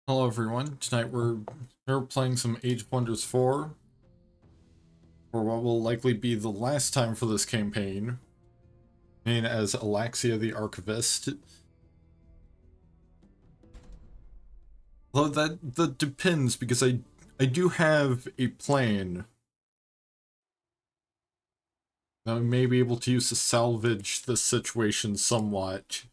Hello everyone, tonight we're playing some Age of Wonders 4 for what will likely be the last time for this campaign, and as Alaxia the Archivist. Though that depends, because I do have a plan that I may be able to use to salvage the situation somewhat.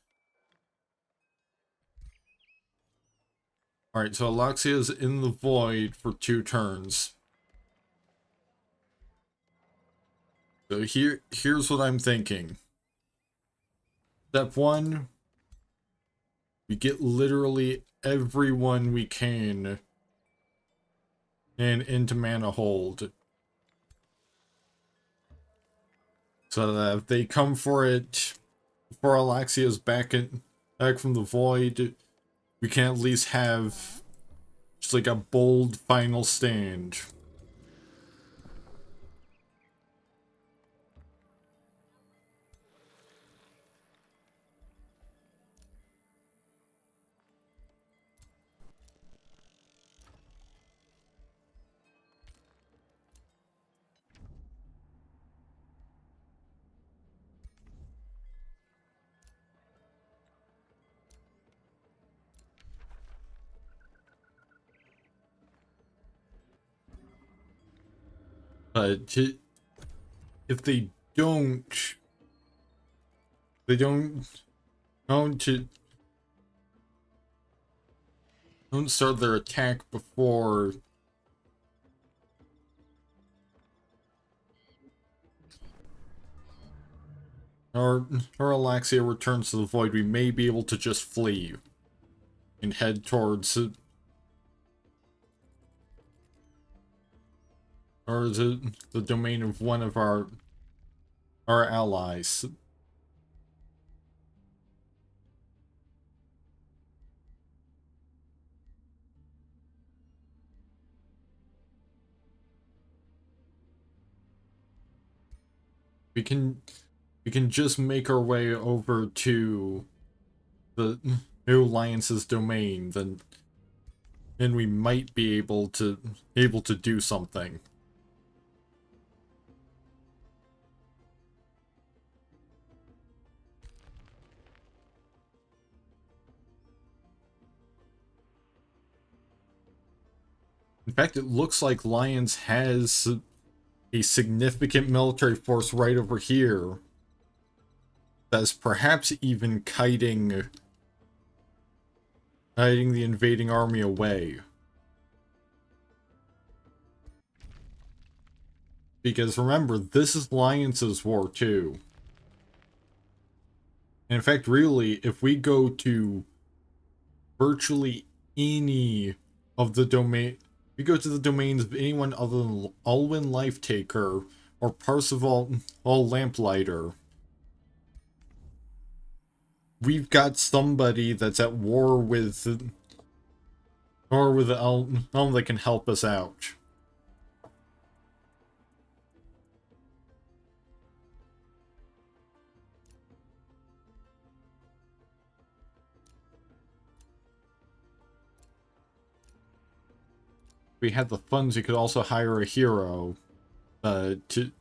Alright, so Alaxia is in the void for 2 turns. So here's what I'm thinking. Step 1, we get literally everyone we can and into mana hold. So that if they come for it before Alaxia's back from the void, we can at least have just like a bold final stand. But if they don't, they don't don't start their attack before or Alaxia returns to the void, we may be able to just flee and head towards or the domain of one of our allies. We can just make our way over to the new alliance's domain, then we might be able to do something. In fact, it looks like Lions has a significant military force right over here that's perhaps even kiting the invading army away. Because remember, this is Alliance's war too. And in fact, really, if we go to virtually any of the domain, we go to the domains of anyone other than Alwyn Lifetaker or Parseval Lamplighter, we've got somebody that's at war with Elm that can help us out. If we had the funds, you could also hire a hero to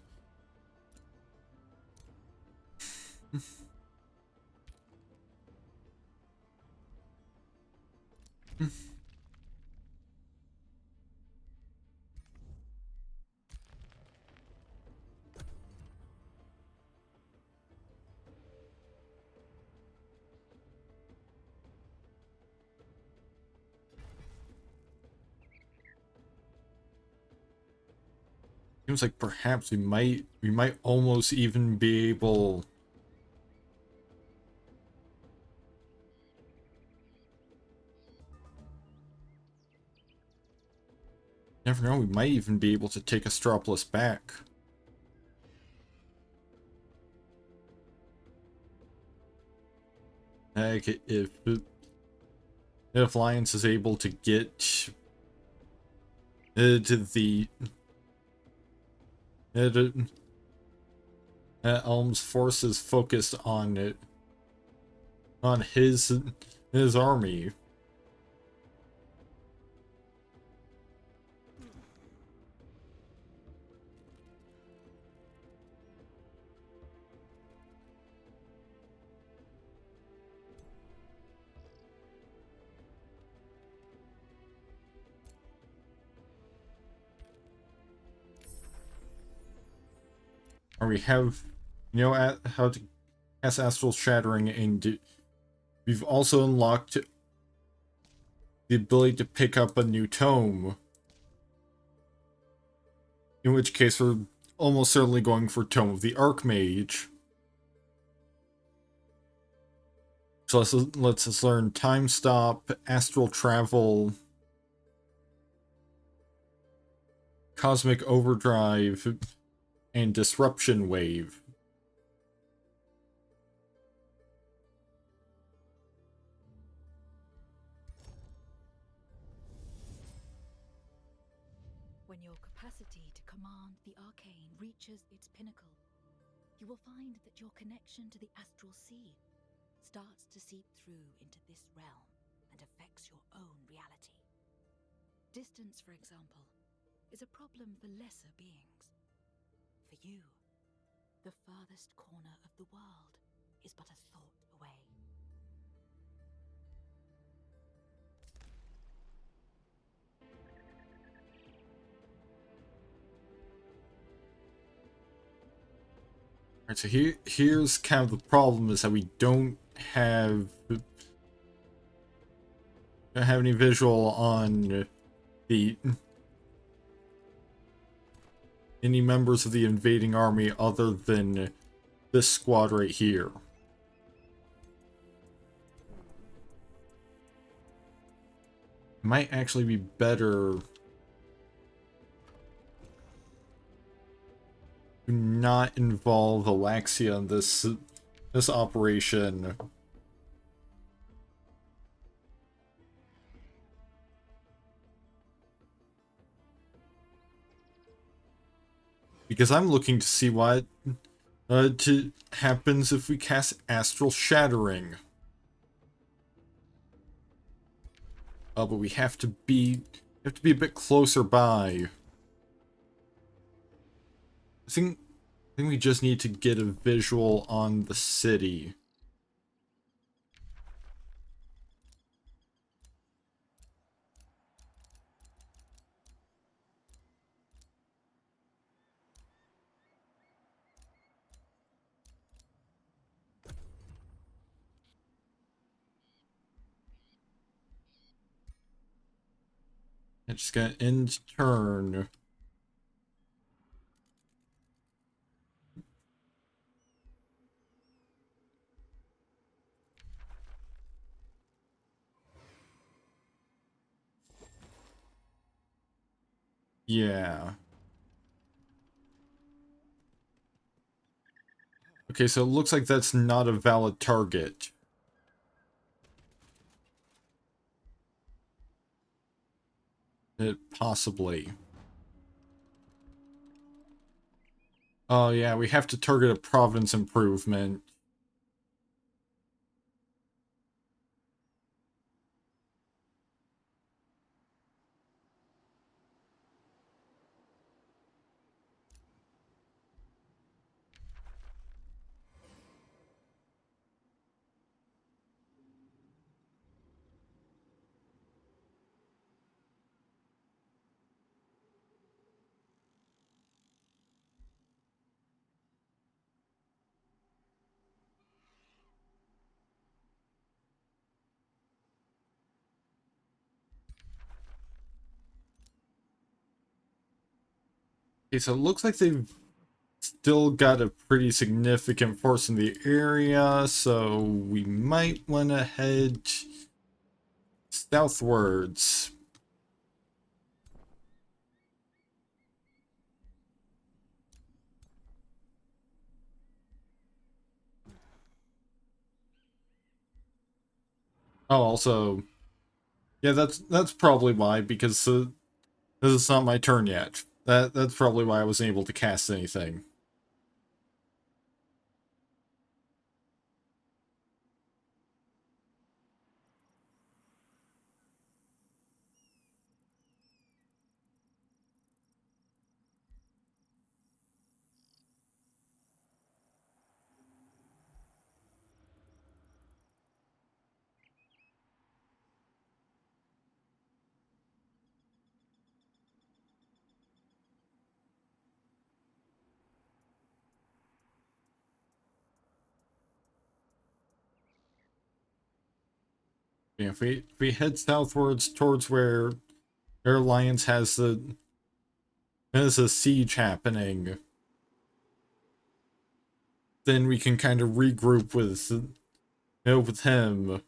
seems like perhaps we might almost even be able. Never know, we might even be able to take Astropolis back. Heck, if Alliance is able to get to the Elm's forces focused on it, on his army. or we have, how to cast Astral Shattering, and we've also unlocked the ability to pick up a new tome. In which case, we're almost certainly going for Tome of the Archmage. So let's us learn Time Stop, Astral Travel, Cosmic Overdrive, and Disruption Wave. When your capacity to command the arcane reaches its pinnacle, you will find that your connection to the astral sea starts to seep through into this realm and affects your own reality. Distance, for example, is a problem for lesser beings. For you, the farthest corner of the world is but a thought away. Alright, so here's kind of the problem, is that we don't have any visual on the any members of the invading army other than this squad right here. It might actually be better to not involve Alaxia in this operation. Because I'm looking to see what happens if we cast Astral Shattering. Oh, but we have to be a bit closer by. I think we just need to get a visual on the city. I just got end turn. Yeah. Okay, so it looks like that's not a valid target. Possibly. Oh yeah, we have to target a province improvement. Okay, so it looks like they've still got a pretty significant force in the area, so we might want to head southwards. Oh, also, yeah, that's probably why, because this is not my turn yet. That's probably why I wasn't able to cast anything. Yeah, if we head southwards towards where Air Alliance has a siege happening, then we can kind of regroup with him.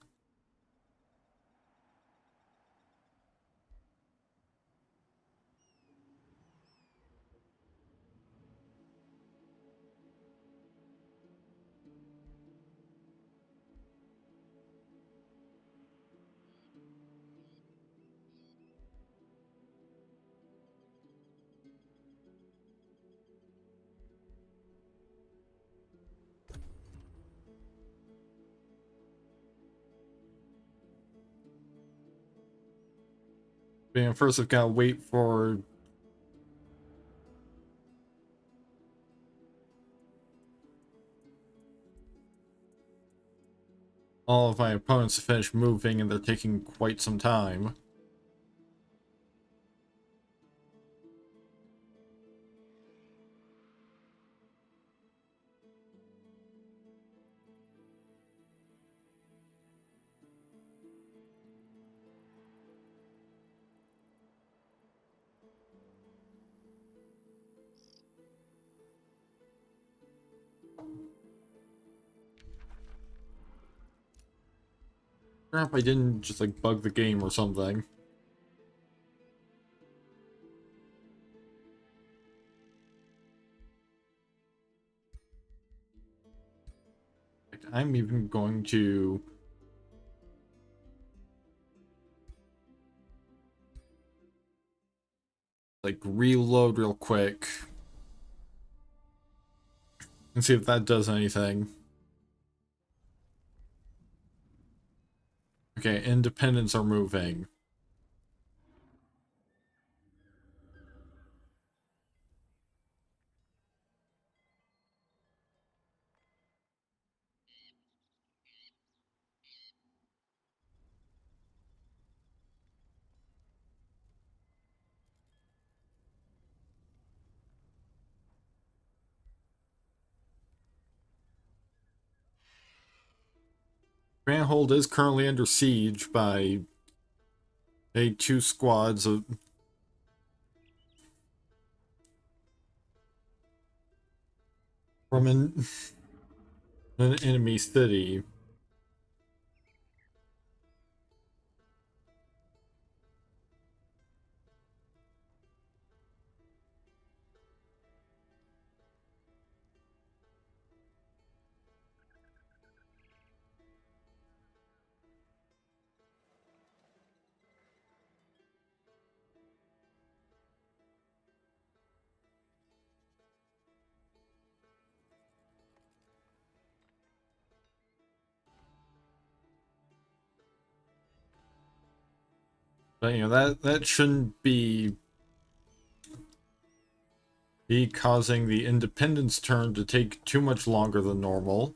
Man, first I've got to wait for all of my opponents to finish moving, and they're taking quite some time. Crap, I didn't just like bug the game or something. I'm even going to like reload real quick and see if that does anything. Okay, independents are moving. Strandhold is currently under siege by two squads of from an enemy city. But you know that shouldn't be causing the independence turn to take too much longer than normal.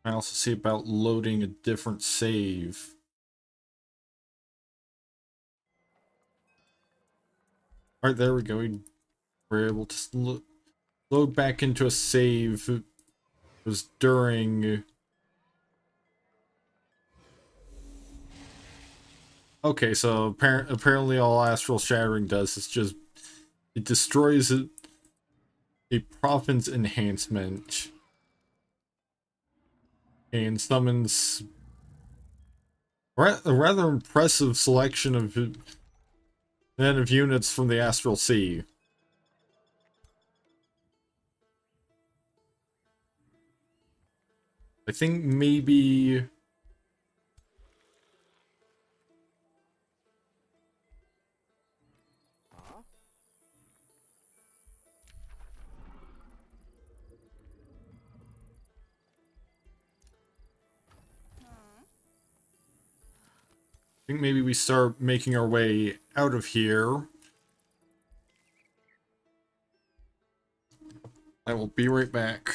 I also see about loading a different save. Alright, there we go. We're able to load back into a save. It was during... Okay, so apparently all Astral Shattering does is just... It destroys a province enhancement. And summons... A rather impressive selection of units from the Astral Sea. I think maybe... I think maybe we start making our way out of here. I will be right back.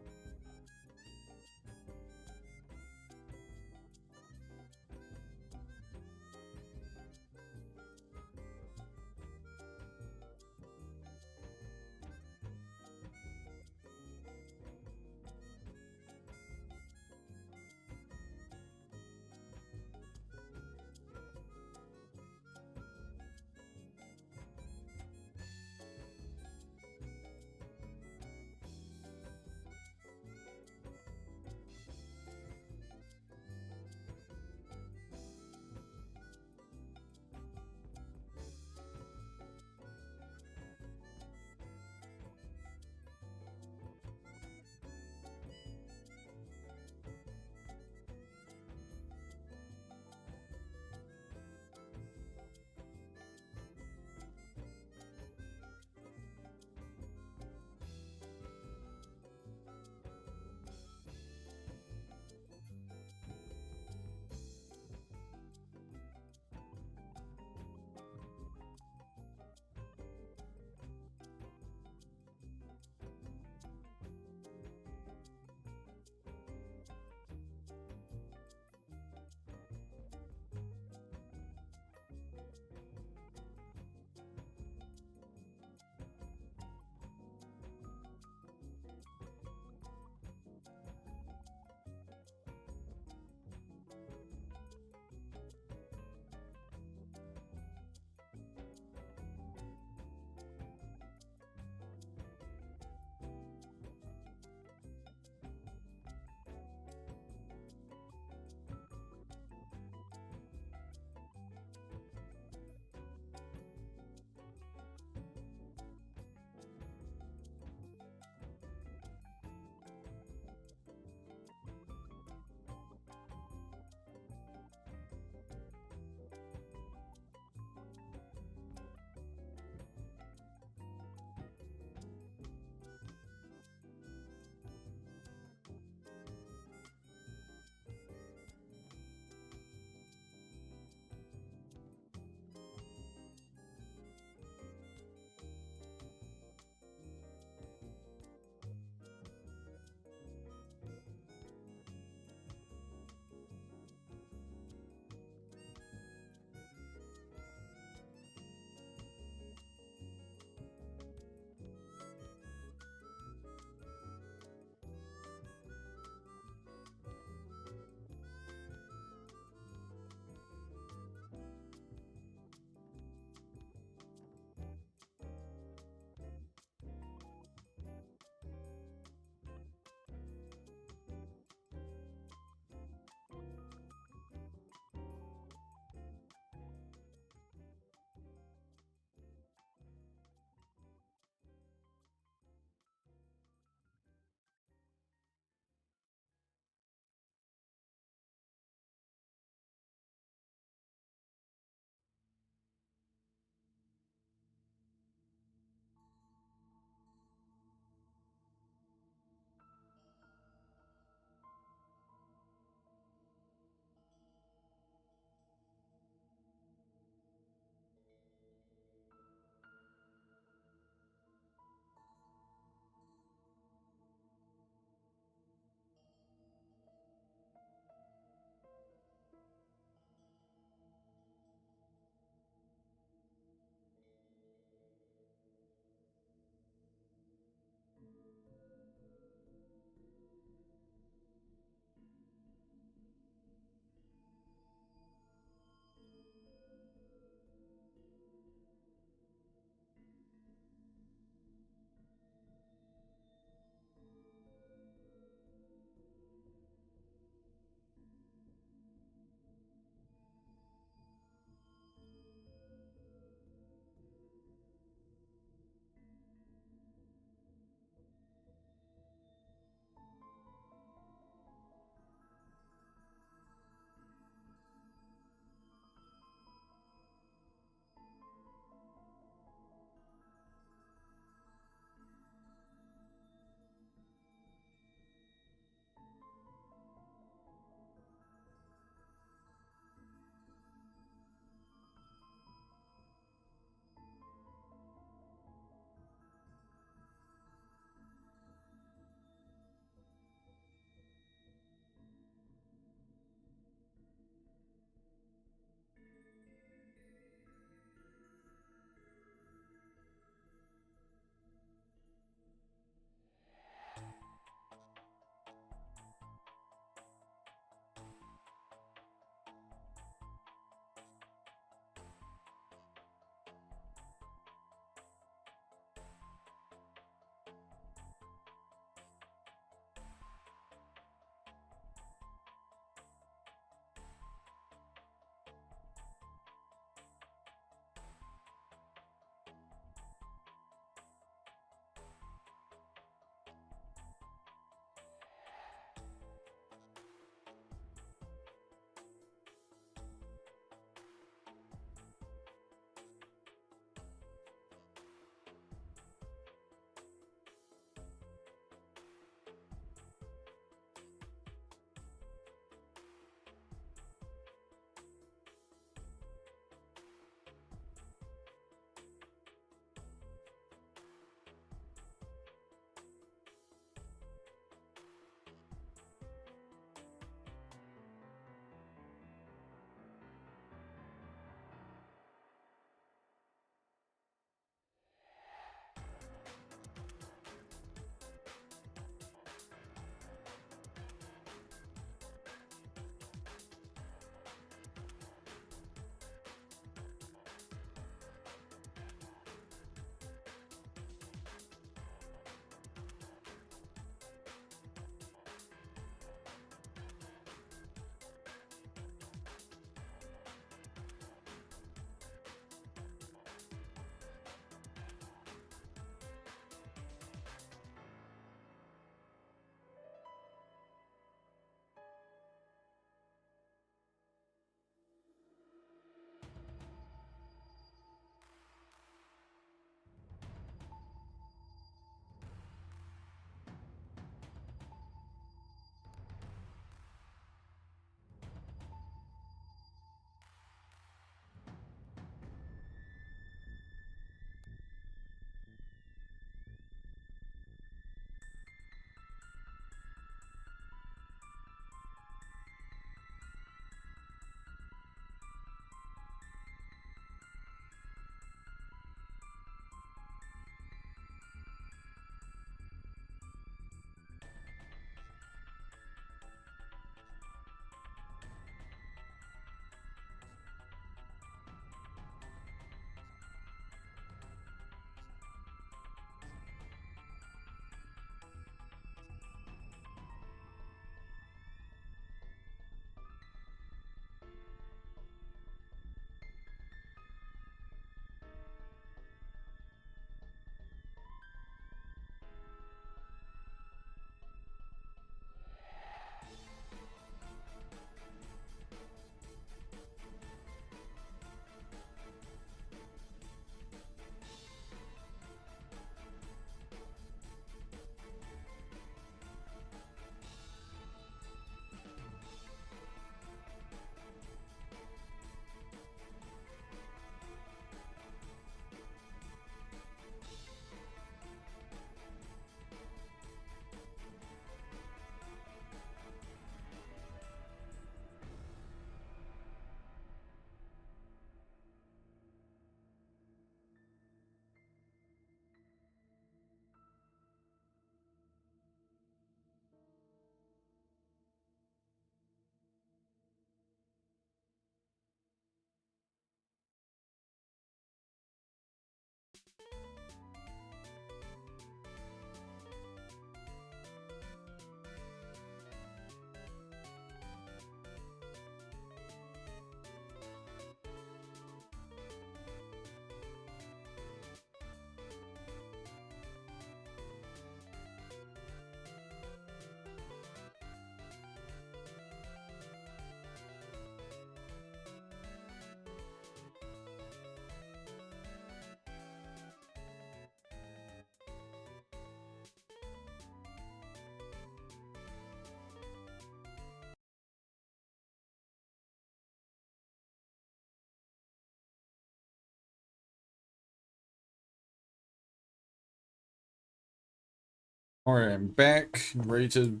Alright, I'm back, ready to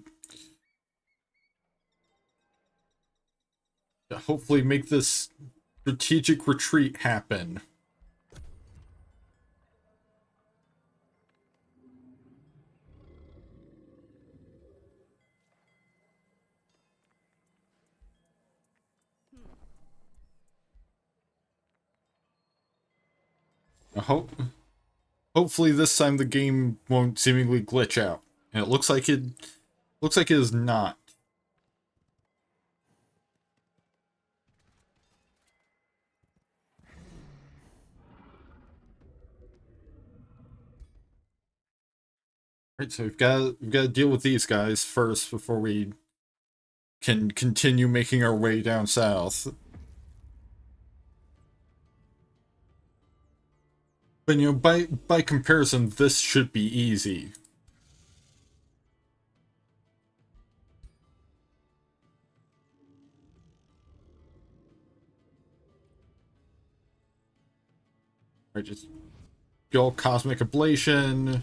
hopefully make this strategic retreat happen. I hope hopefully this time the game won't seemingly glitch out. And it looks like it is not. Right, so we've got to deal with these guys first before we can continue making our way down south. But you know, by comparison, this should be easy. Right, just go cosmic ablation.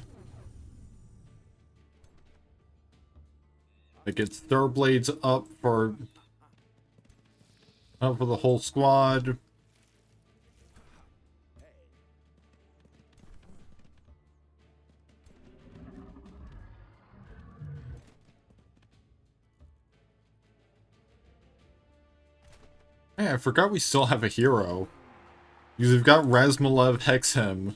It gets Star Blades up for the whole squad. Hey, I forgot we still have a hero. Because we've got Razmalev hex him.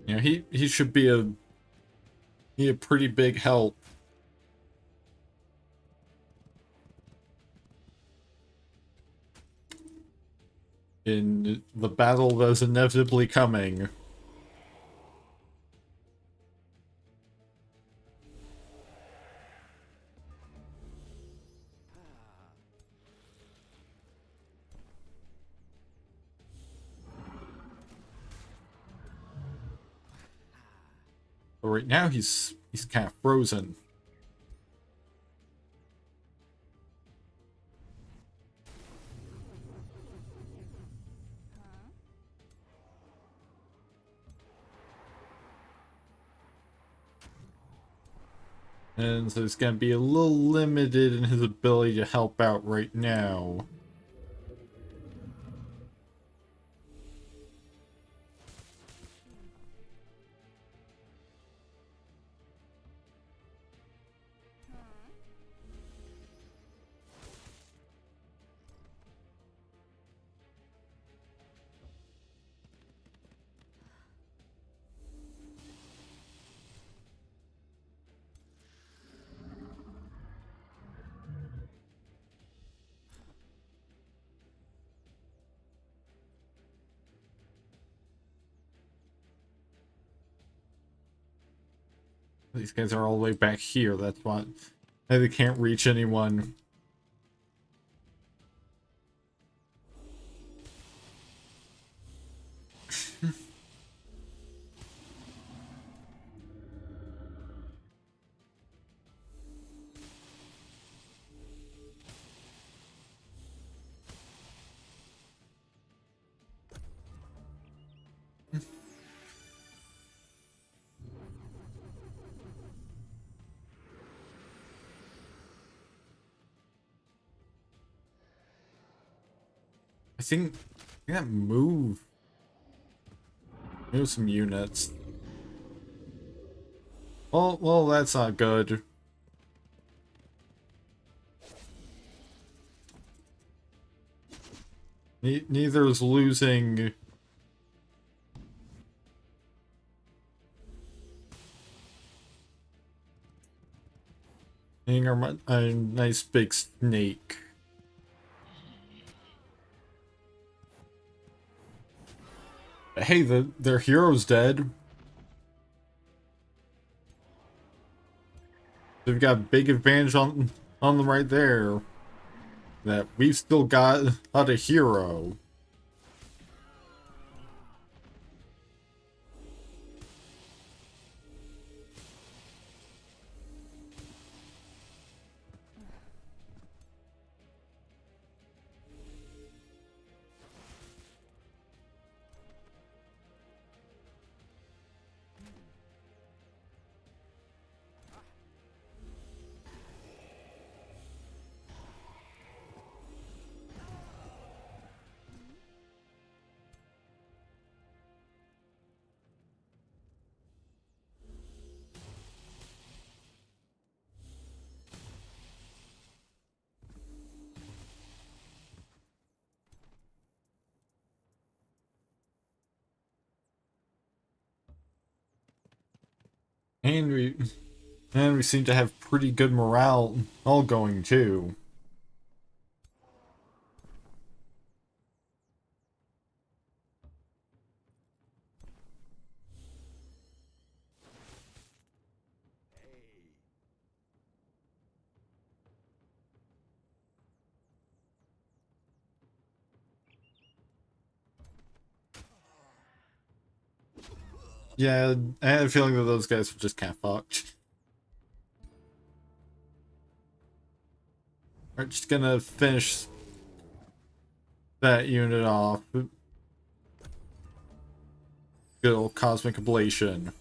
You know, he should be a pretty big help in the battle that's inevitably coming. But right now he's kind of frozen. And so he's gonna be a little limited in his ability to help out right now. These guys are all the way back here, that's why they can't reach anyone. I think that move some units. Well, that's not good. Neither is losing. A nice big snake. Hey, their hero's dead. So we've got a big advantage on them right there. That we've still got a hero. And we seem to have pretty good morale all going too. Yeah, I had a feeling that those guys were just kind of fucked. We're just gonna finish that unit off. Good old cosmic ablation.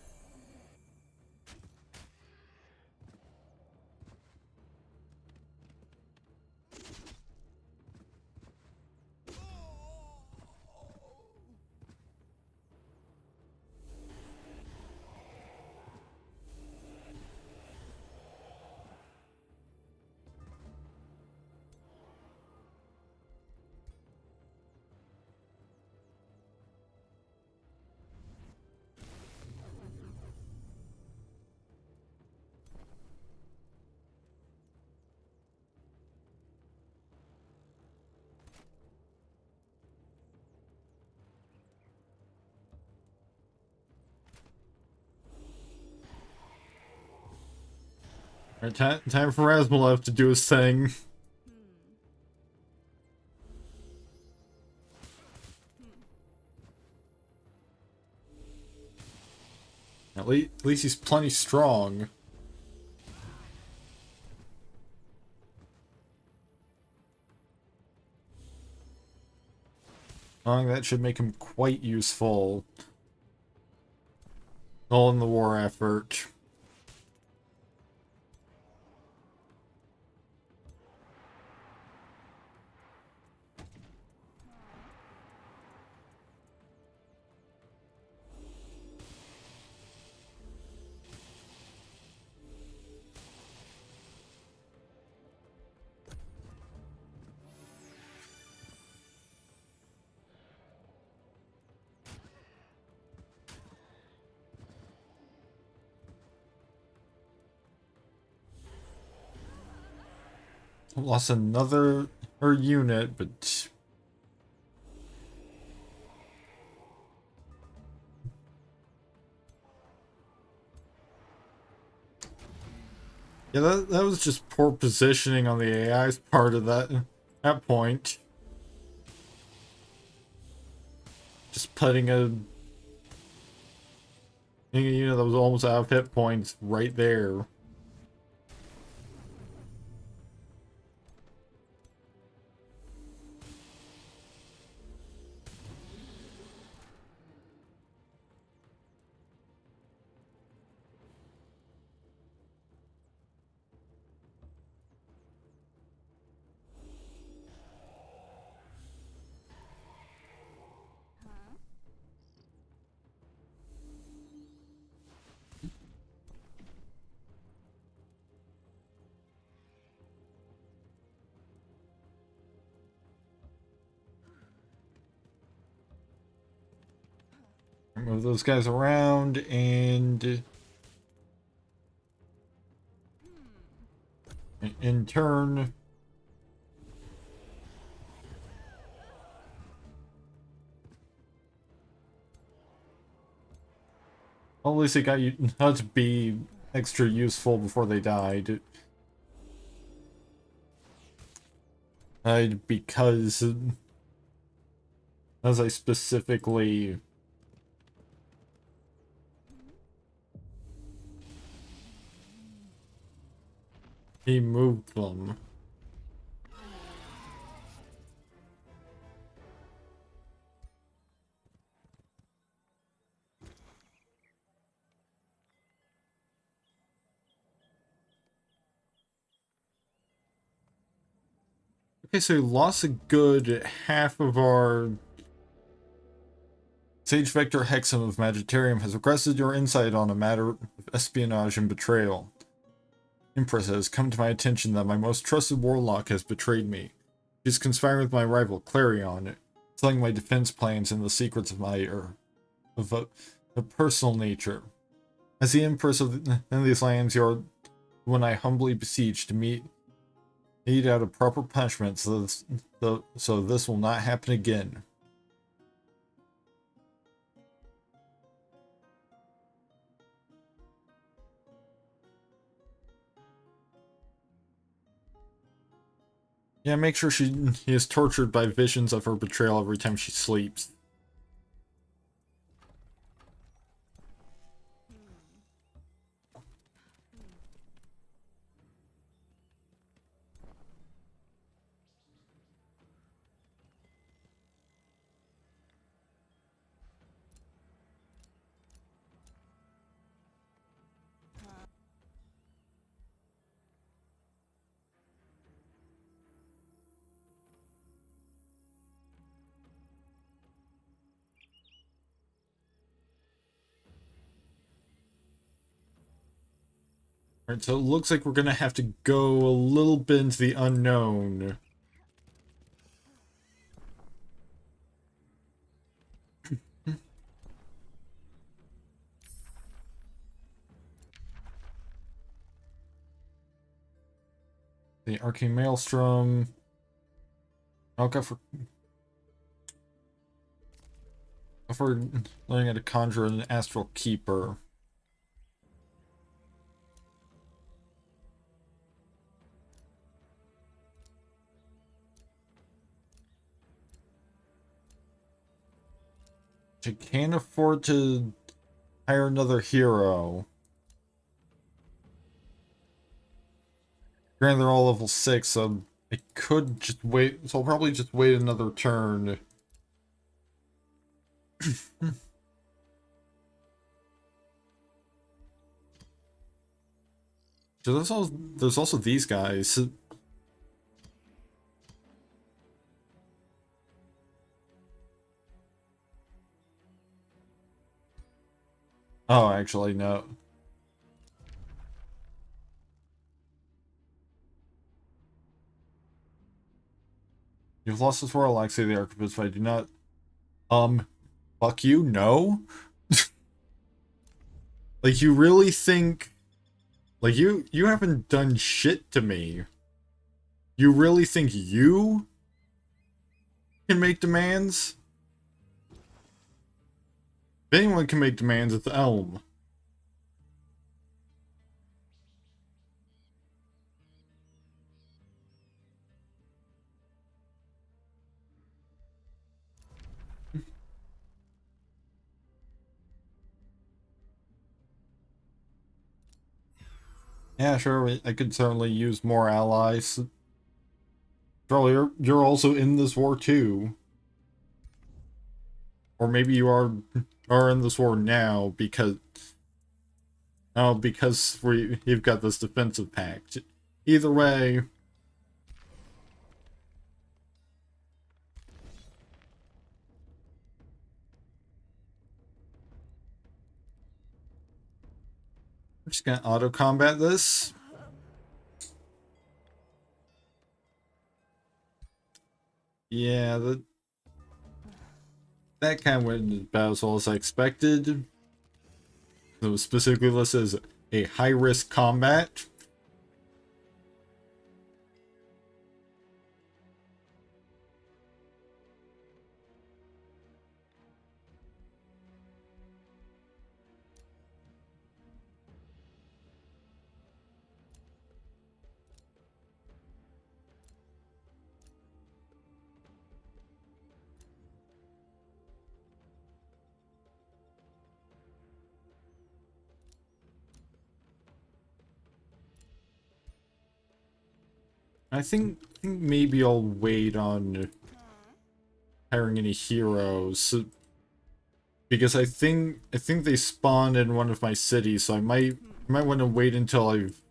Alright, time for Razmalev to do his thing. At least he's plenty strong. That should make him quite useful. All in the war effort. Lost another unit, but yeah, that was just poor positioning on the AI's part of that point. Just putting a unit that was almost out of hit points right there. Move those guys around and in turn. Well, at least it got you how to be extra useful before they died. Because, as I specifically he moved them. Okay, so we lost a good half of our Sage Vector Hexam of Magitarium has requested your insight on a matter of espionage and betrayal. Empress has come to my attention that my most trusted warlock has betrayed me. She is conspiring with my rival, Clarion, telling my defense plans and the secrets of my of a personal nature. As the Empress of in these lands, you are the one I humbly beseech to mete out a proper punishment so this will not happen again. Yeah, make sure he is tortured by visions of her betrayal every time she sleeps. Alright, so it looks like we're gonna have to go a little bit into the unknown. The Arcane Maelstrom. I'll go for learning how to conjure an Astral Keeper. I can't afford to hire another hero. Granted, they're all level 6, so I could just wait. So I'll probably just wait another turn. So there's also these guys. Oh, actually, no. You've lost this war, Alaxia the Archivist, but I do not... Fuck you? No? Like, you really think... Like, you haven't done shit to me. You really think you can make demands? If anyone can make demands, it's Elm. Yeah, sure, I could certainly use more allies. Probably you're also in this war too. Or maybe you are in this war now because you've got this defensive pact. Either way, we're just gonna auto combat this. Yeah, that kind of went about as well as I expected. It was specifically listed as a high-risk combat. I think maybe I'll wait on hiring any heroes because I think they spawn in one of my cities, so I might want to wait until I've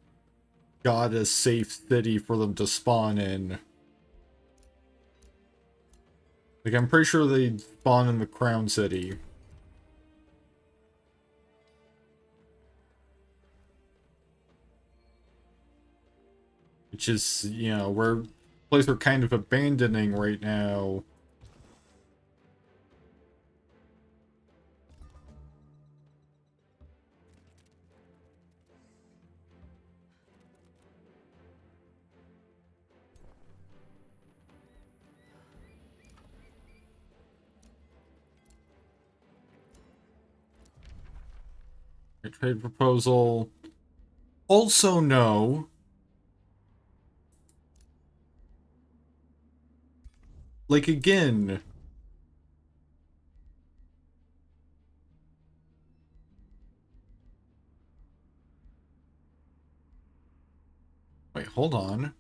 got a safe city for them to spawn in. Like, I'm pretty sure they spawn in the Crown City. Which is, where place we're kind of abandoning right now. A trade proposal. Also, no. Like, again. Wait, hold on.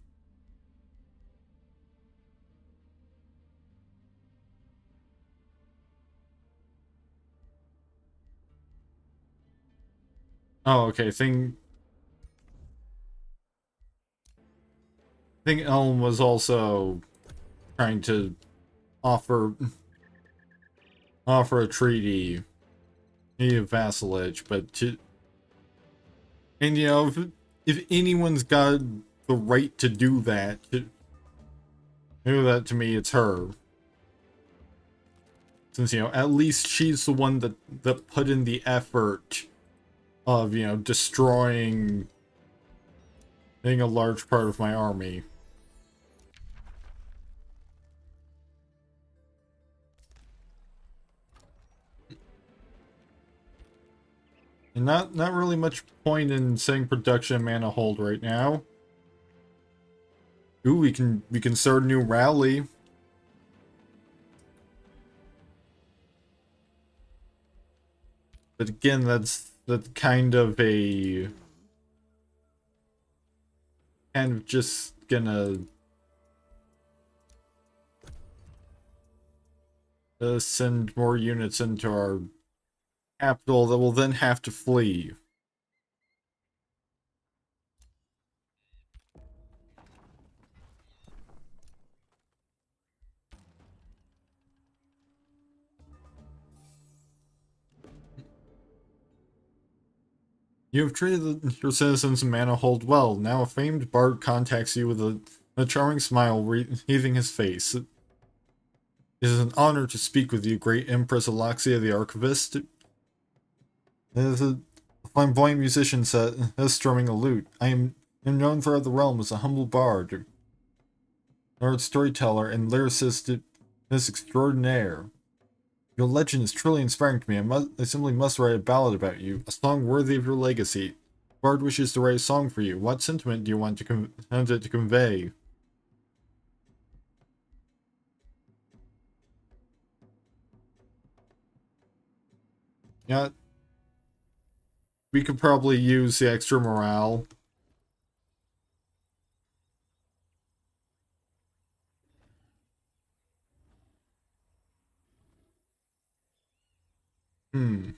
Oh, okay. Think Elm was also trying to offer offer a treaty, a vassalage, but and if anyone's got the right to do that, to do that to me, it's her. Since at least she's the one that put in the effort of destroying being a large part of my army. And not really much point in saying production mana hold right now. Ooh, we can start a new rally. But again, that's kind of just gonna send more units into our capital that will then have to flee. You have treated your citizens in mana hold well. Now a famed bard contacts you with a charming smile wreathing his face. It is an honor to speak with you, great Empress Alaxia the Archivist. It is a flamboyant musician set strumming a lute. I am known throughout the realm as a humble bard, art storyteller, and lyricist extraordinaire. Your legend is truly inspiring to me. I simply must write a ballad about you, a song worthy of your legacy. Bard wishes to write a song for you. What sentiment do you want it to convey? Yeah, we could probably use the extra morale. Hmm.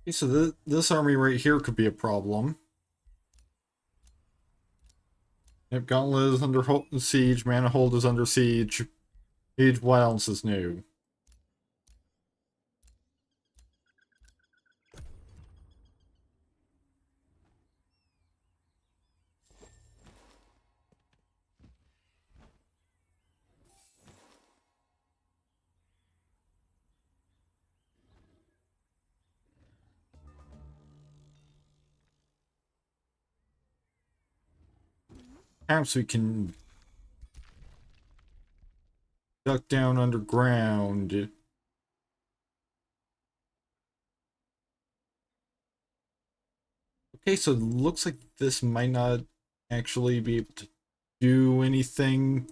Okay, so this army right here could be a problem. Yep, Gauntlet is under siege, Manihold is under siege. Siege, what else is new? Perhaps we can duck down underground. Okay, so it looks like this might not actually be able to do anything.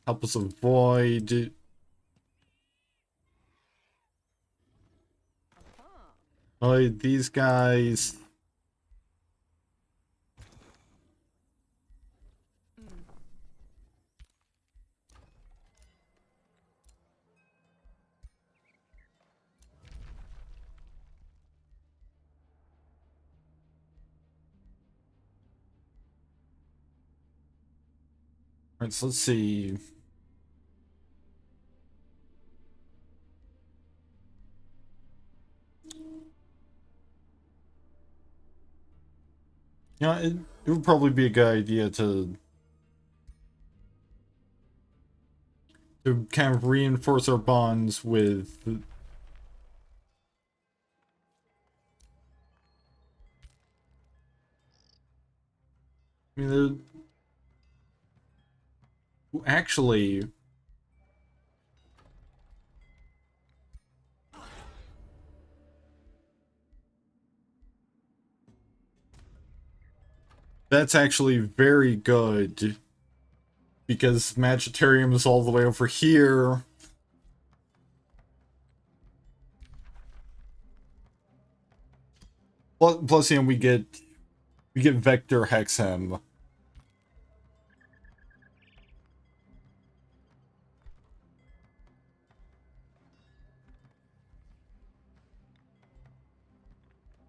help us avoid. Avoid these guys. Alright, so let's see. Yeah, it would probably be a good idea to kind of reinforce our bonds with. I mean, actually, that's actually very good because Magitarium is all the way over here. Plus, you know, we get Vector Hexam.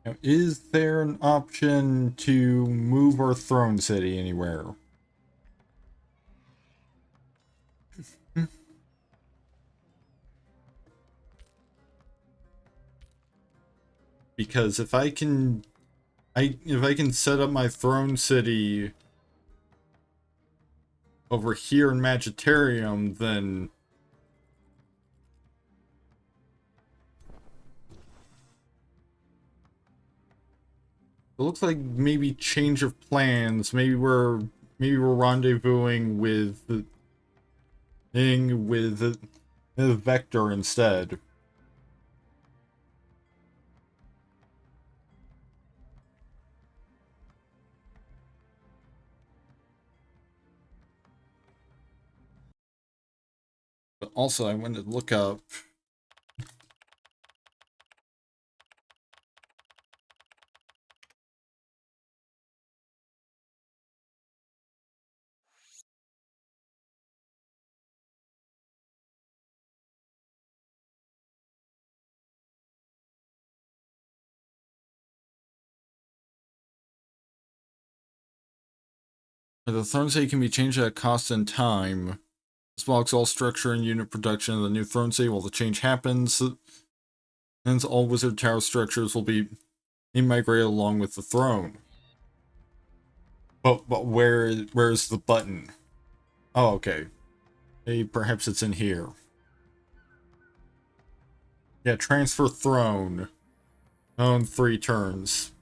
Now, is there an option to move our throne city anywhere? Because if I can set up my throne city over here in Magitarium, then it looks like maybe change of plans. Maybe we're rendezvousing with Vector instead. But also, I wanted to look up. The throne city can be changed at a cost and time. This blocks all structure and unit production of the new throne city while the change happens. Hence, all wizard tower structures will be migrated along with the throne. But where's the button? Oh, okay. Hey, perhaps it's in here. Yeah, transfer throne. Own 3 turns.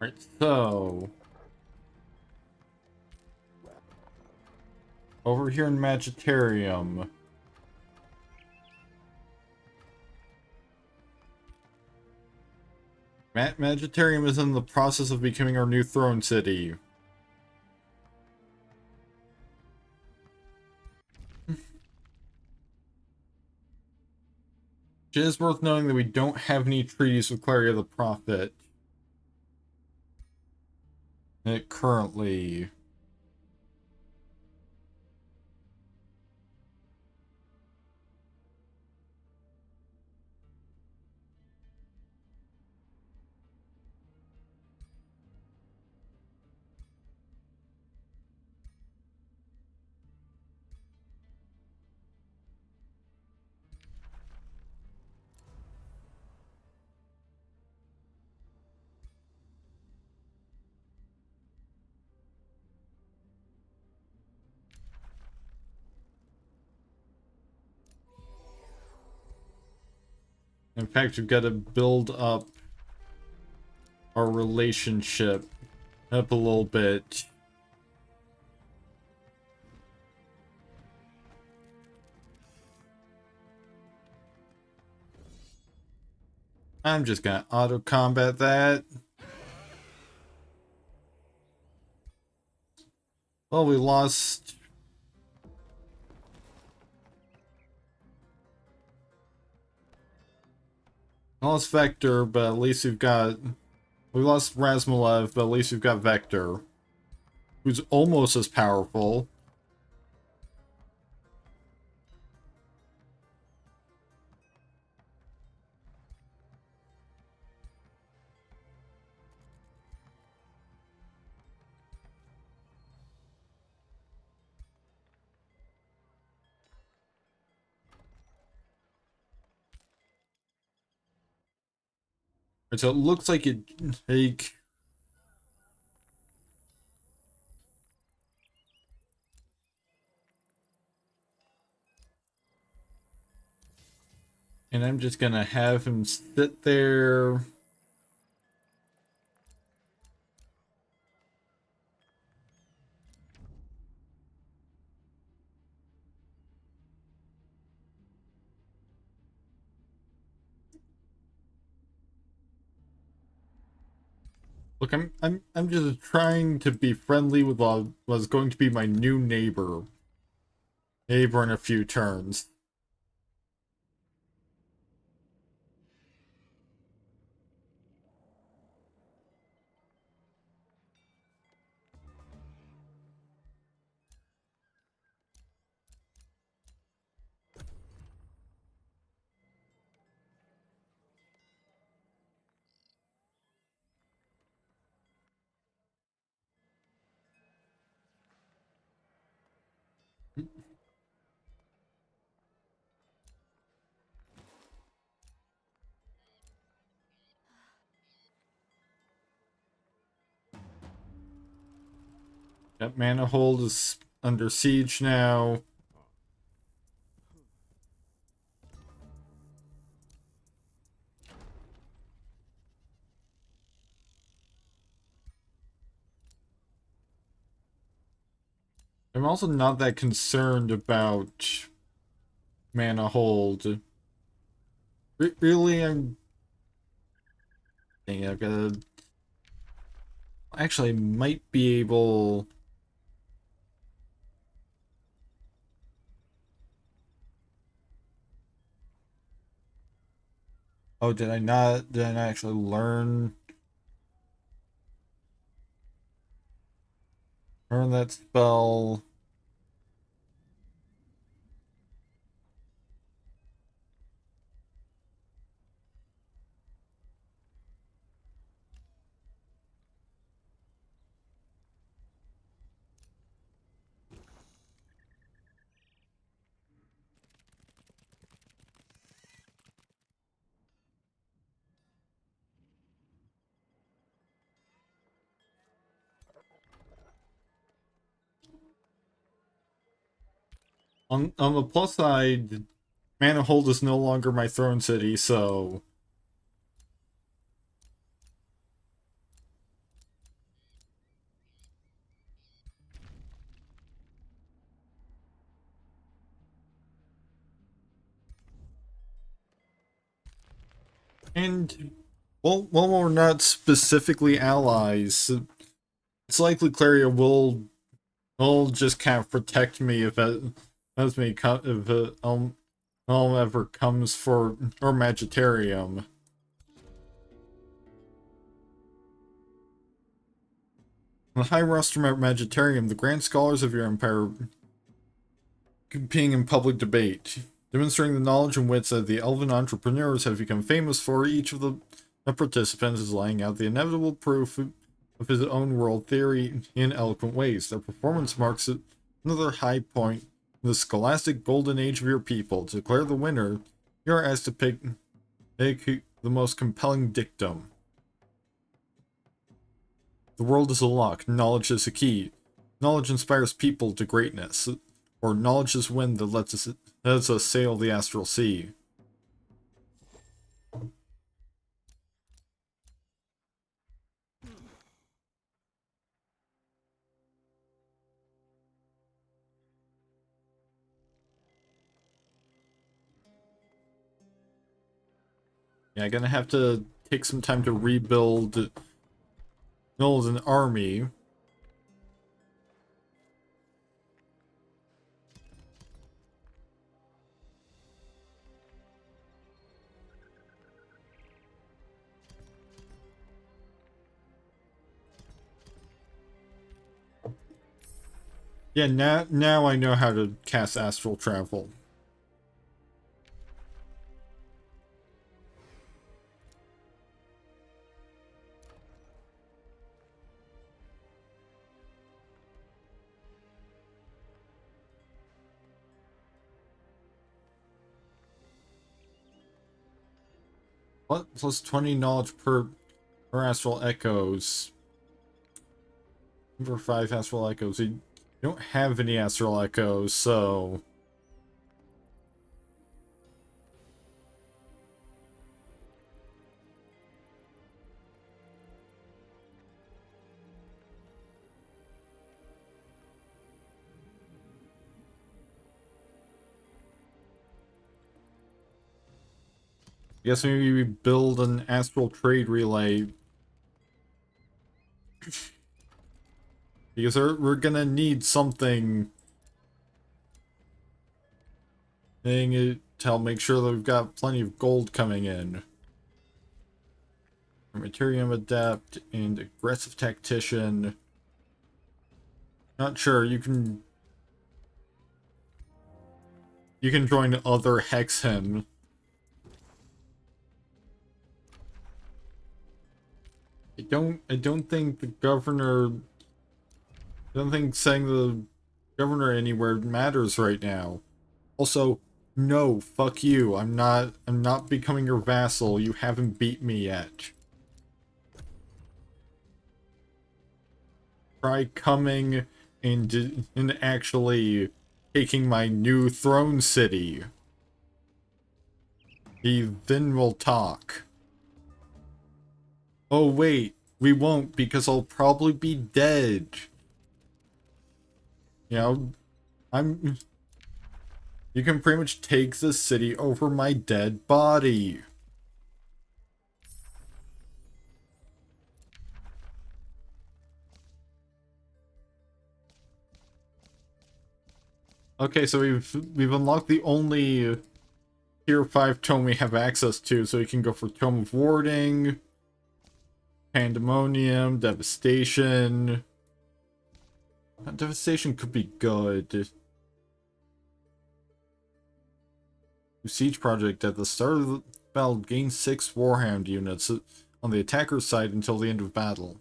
Right, so over here in Magitarium. Magitarium is in the process of becoming our new throne city. It is worth knowing that we don't have any treaties with Claria the Prophet. Currently. In fact, we've got to build up our relationship up a little bit. I'm just gonna auto combat that. Well, we lost Vector, but at least we lost Razmalev, but at least we've got Vector, who's almost as powerful. And so it looks like it take. And I'm just gonna have him sit there. Look, I'm just trying to be friendly with what's going to be my new neighbor. Neighbor in a few turns. That Manifold is under siege now. I'm also not that concerned about Manifold. Really, I'm thinking I've got to. Actually, I might be able. Oh, did I not? Did I not actually learn that spell? On the plus side, Manifold is no longer my throne city, so. And well, we're not specifically allies. It's likely Claria will just kind of protect me if ever comes for or Magitarium. The High Rostrum at Magitarium, the grand scholars of your empire competing in public debate, demonstrating the knowledge and wits that the elven entrepreneurs have become famous for. Each of the participants is laying out the inevitable proof of his own world theory in eloquent ways. Their performance marks another high point in the scholastic golden age of your people. To declare the winner, you are asked to pick the most compelling dictum. The world is a lock, knowledge is a key. Knowledge inspires people to greatness, or knowledge is wind that lets us sail the astral sea. Yeah, gonna have to take some time to rebuild an army. Yeah, now I know how to cast astral travel. What? Plus 20 knowledge per astral echoes. For 5 astral echoes. You don't have any astral echoes, so... I guess maybe we build an astral trade relay. Because we're gonna need something to help make sure that we've got plenty of gold coming in. Materium Adept and Aggressive Tactician. Not sure, you can join other Hexham. I don't think the governor... I don't think saying the governor anywhere matters right now. Also, no, fuck you. I'm not becoming your vassal. You haven't beat me yet. Try coming and actually taking my new throne city. Then we'll talk. Oh wait, we won't because I'll probably be dead. You know, you can pretty much take the city over my dead body. Okay, so we've unlocked the only tier 5 tome we have access to, so we can go for Tome of Warding, Pandemonium, Devastation. Devastation could be good. Siege Project. At the start of the battle, gain 6 Warhound units on the attacker's side until the end of battle.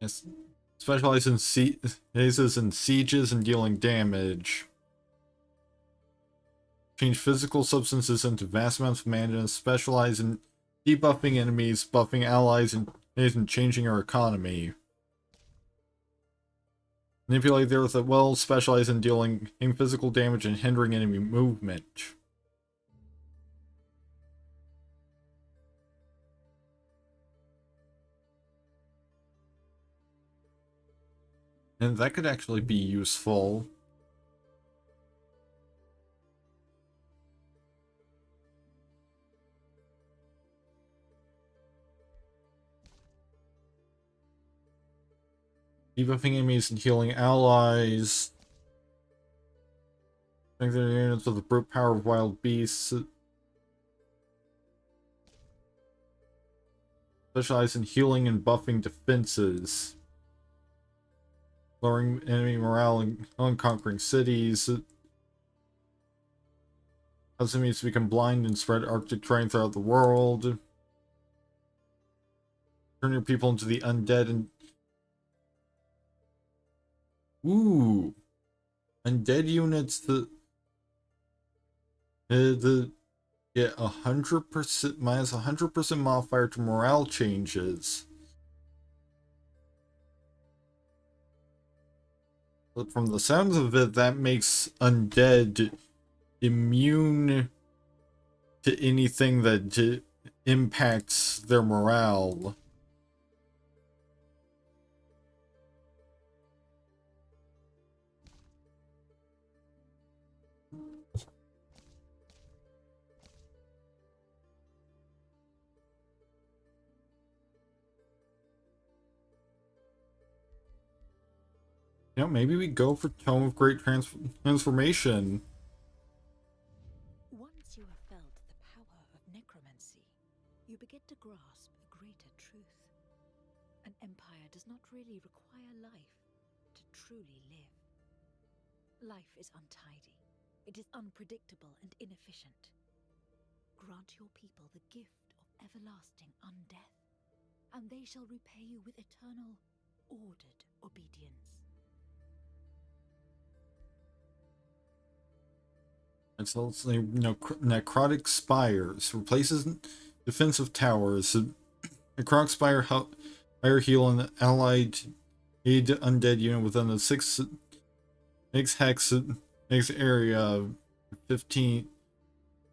Yes. Specialize in phases and sieges and dealing damage. Change physical substances into vast amounts of mana. Specialize in debuffing enemies, buffing allies, and changing our economy. Manipulate the earth at will. Specialize in dealing physical damage and hindering enemy movement. And that could actually be useful. Debuffing enemies and healing allies. Strengthening units with the brute power of wild beasts. Specialize in healing and buffing defenses. Lowering enemy morale and unconquering cities. Cause enemies to become blind and spread Arctic terrain throughout the world. Turn your people into the undead and... Ooh! Undead units that... get 100% minus 100% modifier to morale changes. But from the sounds of it, that makes undead immune to anything that impacts their morale. You know, maybe we go for Tome of Great Transformation. Once you have felt the power of necromancy, you begin to grasp a greater truth. An empire does not really require life to truly live. Life is untidy. It is unpredictable and inefficient. Grant your people the gift of everlasting undeath, and they shall repay you with eternal, ordered obedience. And so let's say, necrotic spires replaces defensive towers. Necrotic spire heal an allied aid undead unit within the 6 hex area. 15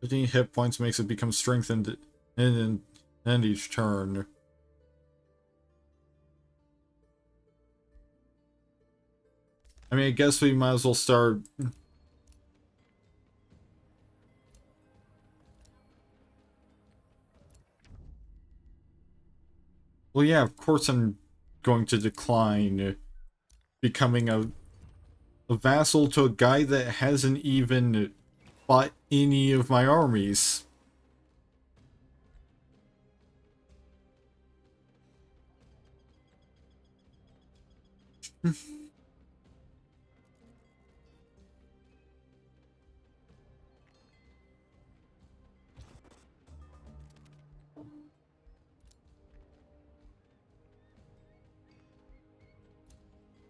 hit points makes it become strengthened and each turn. I mean, I guess we might as well start. Well, yeah, of course I'm going to decline becoming a vassal to a guy that hasn't even fought any of my armies.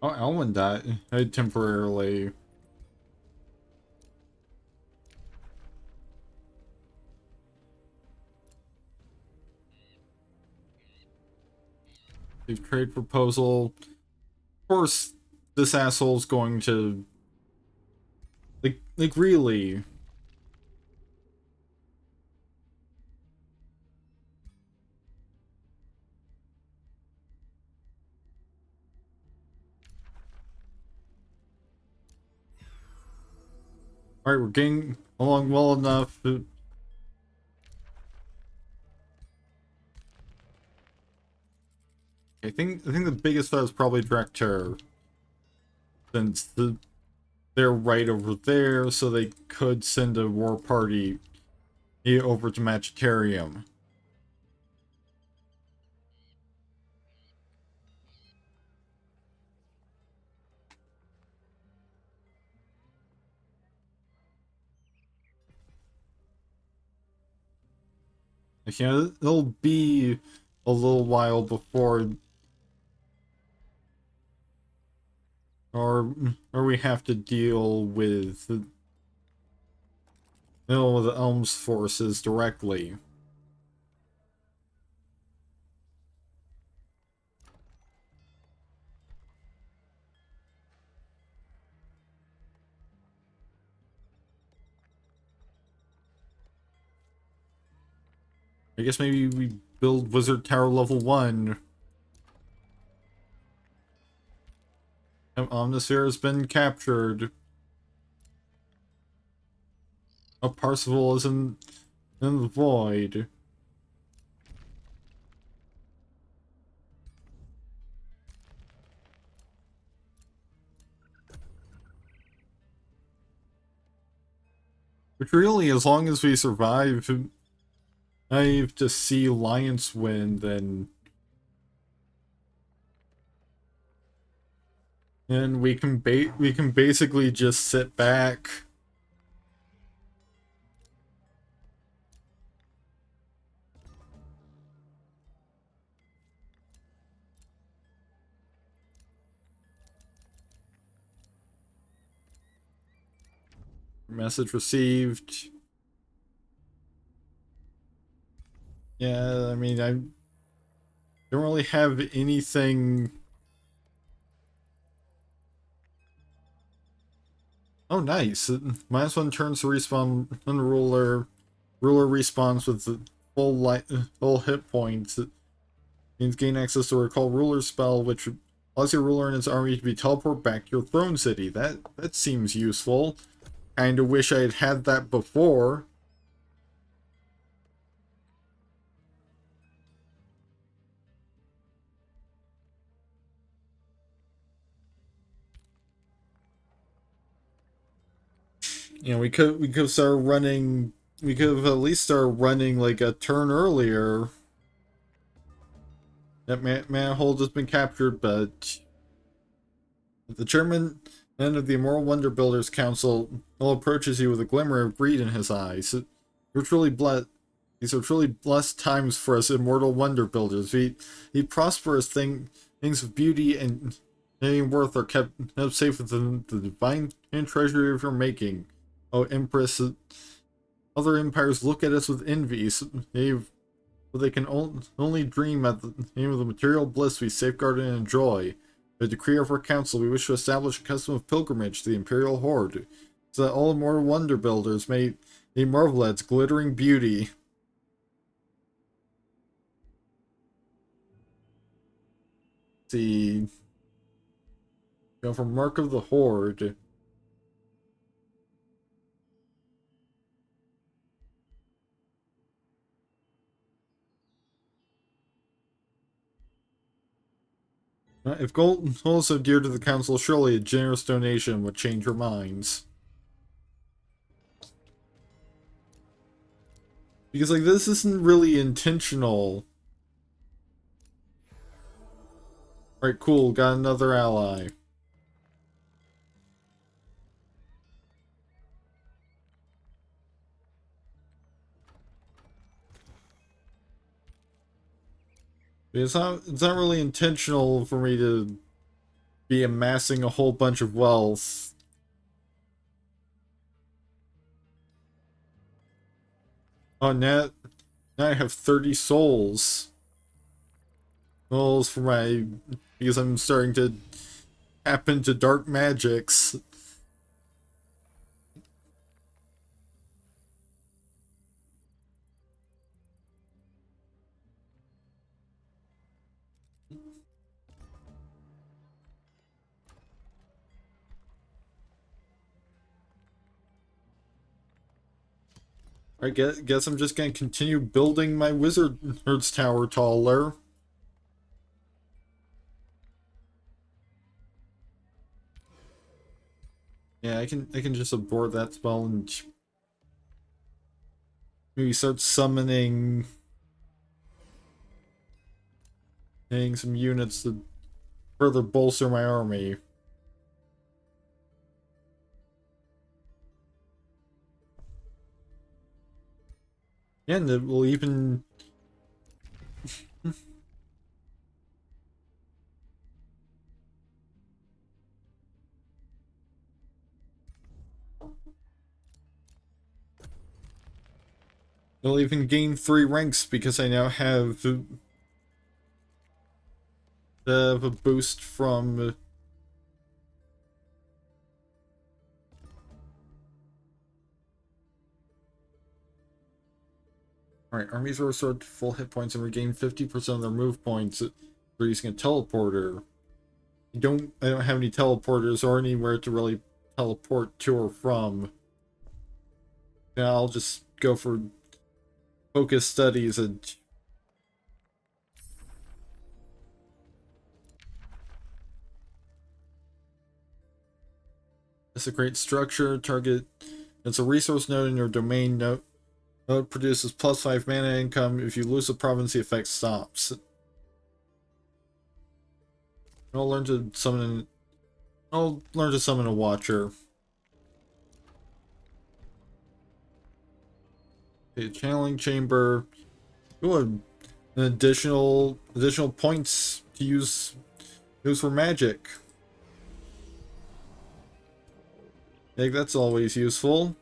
Oh, Elwyn died temporarily. The trade proposal. Of course, this asshole's going to like really. All right, we're getting along well enough. I think the biggest threat is probably direct terror, since they're right over there, so they could send a war party over to Magitarium. Like, you know, it'll be a little while before, or we have to deal with the Elm's forces directly. I guess maybe we build Wizard Tower level 1. Omnisphere has been captured. A Parsifal is in the void. Which really, as long as we survive, I have to see Alliance win, then we can basically just sit back. Message received. Yeah, I mean, I don't really have anything. Oh, nice. -1 turns to respawn on the ruler. Ruler respawns with the full hit points. It means gain access to a recall ruler spell, which allows your ruler and his army to be teleported back to your throne city. That seems useful. Kinda wish I had had that before. You know, we could start running. We could have at least started running like a turn earlier. That manhole has been captured, but the chairman of the Immoral Wonder Builders Council all approaches you with a glimmer of greed in his eyes. You're truly blessed. These are truly blessed times for us immortal wonder builders. We prosperous things of beauty and worth are kept safe within the divine and treasury of your making. Oh, Empress, other empires look at us with envy. They can only dream at the name of the material bliss we safeguard and enjoy. By decree of our council, we wish to establish a custom of pilgrimage to the Imperial Horde, so that all immortal wonder builders may marvel at its glittering beauty. Let's see, go for Mark of the Horde. If gold is so dear to the council, surely a generous donation would change your minds. Because, like, this isn't really intentional. Alright, cool, got another ally. It's not really intentional for me to be amassing a whole bunch of wealth. Oh, now I have 30 souls. Souls for my... because I'm starting to tap into dark magics. I guess I'm just gonna continue building my wizard's tower taller. Yeah, I can just abort that spell and maybe start summoning some units to further bolster my army. Yeah, and it will even... it'll even gain 3 ranks because I now have a boost from... Alright, armies are restored to full hit points and regain 50% of their move points for using a teleporter. I don't have any teleporters or anywhere to really teleport to or from. Yeah, I'll just go for focus studies and... It's a great structure. Target. It's a resource node in your domain. Node produces +5 mana income. If you lose a province, the effect stops. I'll learn to summon a watcher. Okay, channeling chamber. Ooh, an additional points to use for magic. I think that's always useful.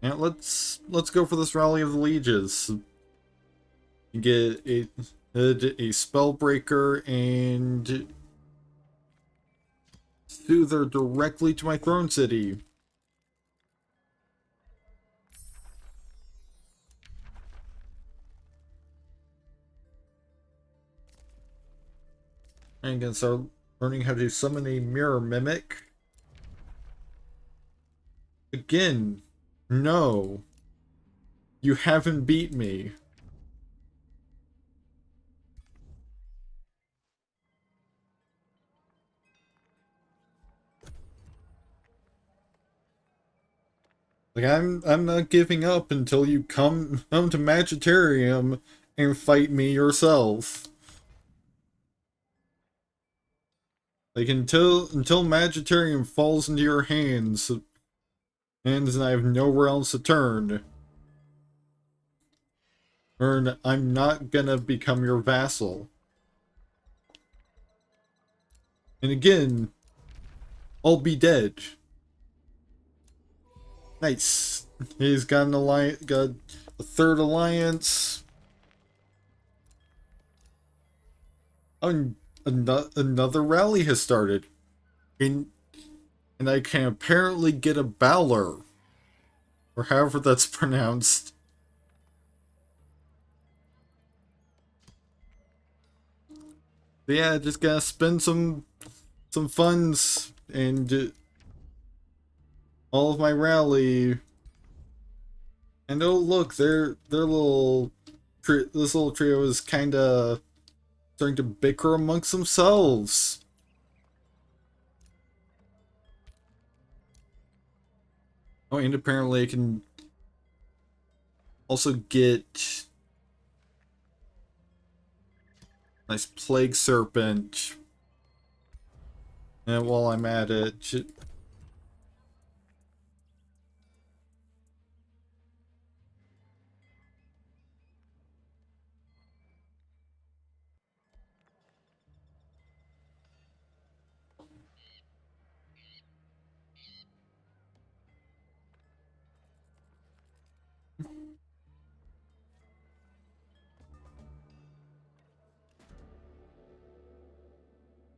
And let's go for this Rally of the Lieges. You get a Spellbreaker and Soother directly to my throne city. And again, start learning how to summon a Mirror Mimic. Again, no. You haven't beat me. Like I'm not giving up until you come to Magitarium and fight me yourself. Like until Magitarium falls into your hands and I have nowhere else to turn. Or I'm not gonna become your vassal. And again, I'll be dead. Nice. He's got an alliance, got a third alliance. Oh, another rally has started. And I can apparently get a Balor. Or however that's pronounced. But yeah, just gotta spend some funds and all of my rally. And oh look, their little this little trio is kinda starting to bicker amongst themselves. Oh, and apparently I can also get nice plague serpent. And while I'm at it,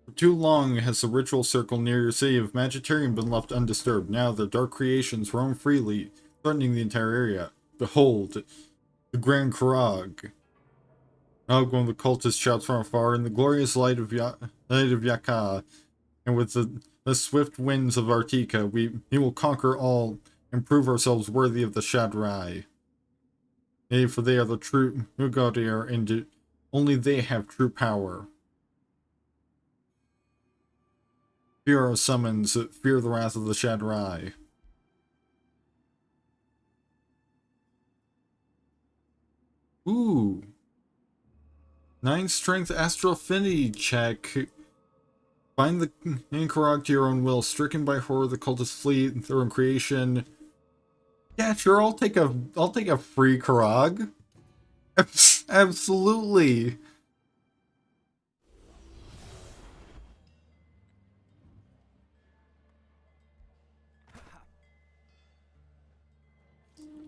for too long has the ritual circle near your city of Magitarium been left undisturbed. Now the dark creations roam freely, threatening the entire area. Behold, the Grand Karag. Now one of the cultists shouts from afar, in the glorious light of Yaka, and with the swift winds of Artika, we will conquer all and prove ourselves worthy of the Shadrai. Yea, for they are the true Ugadir, and only they have true power. Fear our summons, fear the wrath of the Shadrai. Ooh. 9 strength astral affinity check. Find the Ankarog to your own will. Stricken by horror, the cultists flee their own creation. Yeah, sure, I'll take a free Karag. Absolutely.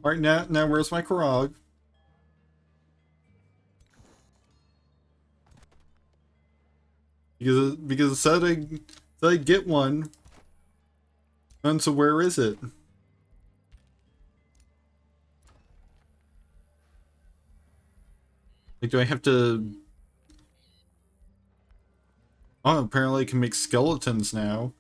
Alright, now where's my Karag? Because it said I'd get one. And so where is it? Like, do I have to... Oh, apparently I can make skeletons now.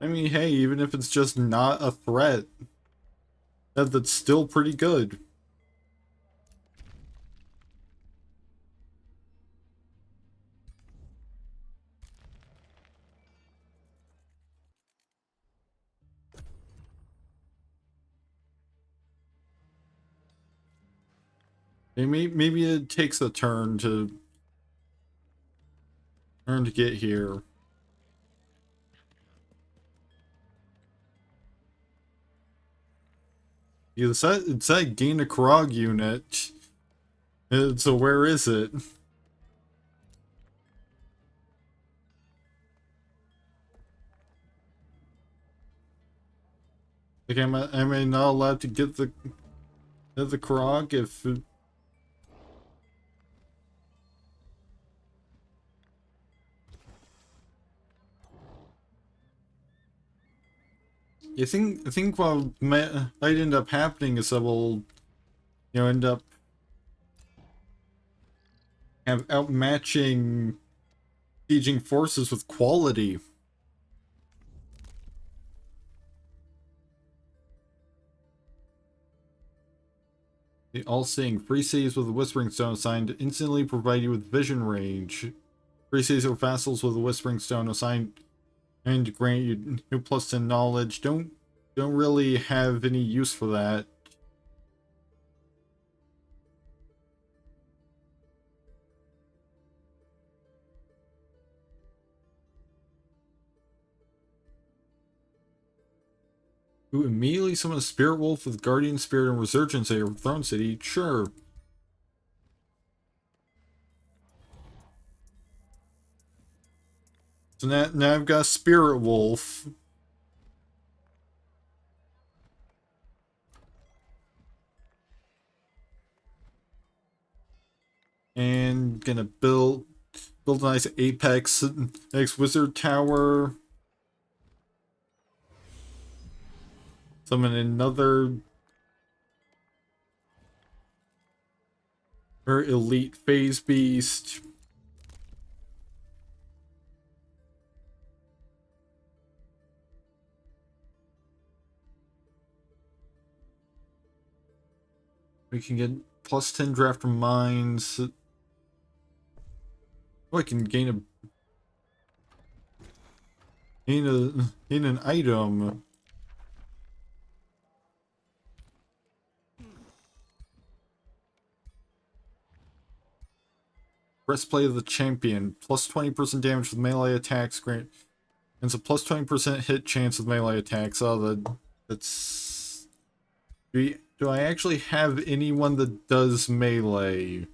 I mean, hey, even if it's just not a threat, that's still pretty good. Maybe it takes a turn to get here. Yeah, it's that gain a Krog unit. So where is it? Like, am I not allowed to get the Krog if... I think what might end up happening is I will, end up outmatching sieging forces with quality. The all-seeing free cities with a whispering stone assigned to instantly provide you with vision range. Graces or vassals with a Whispering Stone assigned and to grant you new plus 10 knowledge. Don't really have any use for that. Who immediately summon a Spirit Wolf with Guardian Spirit and Resurgence at your Throne City? Sure. So now I've got a Spirit Wolf. And gonna build a nice Apex next Wizard Tower. Summon another Elite Phase Beast. We can get plus 10 draft from mines. Oh, I can gain an item. Breastplate of the Champion. Plus 20% damage with melee attacks. Grant. And it's a plus 20% hit chance with melee attacks. Oh, that's... Do I actually have anyone that does melee?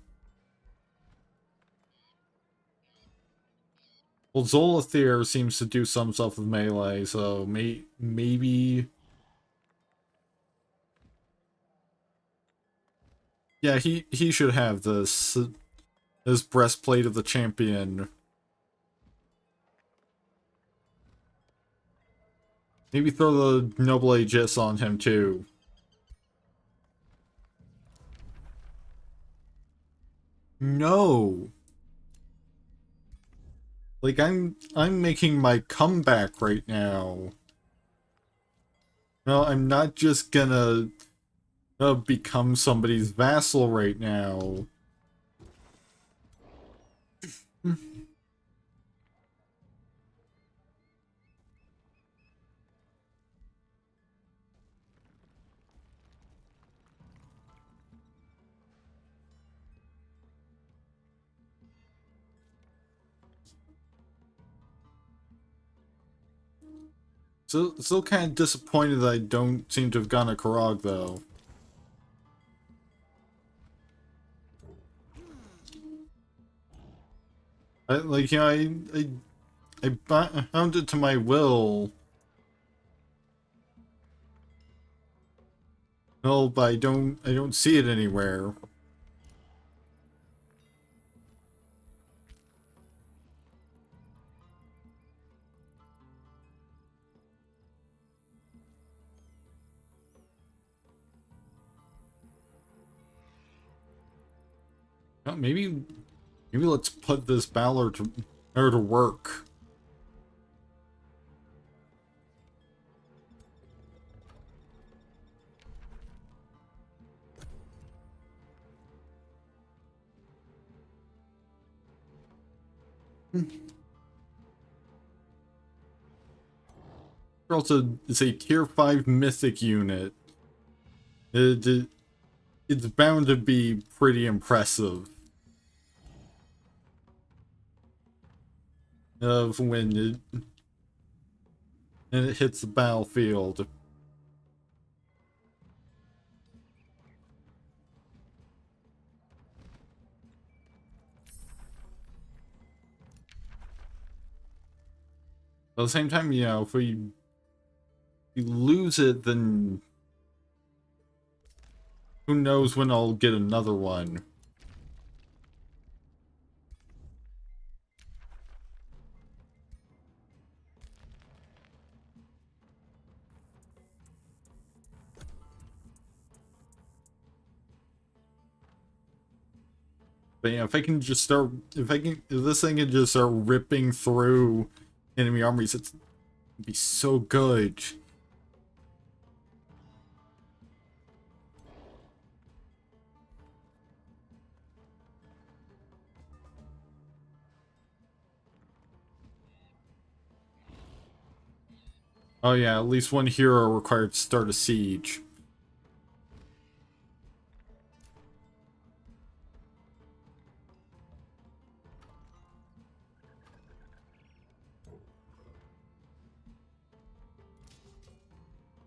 Well, Zolathir seems to do some stuff with melee, so maybe... Yeah, he should have this breastplate of the champion. Maybe throw the Noble Aegis on him too. No. Like I'm making my comeback right now. No, I'm not just gonna become somebody's vassal right now. Still kind of disappointed that I don't seem to have gone a Karag though. Like, you know, I bound it to my will. No, but I don't see it anywhere. Well, maybe let's put this Balor to work. Also, it's a tier 5 mythic unit. It's bound to be pretty impressive. When it hits the battlefield. At the same time, you know, if we lose it, then who knows when I'll get another one. But yeah, if I can just start, if this thing can just start ripping through enemy armies, it'd be so good. Oh yeah, at least one hero required to start a siege.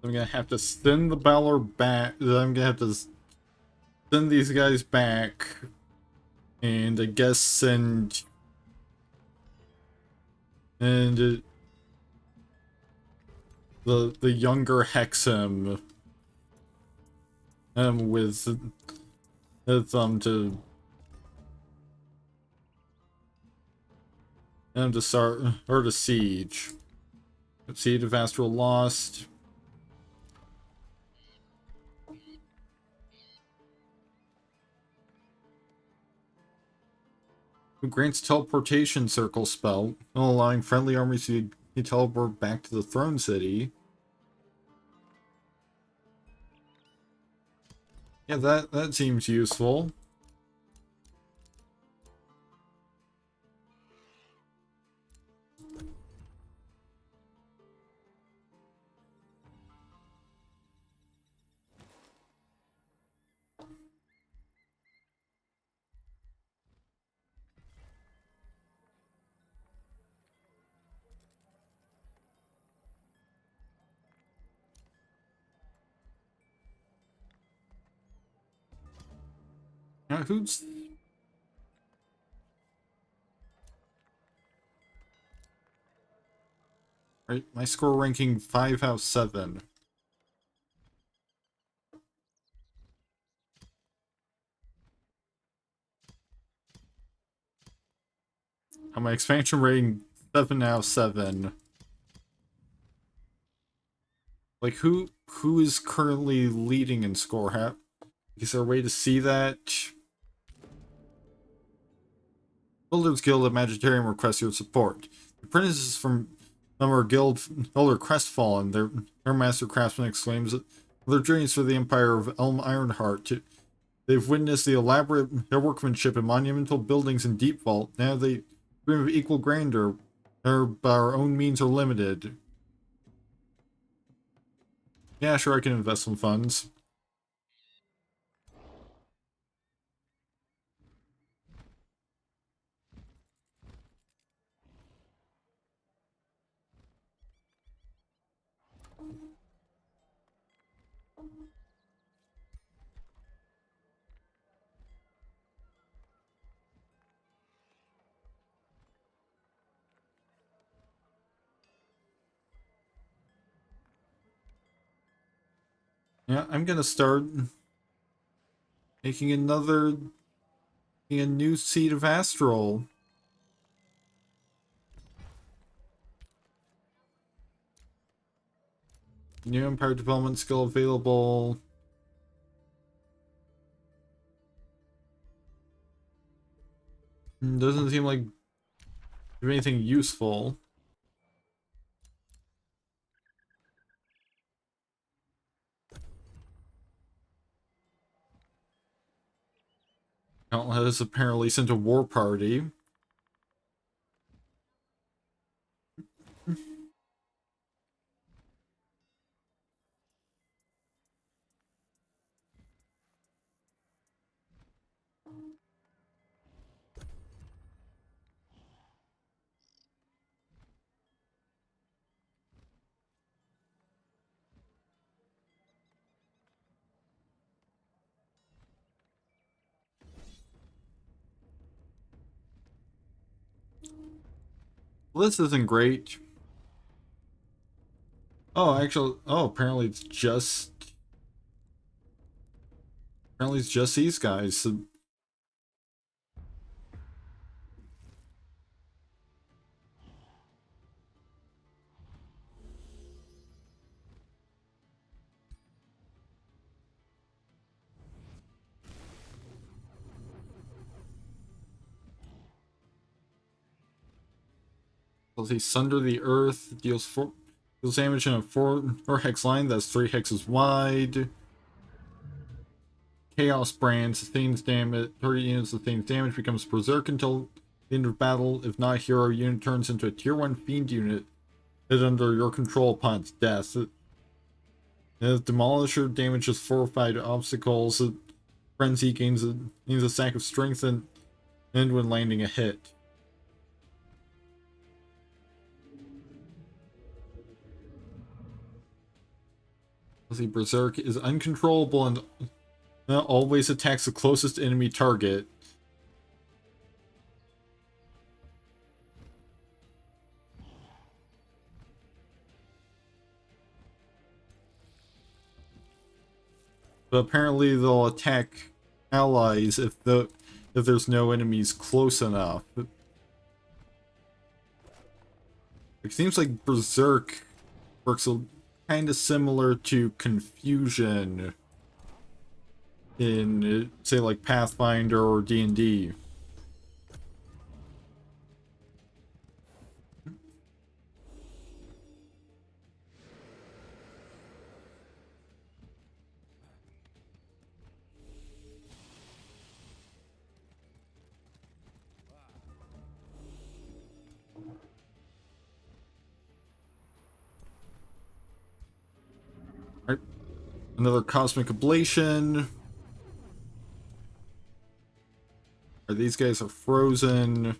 I'm gonna have to send the Balor back. I'm gonna have to send these guys back. And I guess send... And the younger Hexam with to start or to siege. Seed of Astral Lost. Who grants teleportation circle spell, allowing friendly armies to teleport back to the throne city. Yeah, that seems useful. Now, who's... Right, my score ranking 5 out of 7. On my expansion rating, 7 out of 7. Like, who is currently leading in score? Is there a way to see that? Builders Guild of Magisterium requests your support. The apprentices from our guild elder crestfallen. Their master craftsman exclaims that their journeys through the empire of Elm Ironheart. They've witnessed the elaborate workmanship in monumental buildings in Deep Vault. Now they dream of equal grandeur. Our own means are limited. Yeah, sure, I can invest some funds. Yeah, I'm gonna start making a new Seed of Astral. New Empire development skill available. Doesn't seem like anything useful. Count has apparently sent a war party. Well, this isn't great. Oh, actually, apparently it's just these guys. So, let's see, Sunder the Earth deals damage in a 4 hex line that's 3 hexes wide. Chaos Brand sustains damage. 30 units sustains damage, becomes Berserk until the end of battle. If not, a hero unit turns into a tier 1 fiend unit hit under your control upon its death. As Demolisher damages fortified obstacles, Frenzy gains a stack of strength and when landing a hit. The Berserk is uncontrollable and always attacks the closest enemy target. But apparently they'll attack allies if there's no enemies close enough. It seems like Berserk works kind of similar to Confusion in, say, like Pathfinder or D&D. Right. Another Cosmic Ablation. These guys are frozen,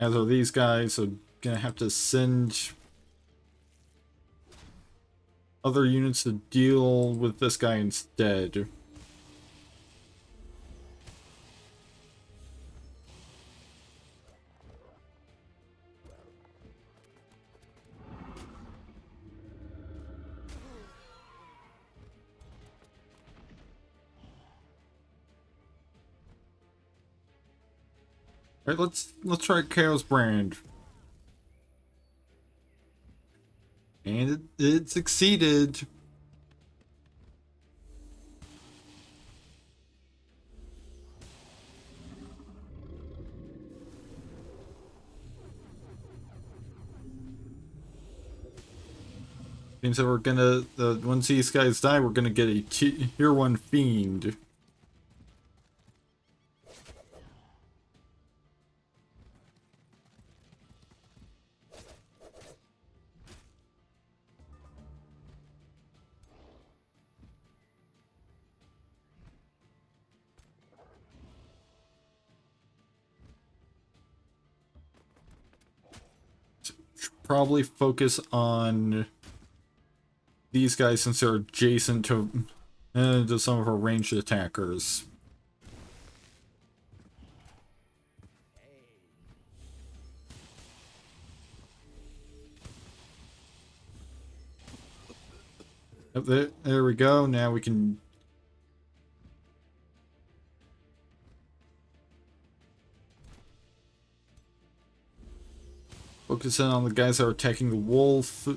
as are these guys, so gonna have to send other units to deal with this guy instead. Alright, let's try Chaos Brand. And it succeeded. Means that we're gonna, once these guys die, we're gonna get a tier 1 Fiend. Should probably focus on these guys since they're adjacent to some of our ranged attackers. There we go. Now we can focus in on the guys that are attacking the wolf.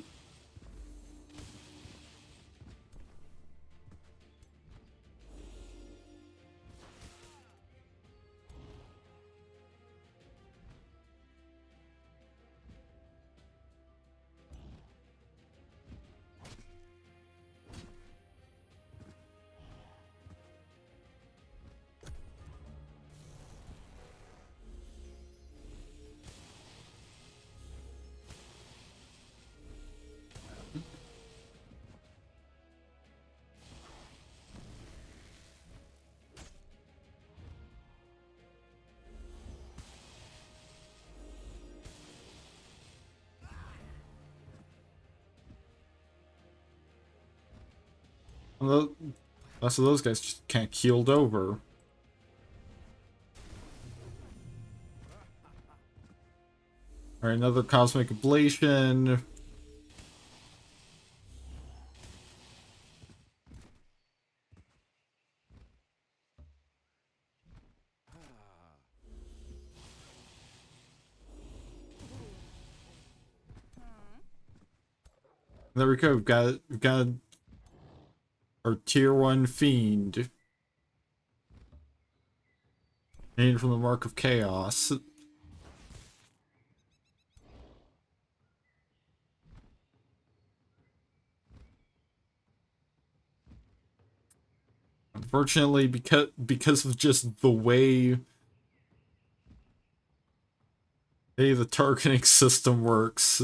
Well, lots of those guys just can't keeled over. Alright, another Cosmic Ablation. There we go. We've got our tier 1 Fiend. Named from the Mark of Chaos. Unfortunately, because of just the way the targeting system works,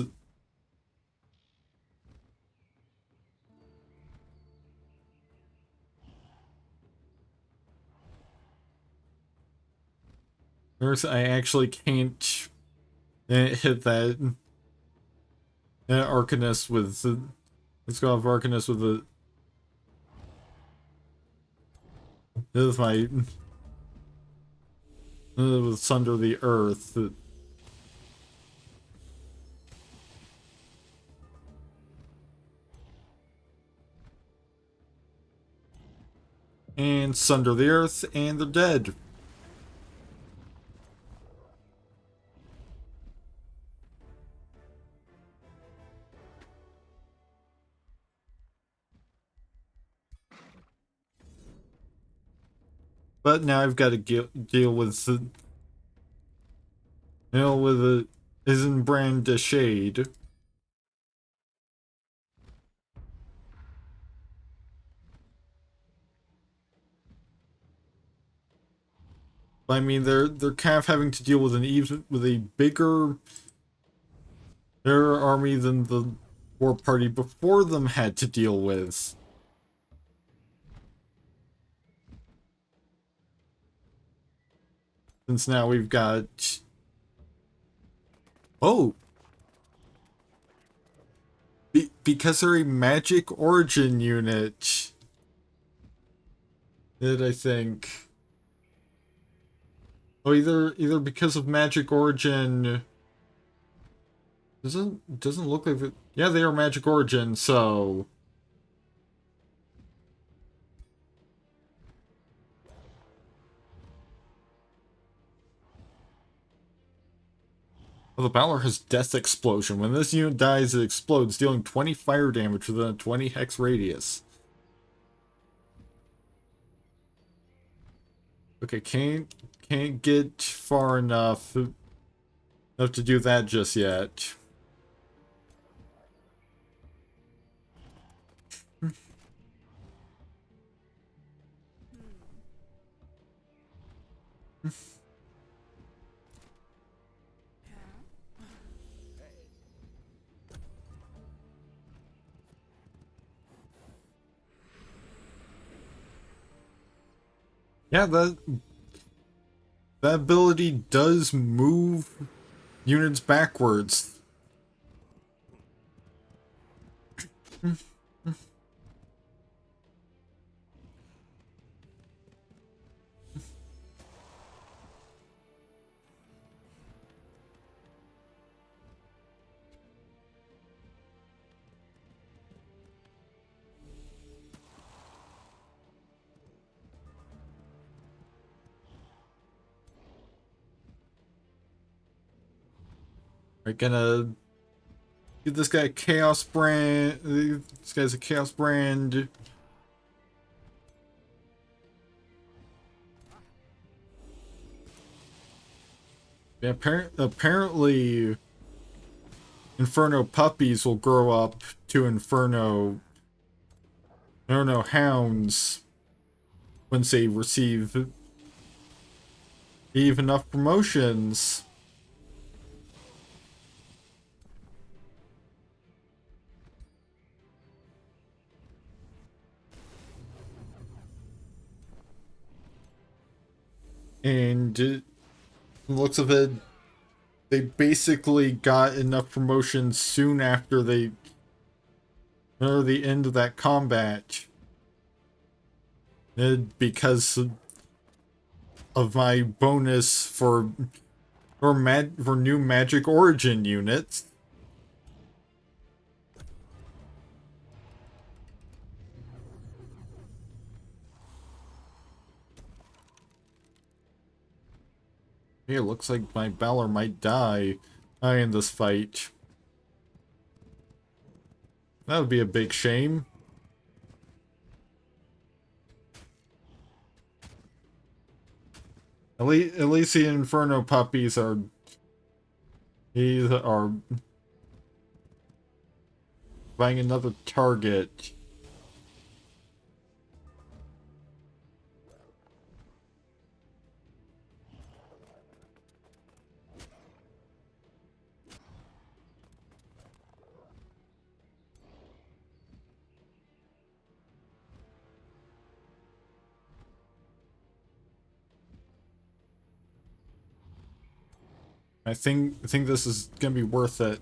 I actually can't hit that arcanist with let's go off arcanist with the with my with Sunder the Earth. And Sunder the Earth, and they're dead. But now I've got to deal with with the Isenbrand de Shade. I mean, they're kind of having to deal with a bigger army than the war party before them had to deal with. Since now we've got because they're a magic origin unit. I think. Oh, either because of magic origin. Doesn't look like it. Yeah, they are magic origin, so well, the Balor has Death Explosion. When this unit dies, it explodes, dealing 20 fire damage within a 20 hex radius. Okay, can't get far enough to do that just yet. Yeah, that ability does move units backwards. We're gonna give this guy a Chaos Brand. This guy's a Chaos Brand. Yeah, apparently Inferno puppies will grow up to Inferno hounds once they receive enough promotions. And looks of it, they basically got enough promotions soon after the end of that combat. Because of my bonus for new magic origin units. Hey, it looks like my Balor might die in this fight. That would be a big shame. At least the Inferno puppies are buying another target. I think this is gonna be worth it.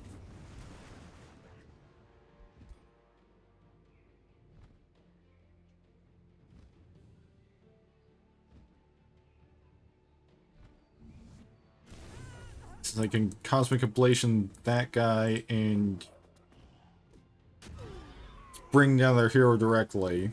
So I can Cosmic Ablation that guy and bring down their hero directly.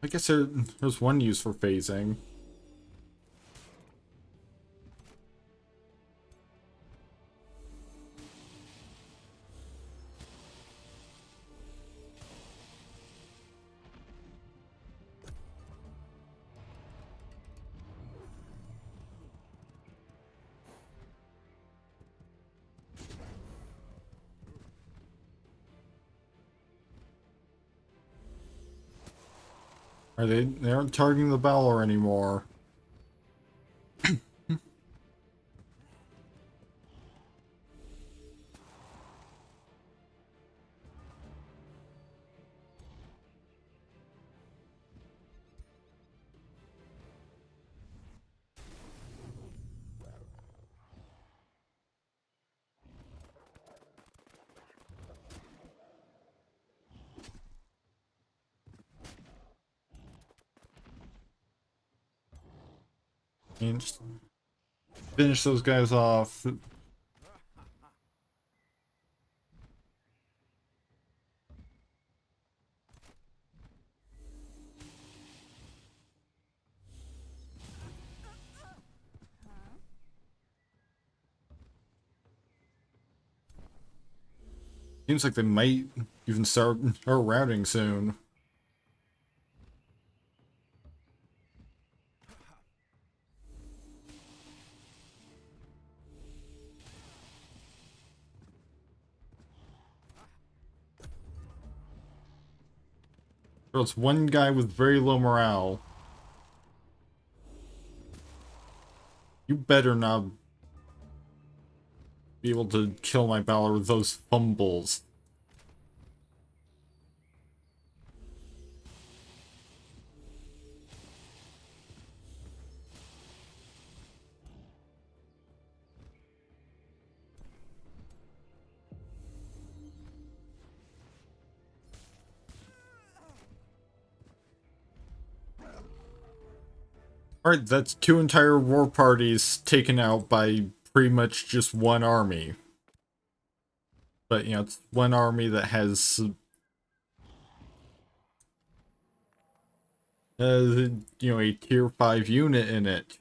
I guess there's one use for phasing. They aren't targeting the Balor anymore. And just finish those guys off. Seems like they might even start routing soon. So it's one guy with very low morale. You better not be able to kill my Balor with those fumbles. Alright, that's two entire war parties taken out by pretty much just one army. But, you know, it's one army that has... you know, a tier 5 unit in it.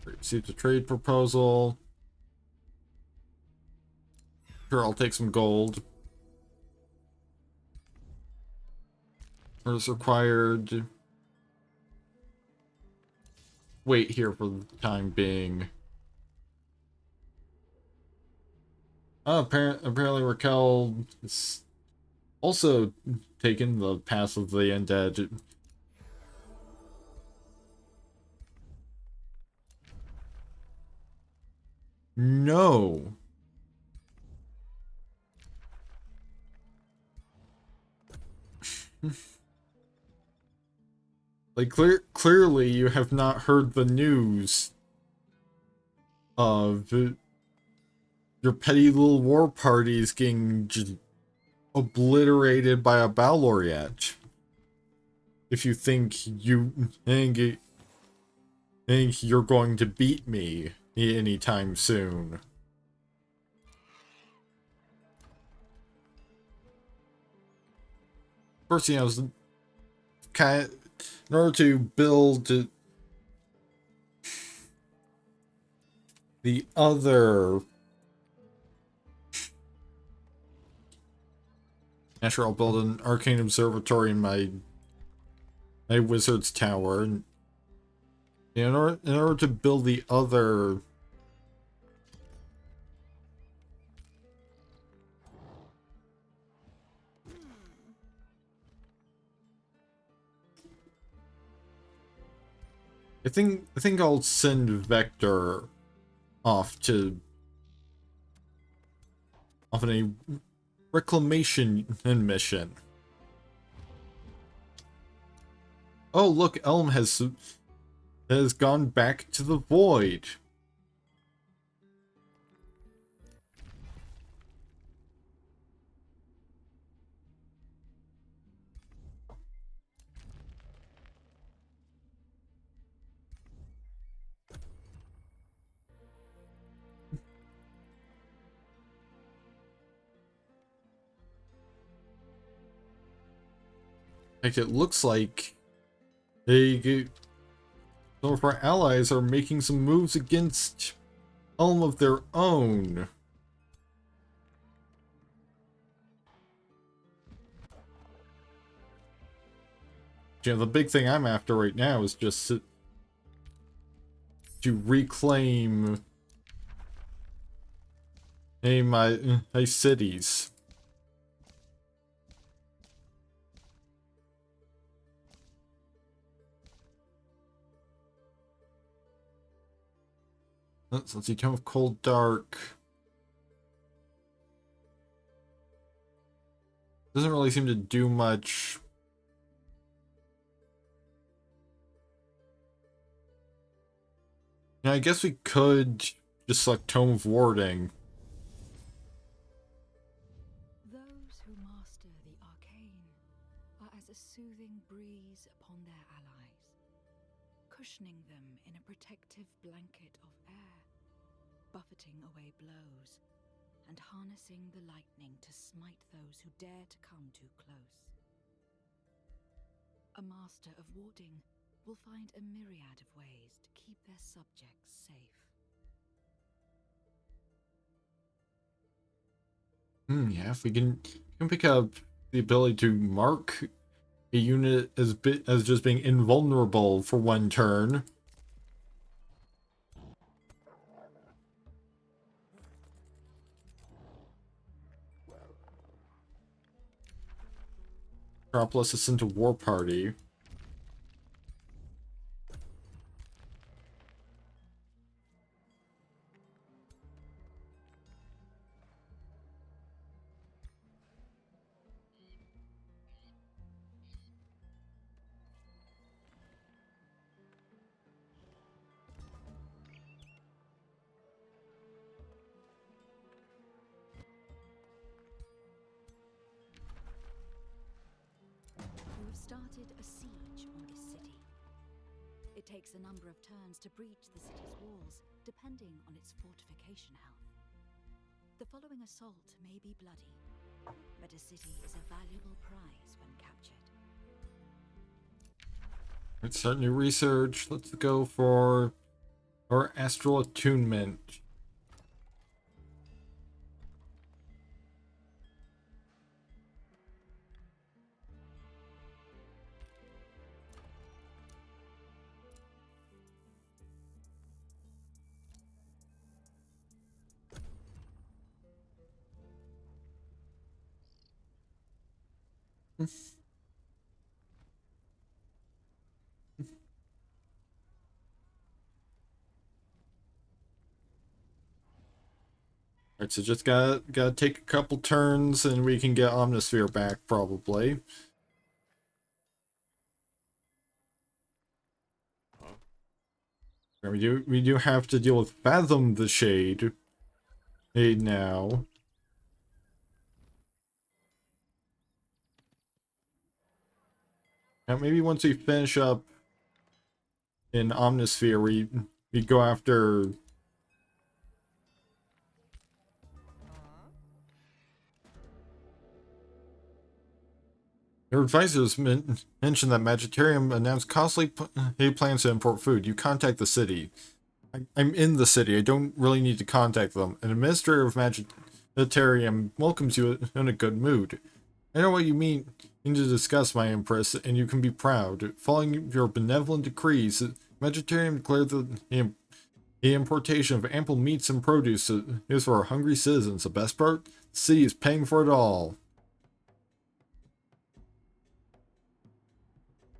Received a trade proposal. Sure, I'll take some gold. Or is required. Wait here for the time being. Oh, apparently Raquel is also taken the path of the undead. No. Like, clearly you have not heard the news of your petty little war parties getting just obliterated by a Balor yet. If you think think you're going to beat me anytime soon. First, you know, kind of, in order to build the other I'll build an arcane observatory in my wizard's tower. And in order to build the other I think I'll send Vector off to off on a reclamation mission. Oh, look, Elm has gone back to the void. Like it looks like some of our allies are making some moves against Elm of their own. You know, the big thing I'm after right now is just to reclaim my cities. Let's see, Tome of Cold Dark. Doesn't really seem to do much. Yeah, I guess we could just select Tome of Warding. Those who master the arcane are as a soothing breeze upon their allies, cushioning them in a protective blanket of air, buffeting away blows, and harnessing the lightning to smite those who dare to come too close. A master of warding will find a myriad of ways to keep their subjects safe. Yeah, if we can pick up the ability to mark a unit as just being invulnerable for one turn. Drop us into War Party. You have started a siege on this city. It takes a number of turns to breach the city's walls, depending on its fortification health. The following assault may be bloody, but a city is a valuable prize when captured. Let's start new research. Let's go for our astral attunement. Alright, so just gotta take a couple turns and we can get Omnisphere back probably. We do have to deal with Fathom the Shade now. Now maybe once we finish up in Omnisphere, we go after. Your advisors mentioned that Magitarium announced costly plans to import food. You contact the city. I'm in the city. I don't really need to contact them. An administrator of Magitarium welcomes you in a good mood. I know what you mean to discuss, my Empress, and you can be proud. Following your benevolent decrees, Magitarium declared the importation of ample meats and produce is for our hungry citizens. The best part? The city is paying for it all.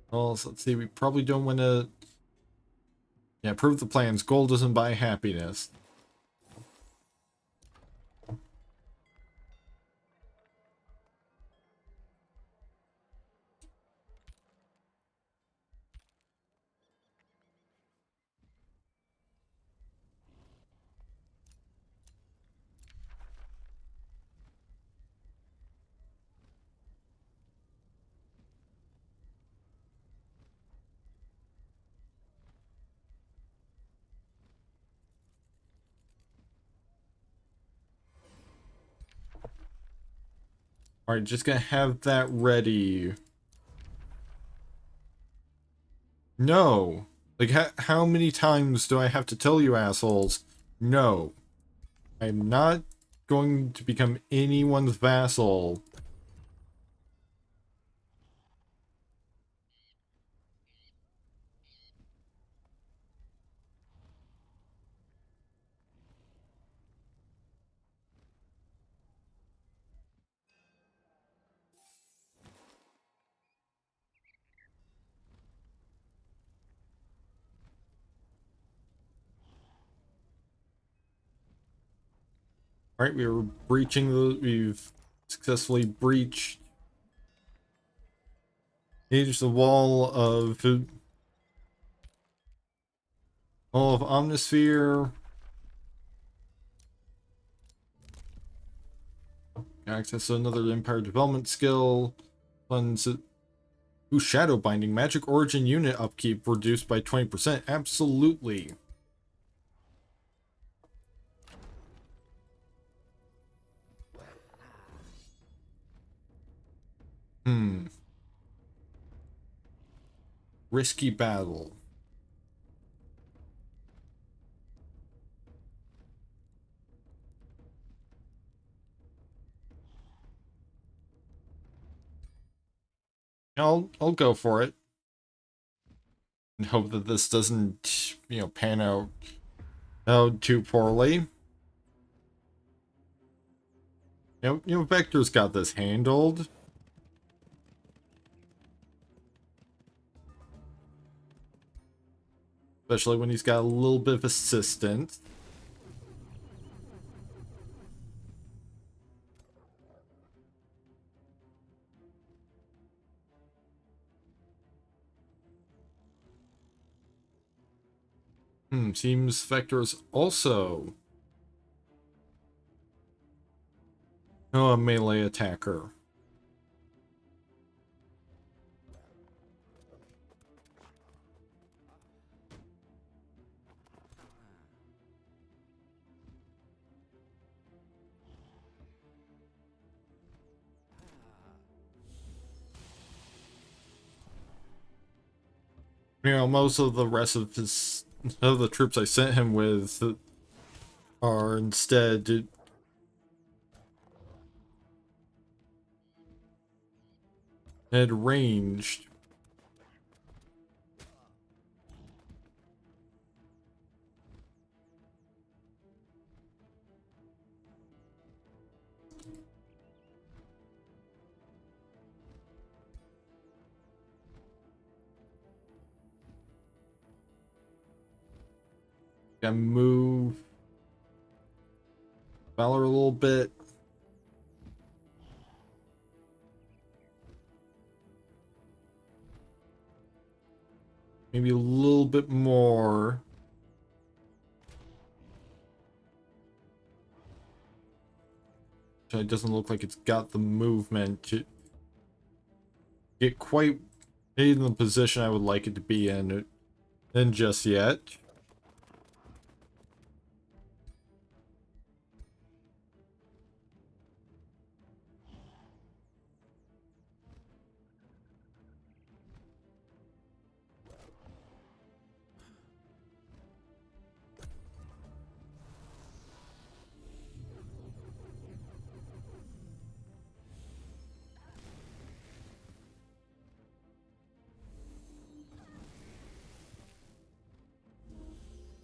Well, so let's see, we probably don't want to Yeah, approve the plans. Gold doesn't buy happiness. Alright, just gonna have that ready. No. Like, how many times do I have to tell you assholes? No. I'm not going to become anyone's vassal. Alright, we've successfully breached the wall of Omnisphere. Access to another Empire development skill. Funds. Ooh, Shadow Binding. Magic Origin unit upkeep reduced by 20%. Absolutely. Risky battle. I'll go for it. And hope that this doesn't, pan out too poorly. Vector's got this handled. Especially when he's got a little bit of assistance. Seems Vector's also a melee attacker. Most of the rest of the troops I sent him with are instead at ranged. Gotta move Valor a little bit. Maybe a little bit more. It doesn't look like it's got the movement to get quite in the position I would like it to be in just yet.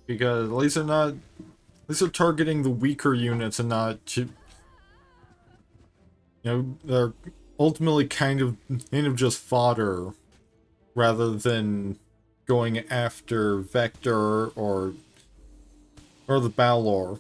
Because at least they're targeting the weaker units and not they're ultimately kind of just fodder rather than going after Vector or the Balor.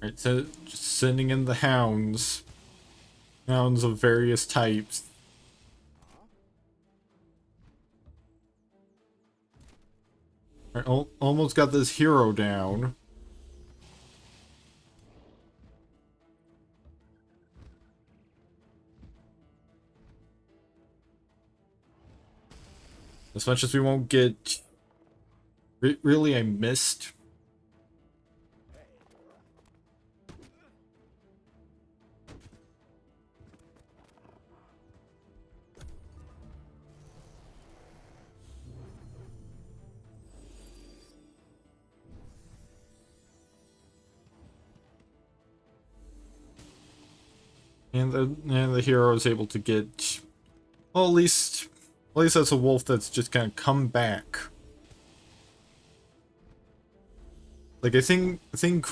Right, so just sending in the hounds. Hounds of various types. Right, almost got this hero down. As much as we won't get... really, I missed. And the hero is able to get... Well, at least that's a wolf that's just gonna come back. Like, I think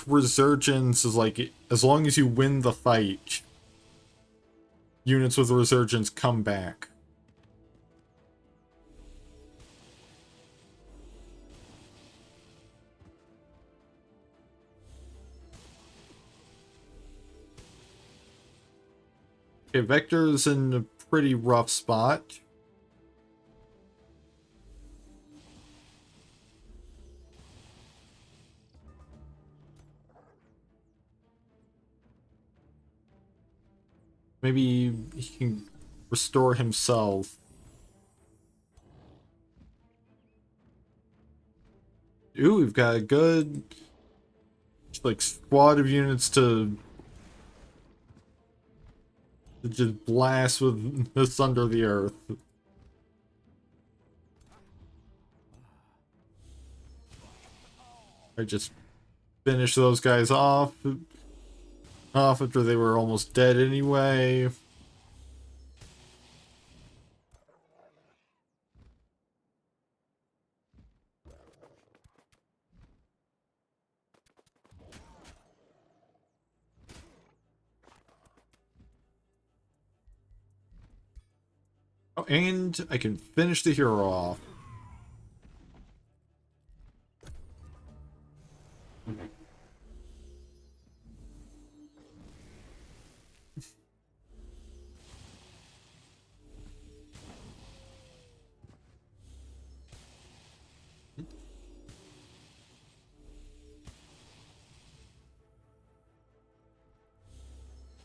Resurgence is like, as long as you win the fight, units with Resurgence come back. Okay, Vector's in a pretty rough spot. Maybe he can restore himself. Ooh, we've got a good, like, squad of units to just blast with this under the earth. I just finish those guys off after they were almost dead anyway. Oh, and I can finish the hero off.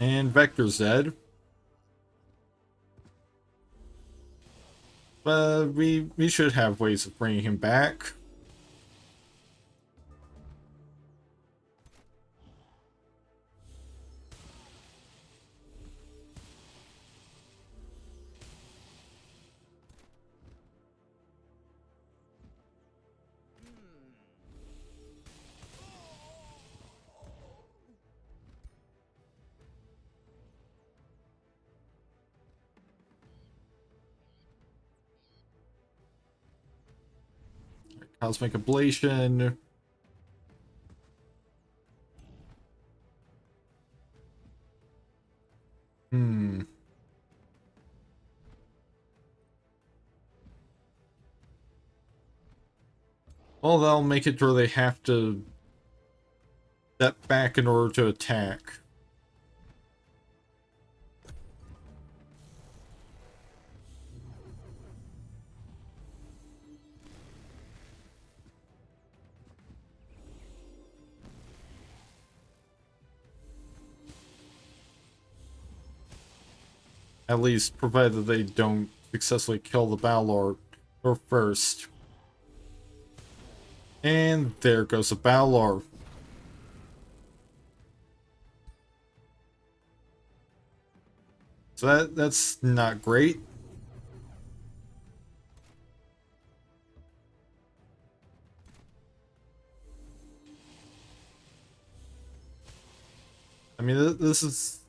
And Vector's dead. But we should have ways of bringing him back. Cosmic Ablation. Hmm. Well, that'll make it where they have to step back in order to attack. At least, provided they don't successfully kill the Balor first. And there goes the Balor. So that's not great. mean, this is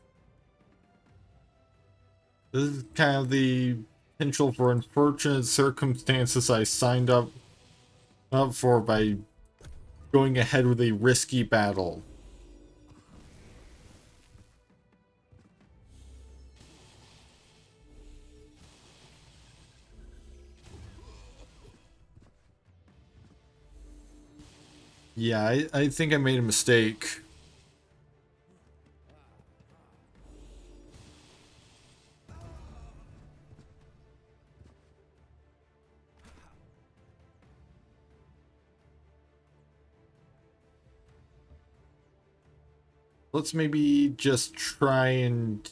kind of the potential for unfortunate circumstances I signed up for by going ahead with a risky battle. Yeah, I think I made a mistake. Let's maybe just try and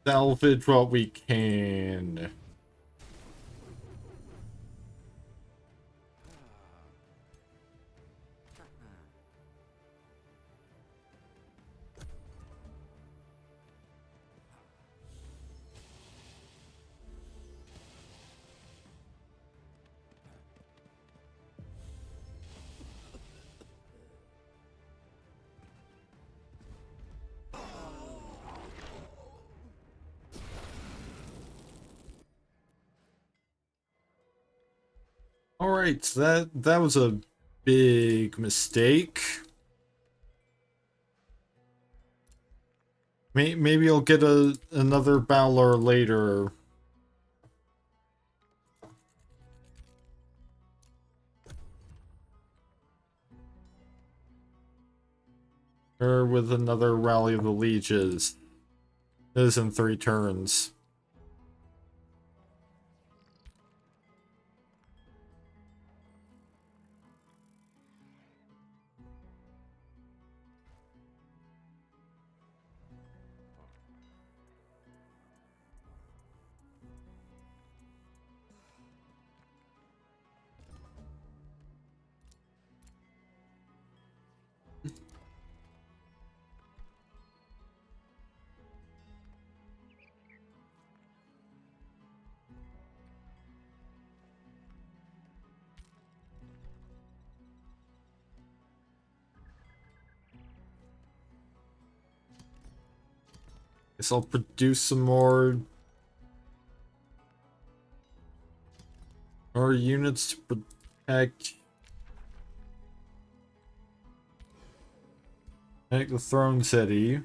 salvage what we can. Alright, so that was a big mistake. Maybe I'll get another Bowler later. Or with another Rally of the Lieges. This is in 3 turns. Guess I'll produce some more units to protect the Throne City.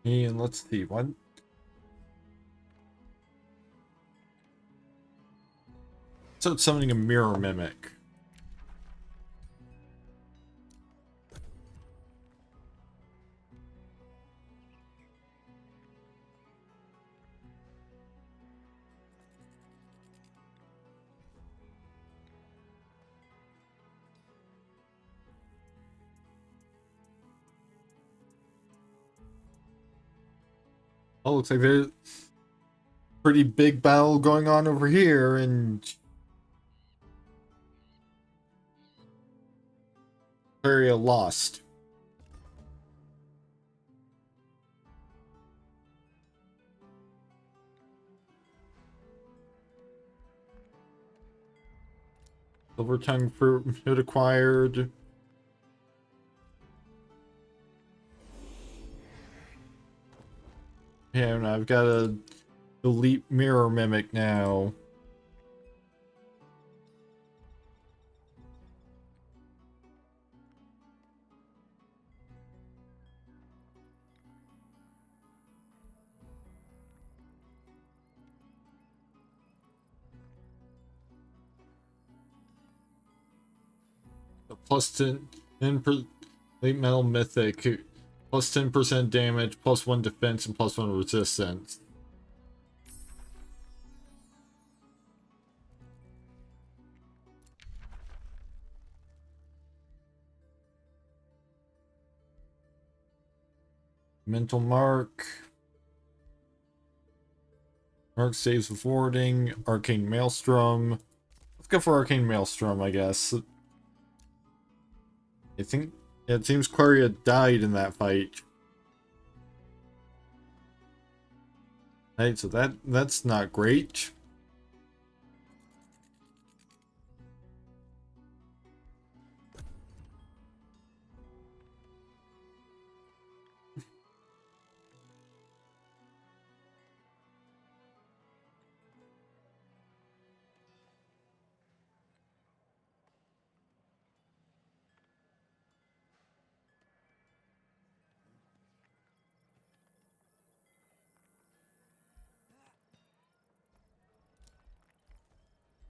And let's see, what? So it's summoning a mirror mimic. Oh, looks like there's a pretty big battle going on over here, and area lost. Silver tongue fruit acquired. Yeah, and I've got a elite mirror mimic now. A plus 10 late metal mythic. Plus 10% damage, plus 1 defense, and plus 1 resistance. Mental Mark. Mark saves with warding. Arcane Maelstrom. Let's go for Arcane Maelstrom, I guess. I think Yeah, it seems Claria died in that fight. Right, so that's not great.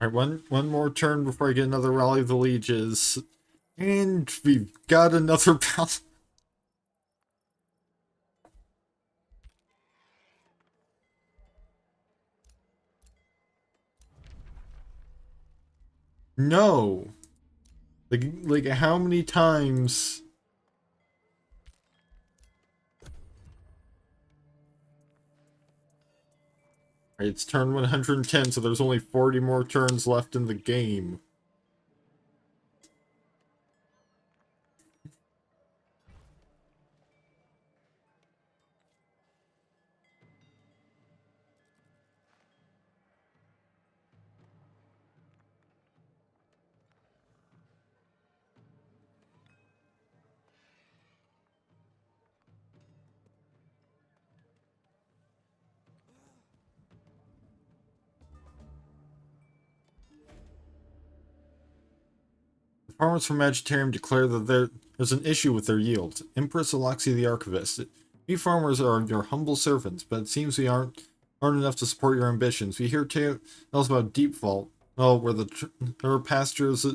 Alright, one more turn before I get another Rally of the Lieges. And we've got another battle. No! Like how many times? Right, it's turn 110, so there's only 40 more turns left in the game. The farmers from Agitarium declare that there's an issue with their yields. Empress Alaxia the Archivist. We farmers are your humble servants, but it seems we aren't enough to support your ambitions. We hear tales about Deep Vault, where the pastures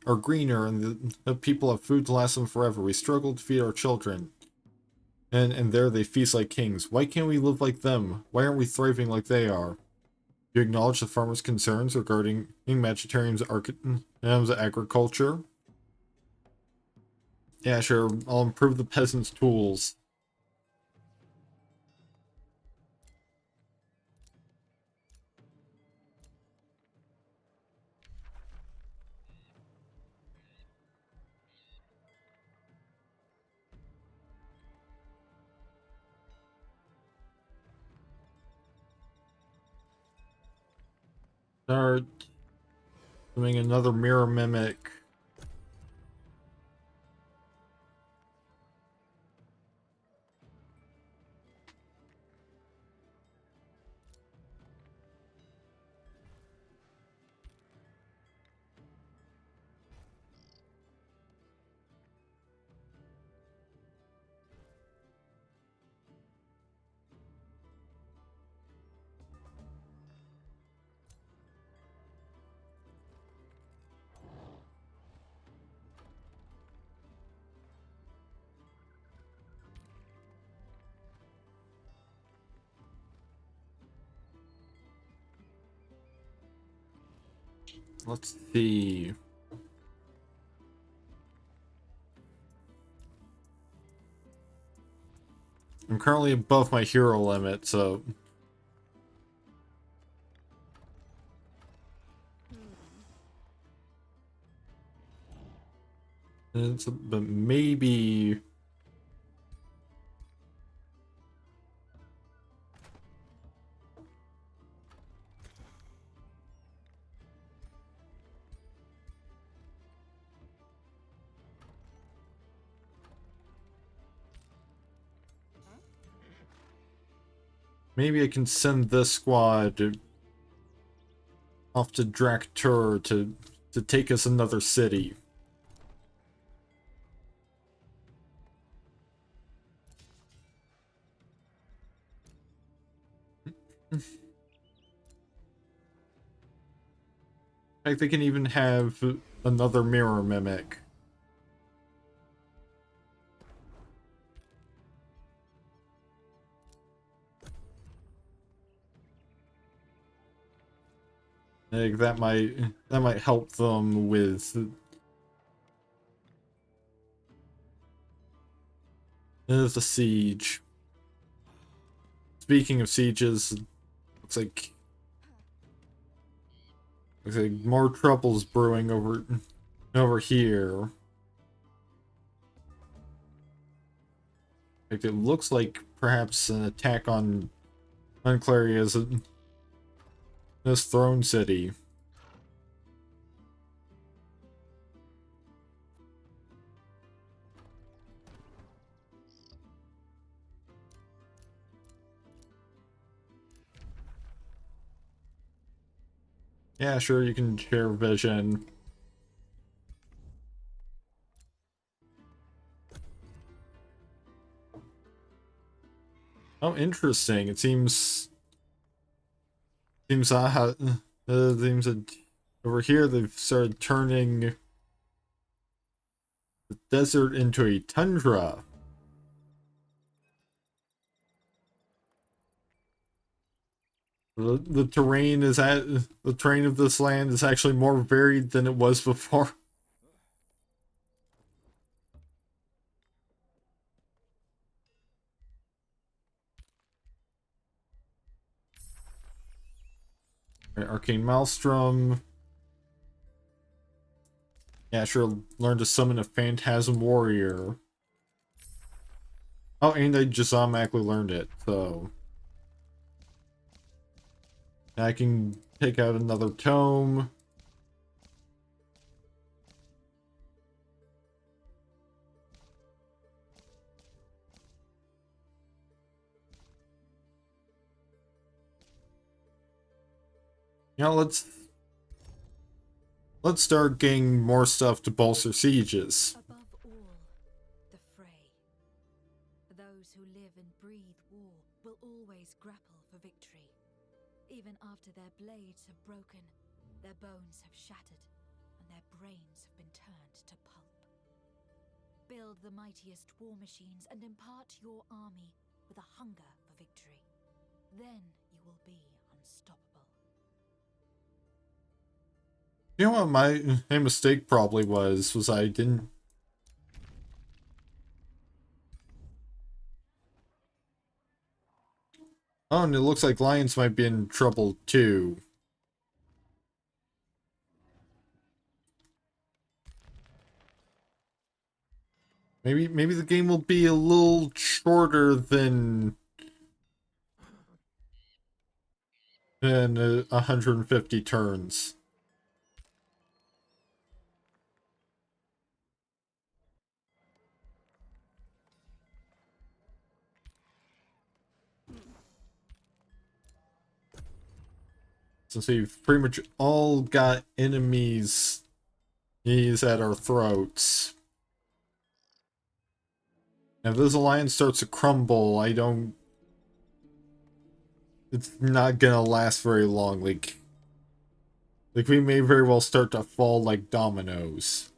are greener and the people have food to last them forever. We struggle to feed our children. And there they feast like kings. Why can't we live like them? Why aren't we thriving like they are? Do you acknowledge the farmers' concerns regarding Magitarium's agriculture? Yeah, sure. I'll improve the peasants' tools. Start doing another mirror mimic. Let's see. I'm currently above my hero limit, so... but maybe... Maybe I can send this squad off to Draktur to take us another city. Like they can even have another mirror mimic. Like that might help them with the siege. Speaking of sieges, looks like more trouble's brewing over here. Like it looks like perhaps an attack on Claria's this throne city. Yeah, sure, you can share vision. Oh, interesting. It seems seems that over here they've started turning the desert into a tundra. The terrain is at the terrain of this land is actually more varied than it was before. Right, Arcane Maelstrom. Yeah, sure. Learn to summon a Phantasm Warrior. Oh, and I just automatically learned it, so I can take out another tome. Yeah, let's start getting more stuff to bolster sieges. Above all, the fray. Those who live and breathe war will always grapple for victory. Even after their blades have broken, their bones have shattered, and their brains have been turned to pulp. Build the mightiest war machines and impart your army with a hunger for victory. Then you will be unstoppable. You know what my mistake probably was I didn't. Oh, and it looks like lions might be in trouble too. Maybe the game will be a little shorter than 150 turns. Since we've pretty much all got enemies at our throats. If this alliance starts to crumble, I don't... It's not gonna last very long. Like we may very well start to fall like dominoes.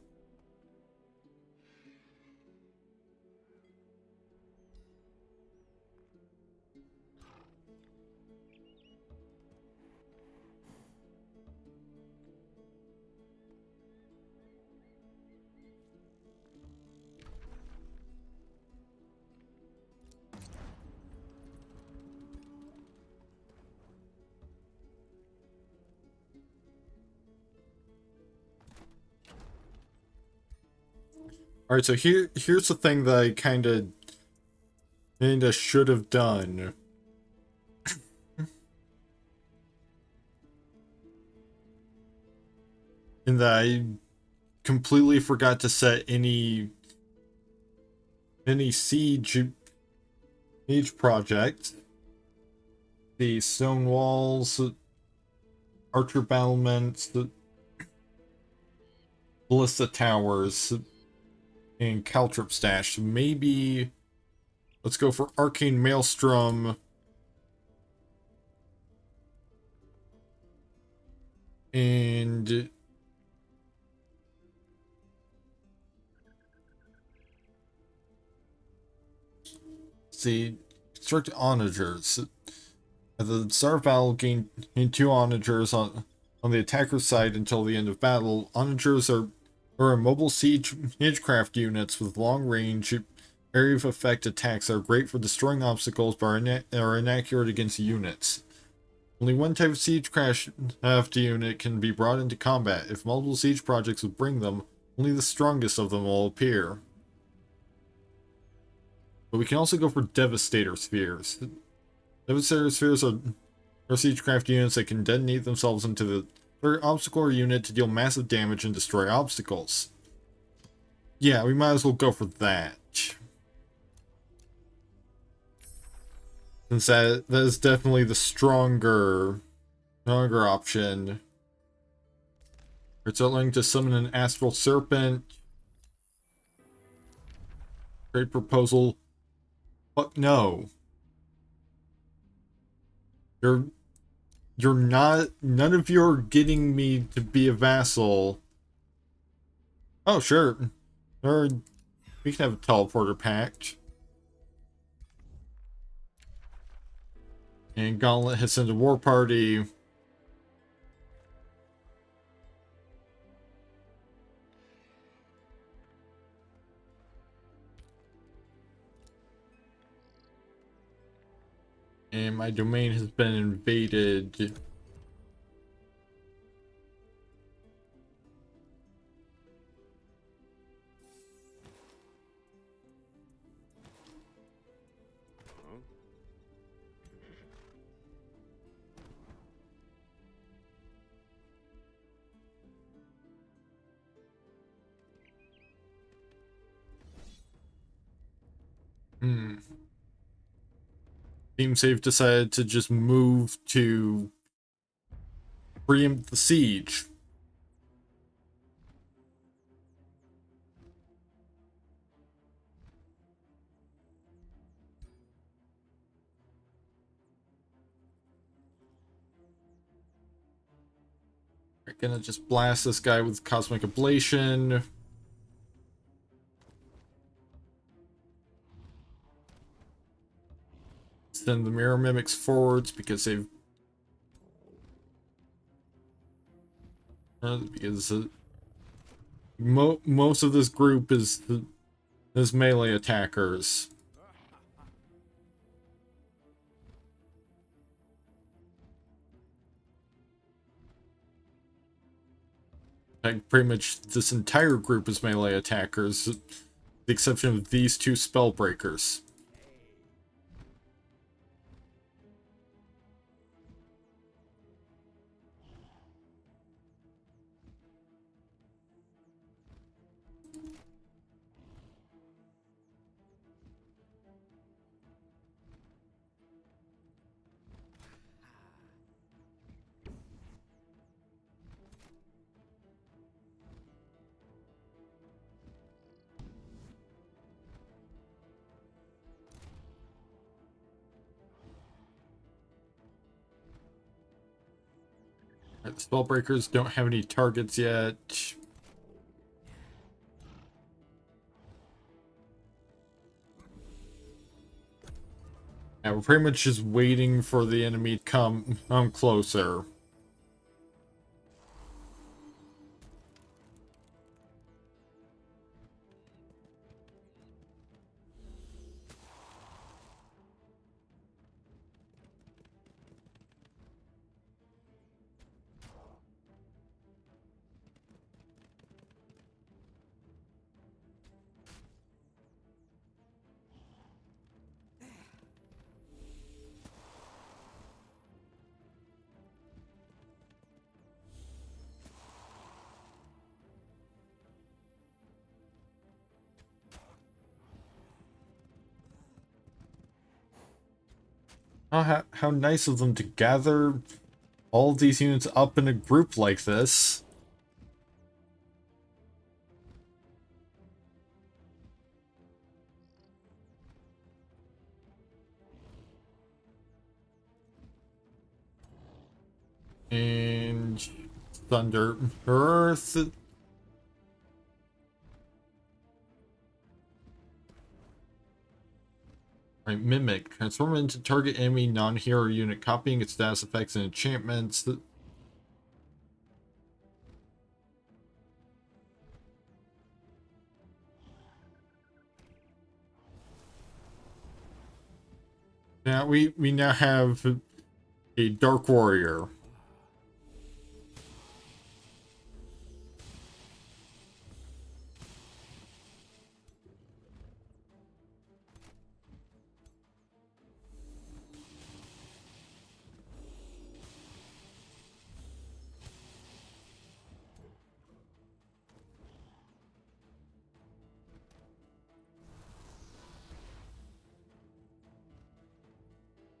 Alright, so here's the thing that I kinda should have done. In that I completely forgot to set any siege project. The stone walls, archer battlements, the ballista towers, and caltrip stash. Maybe let's go for arcane maelstrom and see construct onagers. At the start of battle, gain 2 onagers on the attacker's side until the end of battle. Onagers are mobile siegecraft units with long range, area of effect attacks that are great for destroying obstacles but are inaccurate against units. Only one type of siegecraft unit can be brought into combat. If multiple siege projects would bring them, only the strongest of them will appear. But we can also go for Devastator Spheres. Devastator Spheres are siegecraft units that can detonate themselves into the target obstacle or unit to deal massive damage and destroy obstacles. Yeah, we might as well go for that. Since that is definitely the stronger option. It's learning to summon an astral serpent. Great proposal. Fuck no. You're not, none of you are getting me to be a vassal. Oh, sure. Or we can have a teleporter pact. And Gauntlet has sent a war party. And my domain has been invaded. Team Safe decided to just move to preempt the siege. We're gonna just blast this guy with Cosmic Ablation. Send the Mirror Mimics forwards because they've... because most of this group is melee attackers. Like, pretty much this entire group is melee attackers, with the exception of these two spellbreakers. Right, the spellbreakers don't have any targets yet. Yeah, we're pretty much just waiting for the enemy to come closer. Oh, how nice of them to gather all of these units up in a group like this. And Thunder Earth. Right, Mimic. Transform into target enemy non-hero unit, copying its status effects and enchantments. Now we now have a Dark Warrior.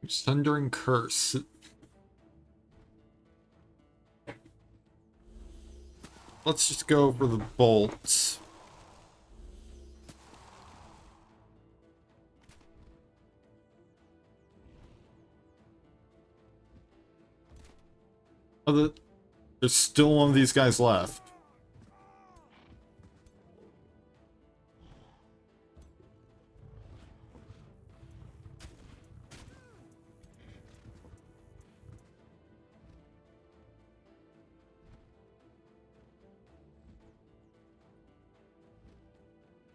Sundering Curse. Let's just go for the bolts. Oh, there's still one of these guys left.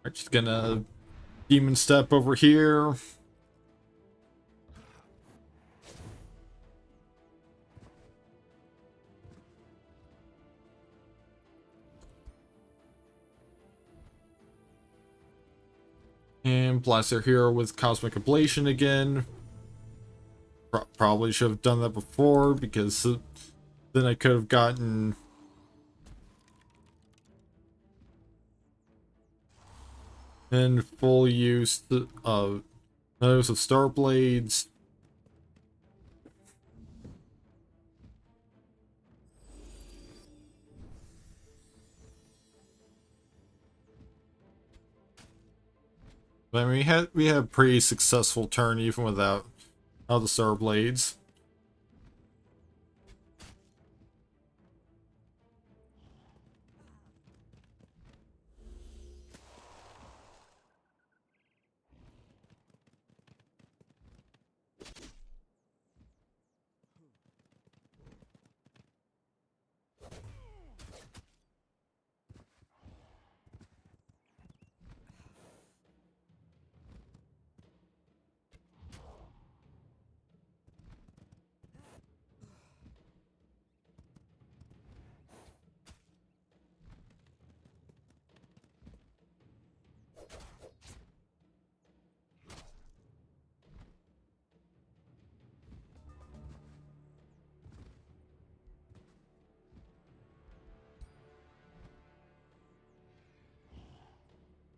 I'm just gonna demon step over here. And blast their hero with Cosmic Ablation again. Probably should have done that before, because then I could have gotten... in full use of those of Star Blades. I mean, we had a pretty successful turn even without all the Star Blades.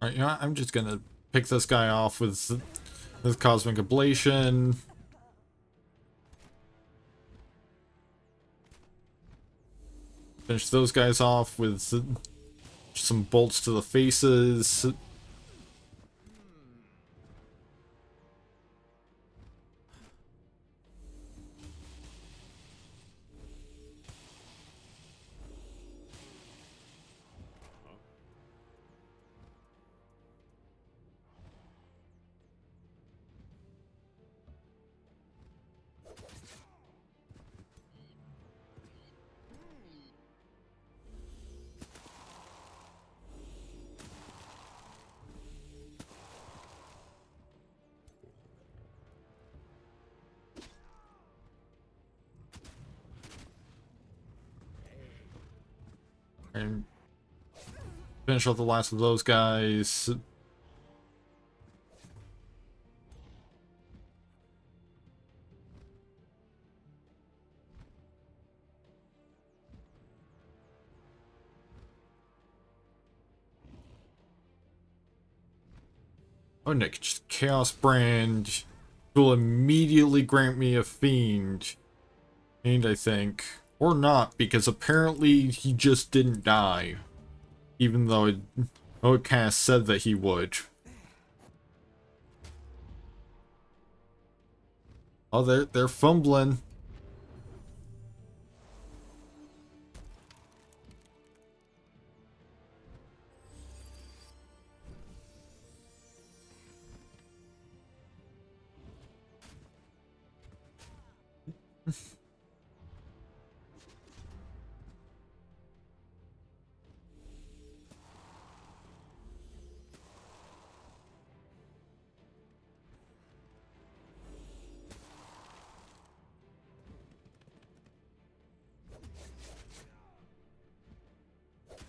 Alright, you know what? I'm just gonna pick this guy off with Cosmic Ablation. Finish those guys off with some bolts to the faces. And finish off the last of those guys. Oh, Nick, just Chaos Brand will immediately grant me a Fiend. And I think. Or not, because apparently he just didn't die. Even though it kind of said that he would. Oh, they're fumbling.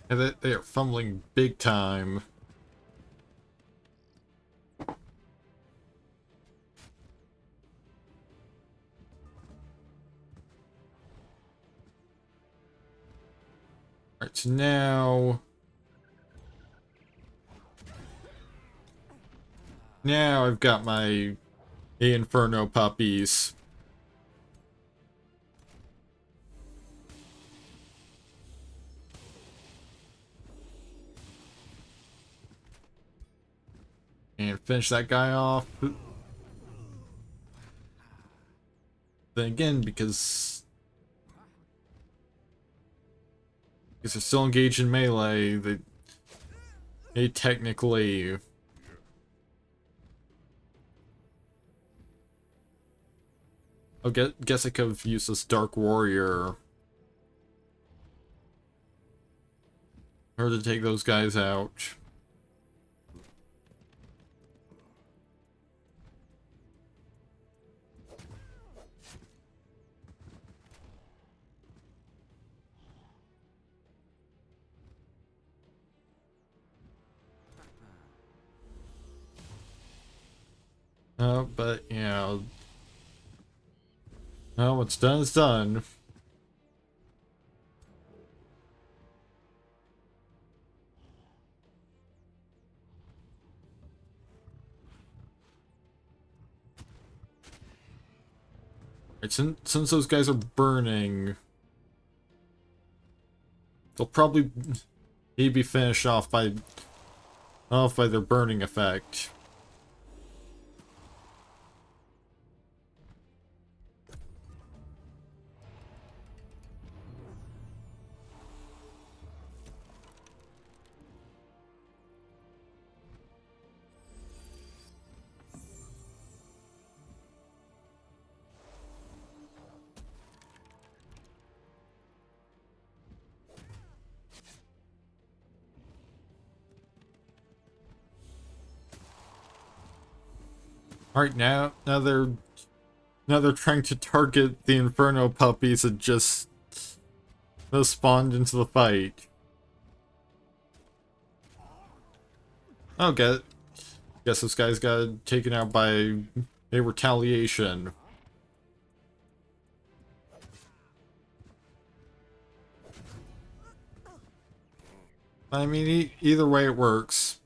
And they are fumbling big time. Alright, so now... Now I've got my the Inferno puppies. And finish that guy off. Then again, because they're still engaged in melee, they technically... I guess I could have used this Dark Warrior. Her to take those guys out. But, you know... Well, what's done is done. Right, since those guys are burning... They'll probably be finished off by their burning effect. Alright, now they're trying to target the Inferno puppies that just spawned into the fight. Oh, guess this guy's got taken out by a retaliation. I mean, either way it works.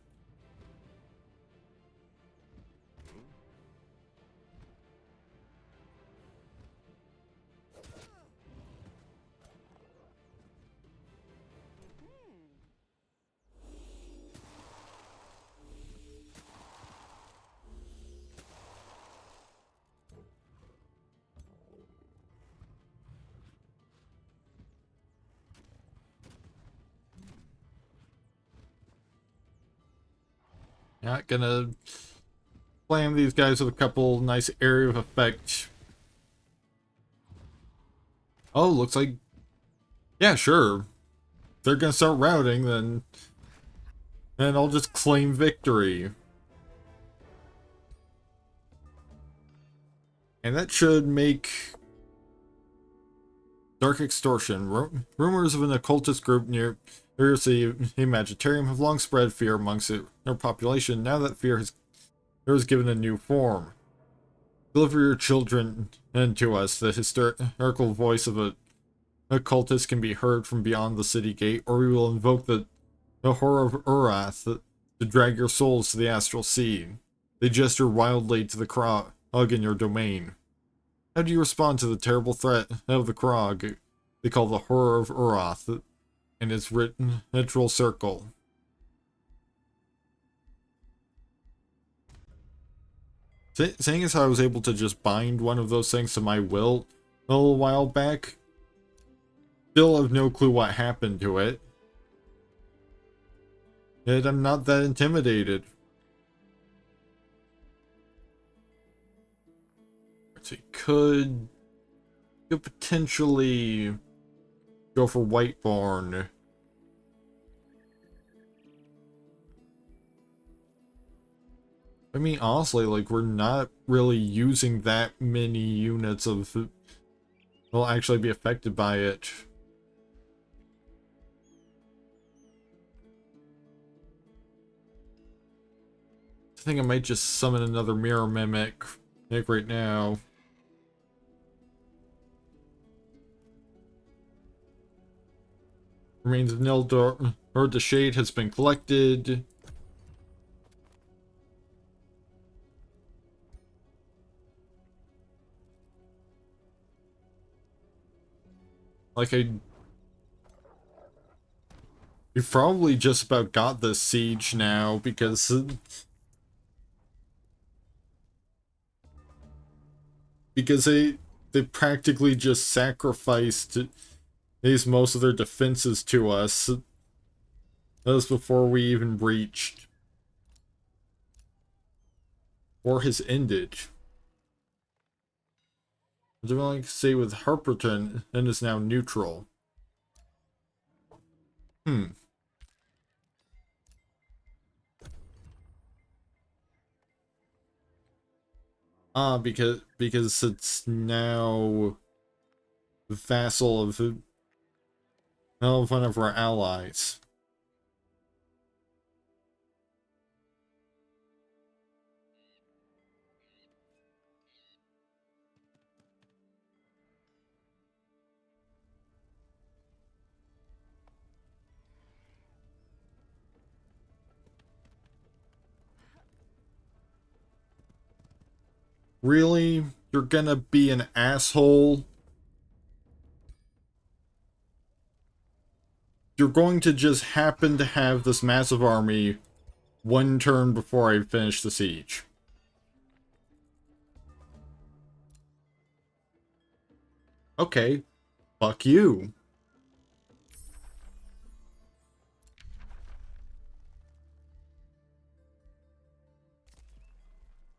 Not gonna slam these guys with a couple nice area of effect. Oh, looks like... Yeah, sure. If they're gonna start routing, then I'll just claim victory. And that should make Dark Extortion. Rumors of an occultist group near the Imaginarium have long spread fear amongst their population. Now that fear has given a new form. Deliver your children to us. The hysterical voice of an occultist can be heard from beyond the city gate, or we will invoke the horror of Urath to drag your souls to the astral sea. They gesture wildly to the Krog in your domain. How do you respond to the terrible threat of the Krog they call the horror of Urath and its ritual circle? Saying as how I was able to just bind one of those things to my will a little while back, still have no clue what happened to it. Yet I'm not that intimidated. So could potentially go for Whiteborn. I mean, honestly, like, we're not really using that many units of... will actually be affected by it. I think I might just summon another Mirror Mimic right now. Remains of Nildor or the Shade has been collected. Like, you've probably just about got this siege now, because they practically just sacrificed these most of their defenses to us. That was before we even breached. War has ended. I don't like to say with Harperton and is now neutral. Hmm. Ah, because it's now vassal of one of our allies. Really? You're gonna be an asshole? You're going to just happen to have this massive army one turn before I finish the siege. Okay, fuck you.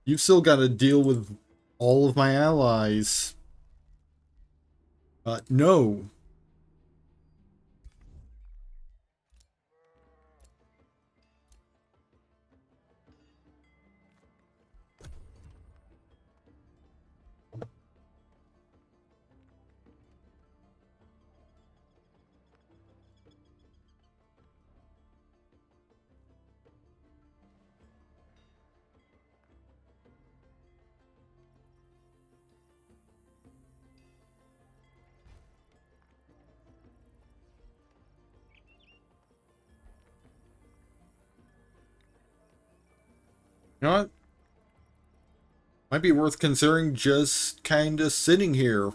You've still got to deal with all of my allies. No. You know what? Might be worth considering just kinda sitting here.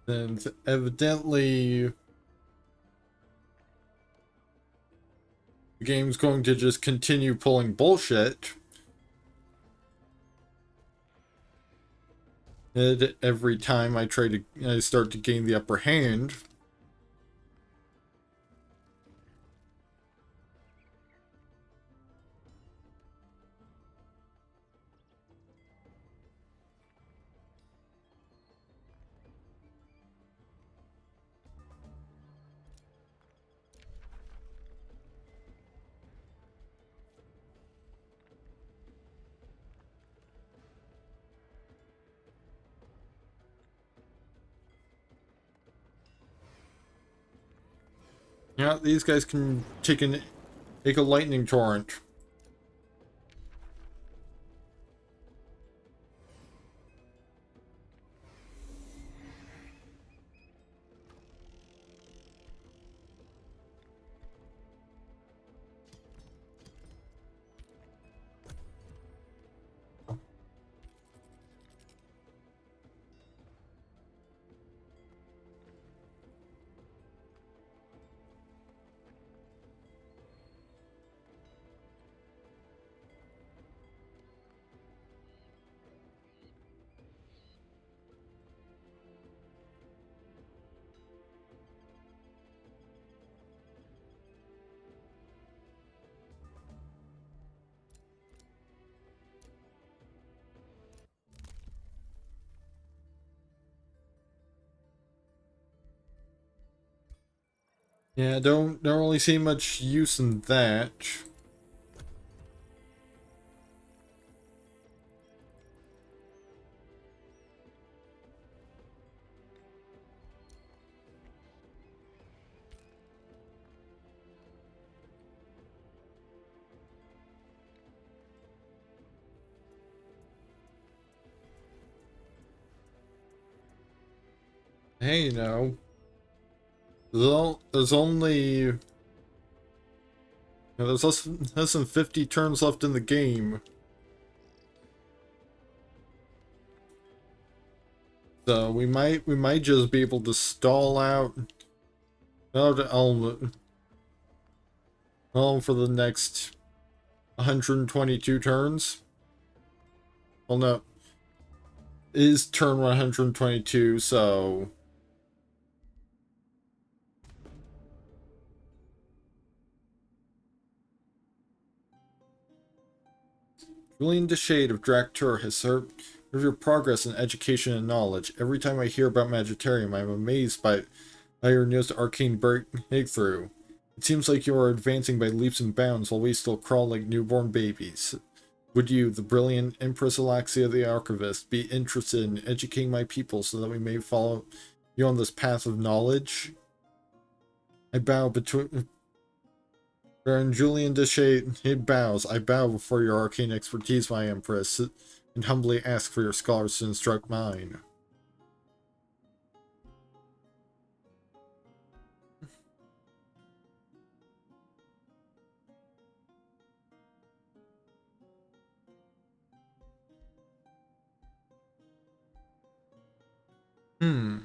And evidently, the game's going to just continue pulling bullshit. And every time I start to gain the upper hand. Yeah, these guys can take a lightning torrent. Yeah, don't really see much use in that. Hey, there's only there's less than 50 turns left in the game. So we might just be able to stall out Elm for the next 122 turns. Well, no, it is turn 122, so Julian Deshade of Draktur has heard of your progress in education and knowledge. Every time I hear about Magisterium, I am amazed by your newest arcane breakthrough. It seems like you are advancing by leaps and bounds while we still crawl like newborn babies. Would you, the brilliant Empress Alaxia the Archivist, be interested in educating my people so that we may follow you on this path of knowledge? I bow between Baron Julian Deshay, he bows. I bow before your arcane expertise, my Empress, and humbly ask for your scholars to instruct mine. Hmm.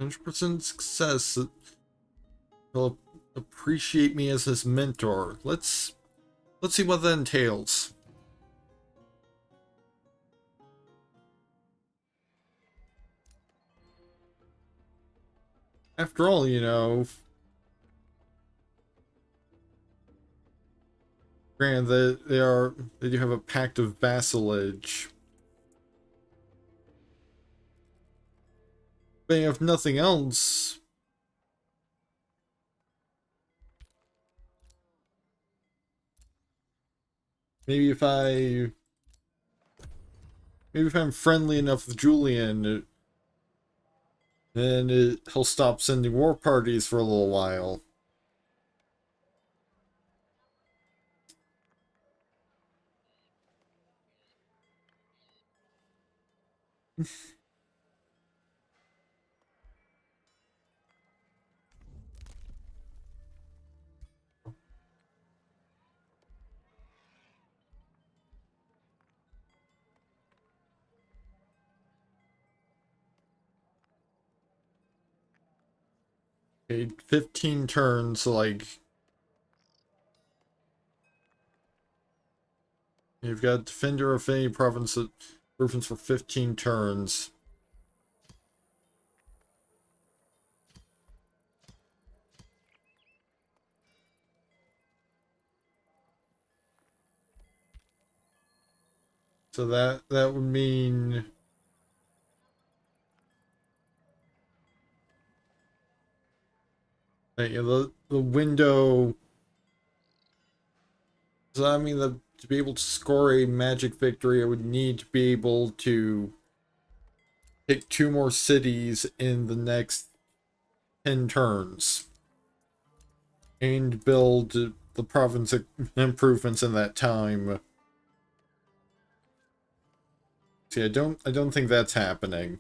100% success. He'll appreciate me as his mentor. Let's see what that entails. After all, granted that they do have a pact of vassalage. But if nothing else, maybe if I'm friendly enough with Julian, then he'll stop sending war parties for a little while. Okay, 15 turns, so like you've got Defender of any province for 15 turns. So that would mean that, the window. So I mean that to be able to score a magic victory, I would need to be able to take 2 more cities in the next 10 turns and build the province improvements in that time. See, I don't think that's happening.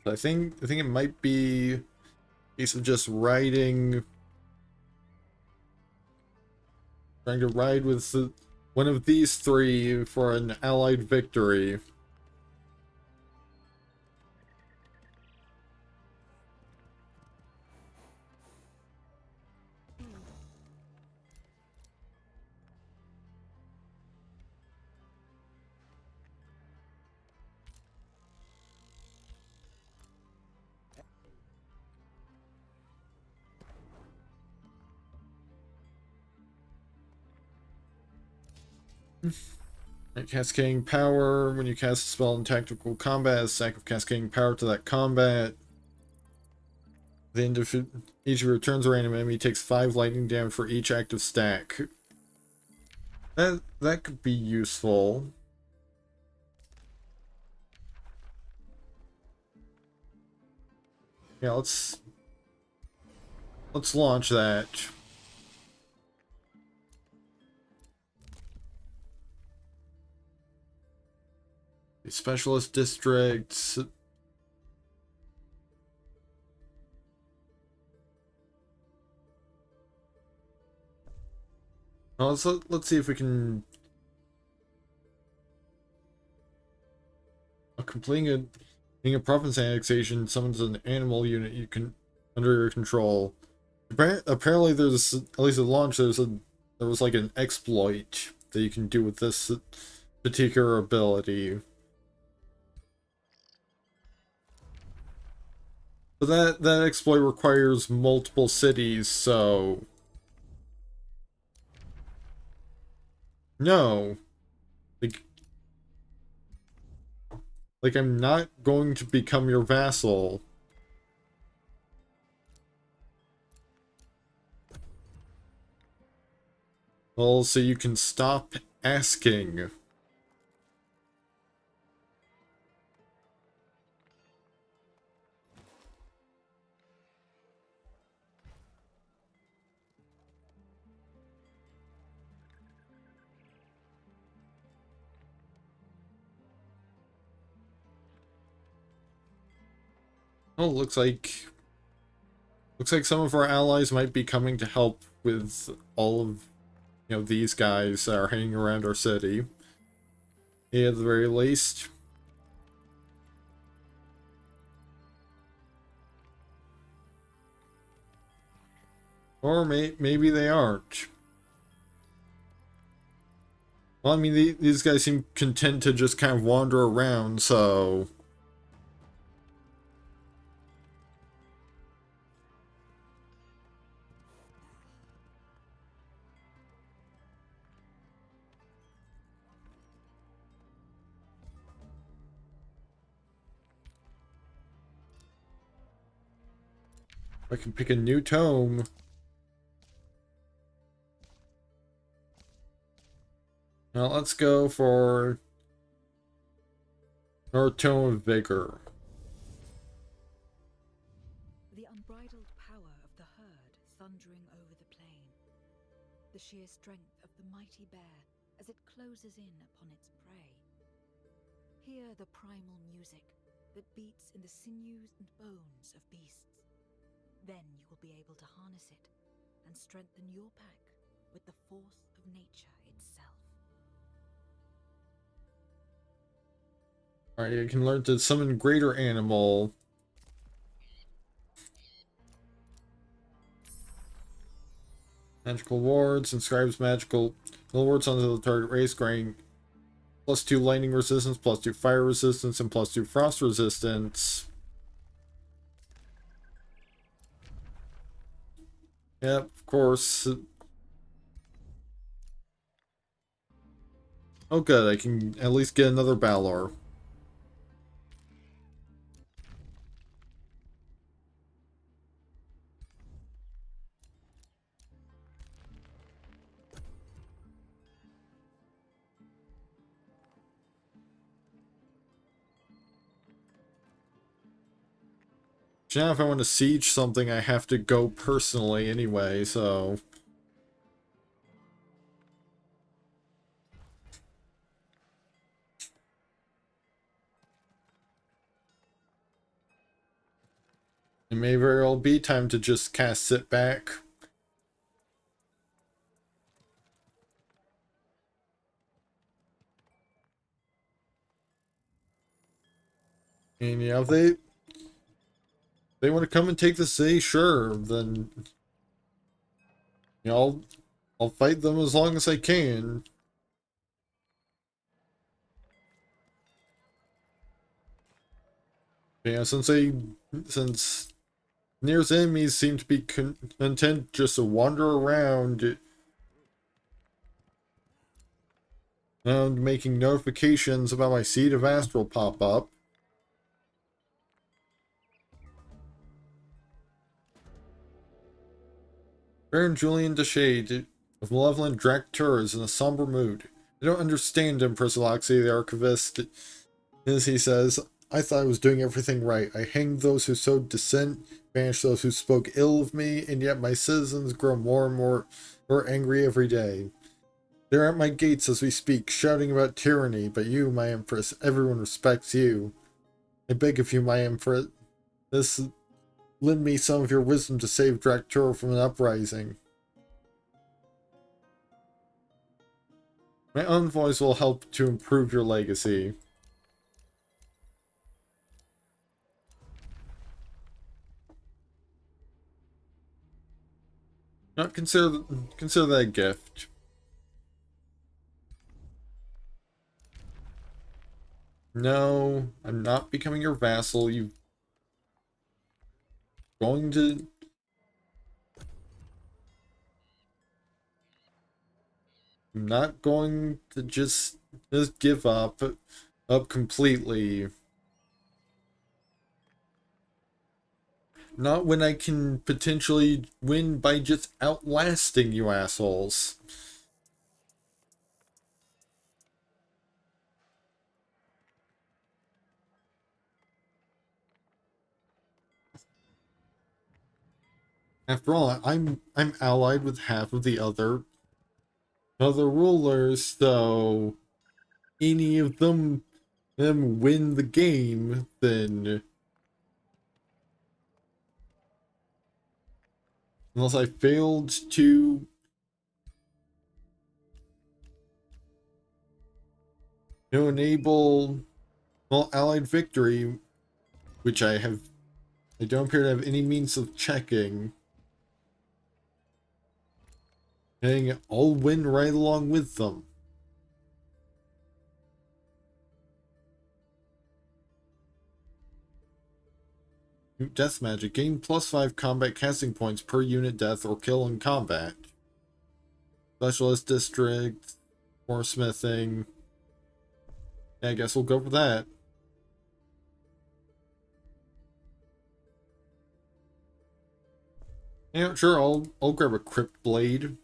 I think it might be a case of just trying to ride with one of these 3 for an allied victory. Cascading power. When you cast a spell in tactical combat, a stack of cascading power to that combat. The end of each of your turns, a random enemy takes 5 lightning damage for each active stack. That could be useful. Yeah, let's launch that. The specialist districts. Oh, let's see if we can completing a province annexation summons an animal unit you can under your control. Apparently, there's at least at launch there was like an exploit that you can do with this particular ability. But that exploit requires multiple cities, so no. Like I'm not going to become your vassal. Well, so you can stop asking. Oh, looks like some of our allies might be coming to help with all of, you know, these guys that are hanging around our city. Yeah, at the very least. Or maybe they aren't. Well, I mean, these guys seem content to just kind of wander around, so... I can pick a new tome. Now let's go for our tome of vigor. The unbridled power of the herd thundering over the plain. The sheer strength of the mighty bear as it closes in upon its prey. Hear the primal music that beats in the sinews and bones of beasts. Then you will be able to harness it and strengthen your pack with the force of nature itself. Alright, you can learn to summon greater animal. Magical wards, inscribes magical wards onto the target race, granting +2 lightning resistance, +2 fire resistance, and +2 frost resistance. Yep, of course. Oh good, I can at least get another Balor. Now if I want to siege something, I have to go personally anyway, so... It may very well be time to just cast it back. And yeah, if they want to come and take the city, sure, then you know, I'll fight them as long as I can. Yeah, since Nier's enemies seem to be content just to wander around. And making notifications about my Seed of Astral pop up. Baron Julian Deshade of Malevolent Dractur is in a somber mood. I don't understand Empress Alaxia the Archivist, as he says. I thought I was doing everything right. I hanged those who sowed dissent, banished those who spoke ill of me, and yet my citizens grow more and more angry every day. They're at my gates as we speak, shouting about tyranny, but you, my Empress, everyone respects you. I beg of you, my Empress, lend me some of your wisdom to save Dractura from an uprising. My envoys will help to improve your legacy. Not consider that a gift. No, I'm not becoming your vassal. You going to... I'm not going to just give up completely. Not when I can potentially win by just outlasting you assholes. After all, I'm allied with half of the other rulers, so any of them win the game, then unless I failed to enable allied victory, which I don't appear to have any means of checking. And I'll win right along with them. Death magic. Gain +5 combat casting points per unit death or kill in combat. Specialist district. More smithing. Yeah, I guess we'll go for that. Yeah, sure, I'll grab a crypt blade.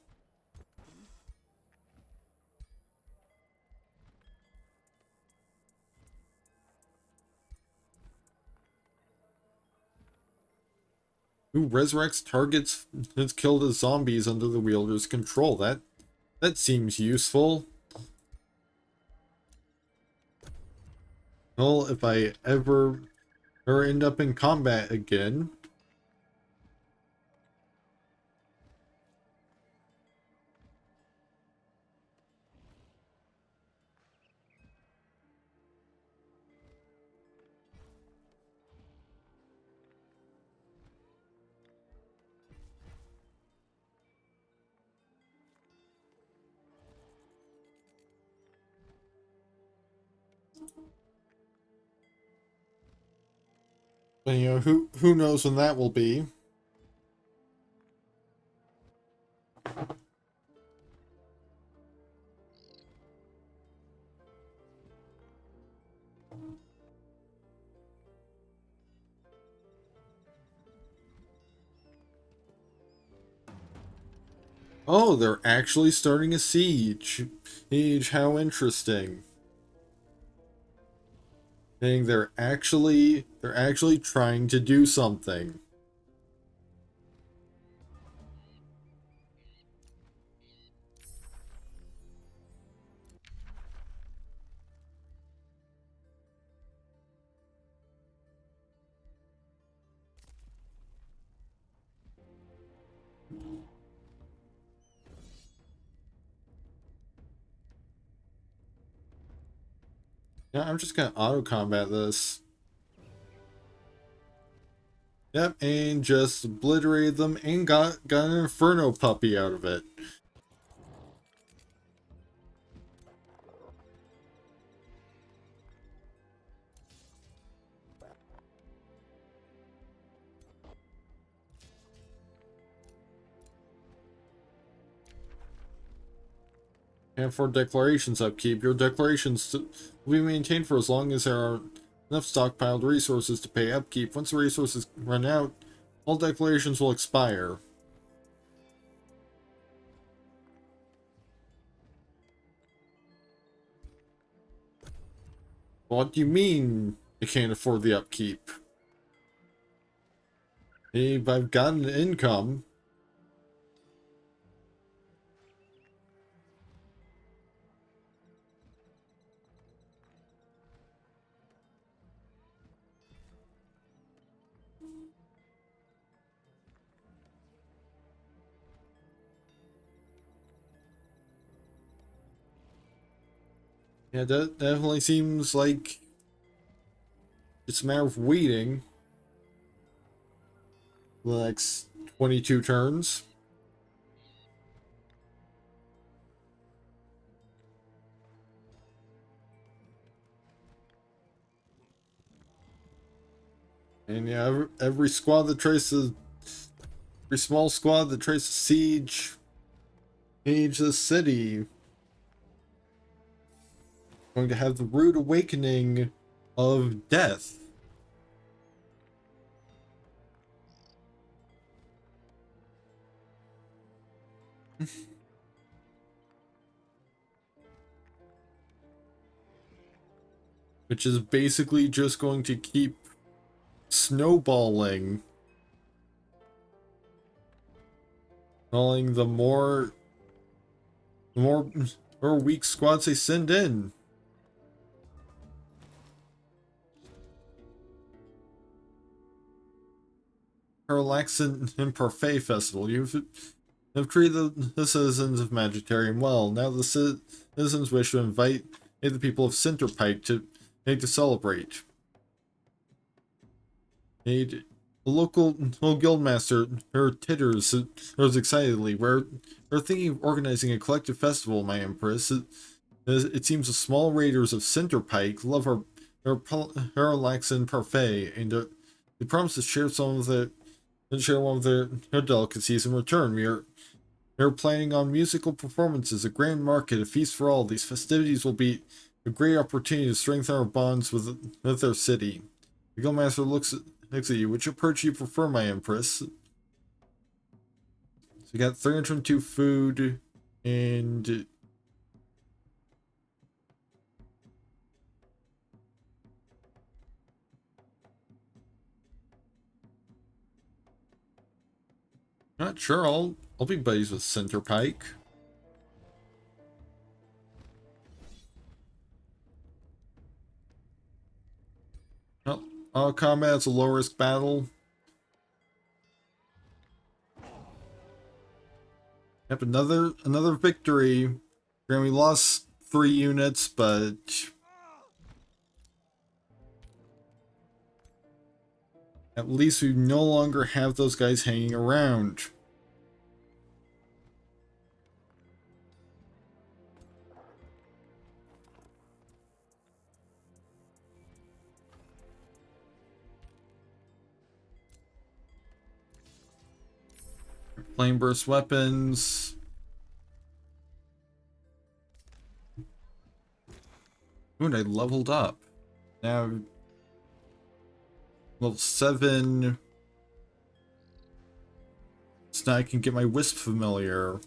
Who resurrects targets that's killed as zombies under the wielder's control. That seems useful. Well, if I ever end up in combat again. But, you know, who knows when that will be. Oh, they're actually starting a siege. How interesting. Saying they're actually trying to do something. Yeah, I'm just gonna auto combat this. Yep, and just obliterated them and got an Inferno puppy out of it. And for declarations upkeep, your declarations will be maintained for as long as there are enough stockpiled resources to pay upkeep. Once the resources run out, all declarations will expire. What do you mean I can't afford the upkeep? If I've got an income. Yeah, that definitely seems like it's a matter of waiting the next 22 turns. And yeah, every squad that traces, every small squad that traces siege the city, going to have the rude awakening of death. Which is basically just going to keep snowballing. Calling the more weak squads they send in. Alaxia and Parfait Festival. Have treated the citizens of Magitarium well. Now the citizens wish to invite the people of Cinderpike to celebrate. A local guildmaster, her titters, rose excitedly. We're thinking of organizing a collective festival, my empress. It seems the small raiders of Cinderpike love her Parallaxan parfait, and they promise to share one of their delicacies in return. We're planning on musical performances, a grand market, a feast for all. These festivities will be a great opportunity to strengthen our bonds with our city. The guildmaster looks at you. Which approach do you prefer, my empress? So you got 302 food, and not sure. I'll be buddies with Cinderpike. Combat's a low risk battle. Yep, another victory. We lost 3 units, but at least we no longer have those guys hanging around. Flame burst weapons. Ooh, and I leveled up. Now level 7. So now I can get my Wisp familiar.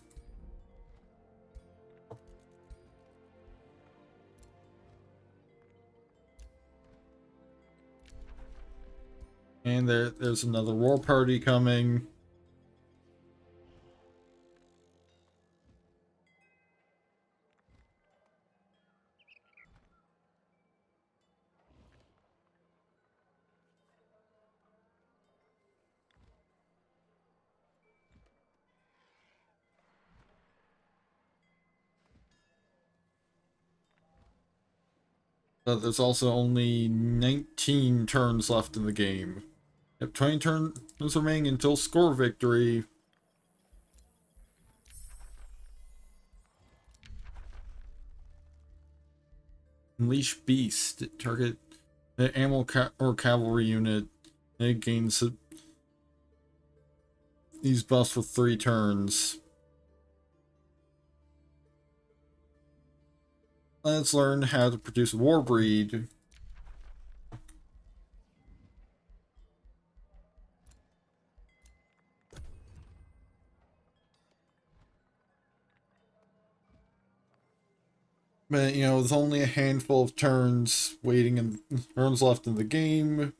And there's another war party coming. But there's also only 19 turns left in the game. Yep, 20 turns remaining until score victory. Unleash Beast. Target an animal or cavalry unit. It gains these buffs for 3 turns. Let's learn how to produce a war breed. But, you know, there's only a handful of turns waiting and turns left in the game.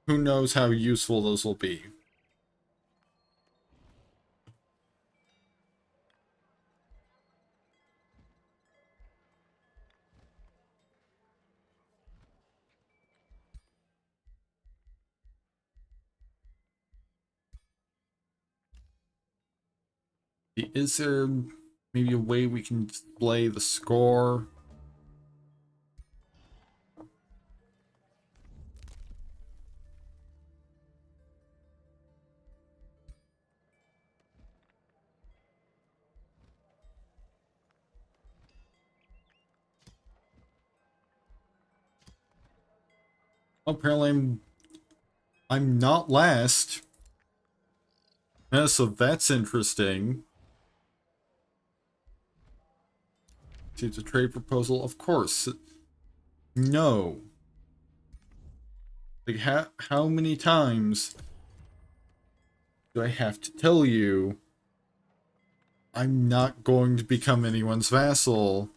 Who knows how useful those will be. Is there maybe a way we can display the score? Apparently I'm not last. Yeah, so that's interesting. See, it's a trade proposal, of course. No. Like, how many times do I have to tell you I'm not going to become anyone's vassal?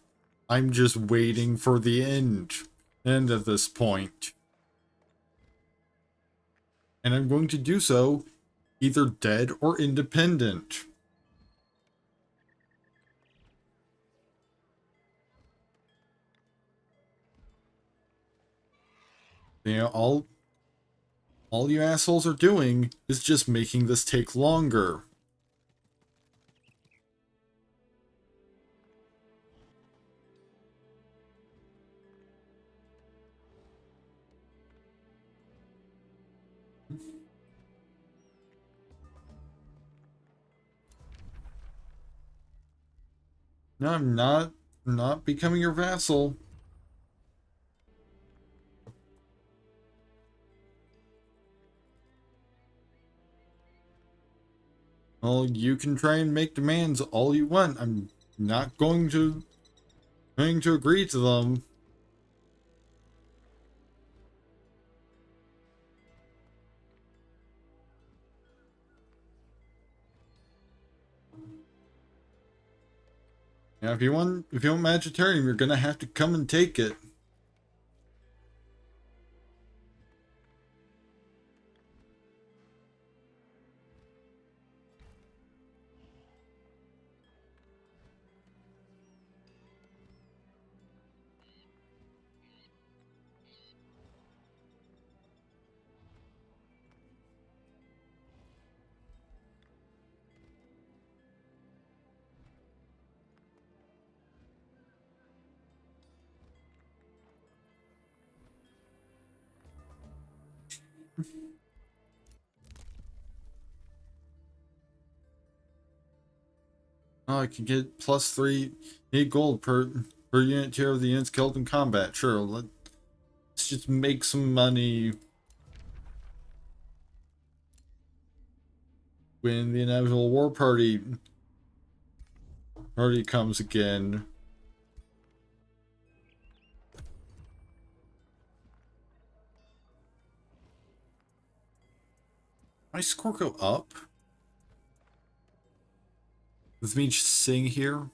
I'm just waiting for the end at this point. And I'm going to do so either dead or independent. You know, all you assholes are doing is just making this take longer. No, I'm not becoming your vassal. Well, you can try and make demands all you want. I'm not going to agree to them. Now, if you want Magisterium, you're gonna have to come and take it. Oh, I can get +3 8 gold per unit tier of the units killed in combat. Sure, let's just make some money when the inevitable war party comes again. My score go up? With me just sitting here?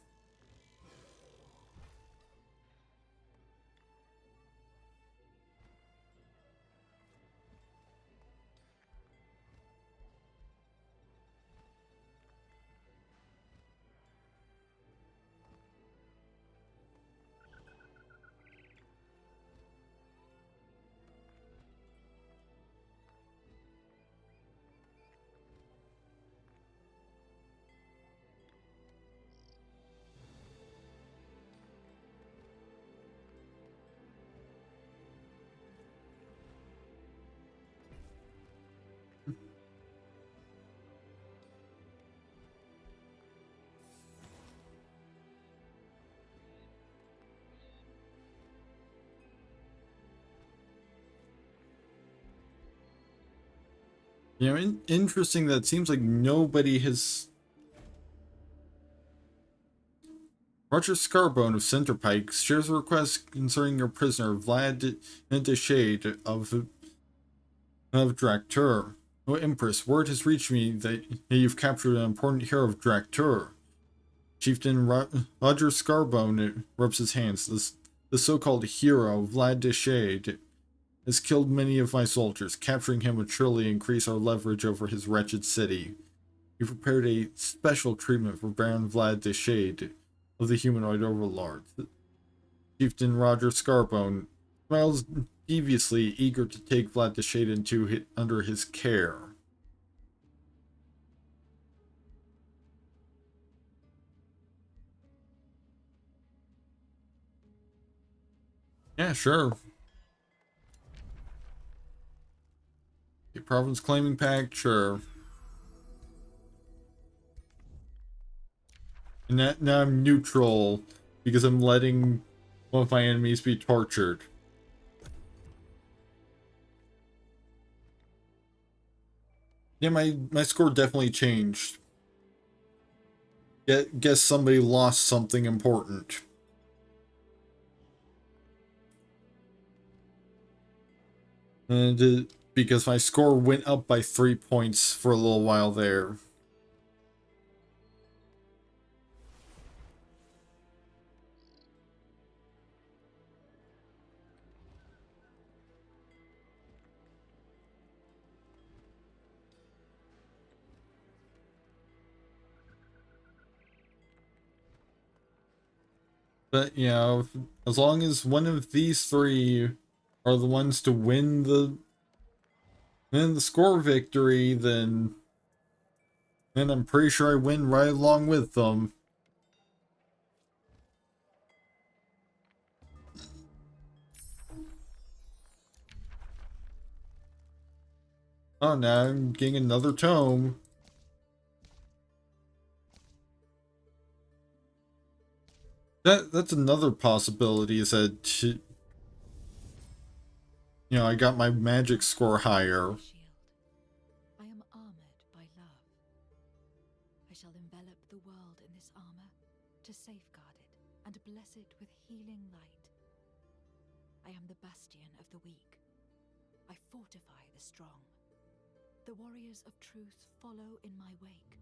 You know, interesting that it seems like nobody has Roger Scarbone of Centerpike shares a request concerning your prisoner, Vlad Deshade of Draktur. O Empress, word has reached me that you've captured an important hero of Draktur. Chieftain Roger Scarbone rubs his hands. The so-called hero, Vlad Deshade, has killed many of my soldiers. Capturing him would surely increase our leverage over his wretched city. He prepared a special treatment for Baron Vlad Deshade of the humanoid overlords. Chieftain Roger Scarbone smiles deviously, eager to take Vlad Deshade under his care. Yeah, sure. A province claiming pact, sure. And now I'm neutral because I'm letting one of my enemies be tortured. Yeah, my score definitely changed. Guess somebody lost something important. And because my score went up by 3 points for a little while there. But, you know, as long as one of these three are the ones to win the score victory, then I'm pretty sure I win right along with them. Oh, now I'm getting another tome. That's another possibility, is that, you know, I got my magic score higher. I am armored by love. I shall envelop the world in this armor to safeguard it and bless it with healing light. I am the bastion of the weak. I fortify the strong. The warriors of truth follow in my wake,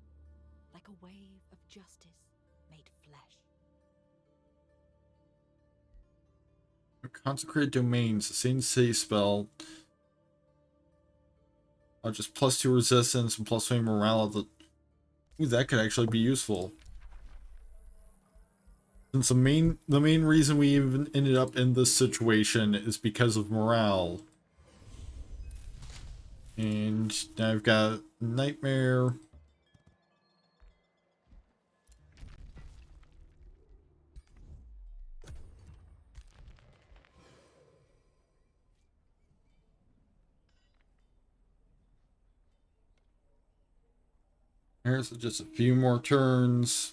like a wave of justice made flesh. Consecrated domains, the same city spell. Just +2 resistance and +3 morale. Ooh, that could actually be useful. Since the main reason we even ended up in this situation is because of morale. And now I've got Nightmare. Here's just a few more turns.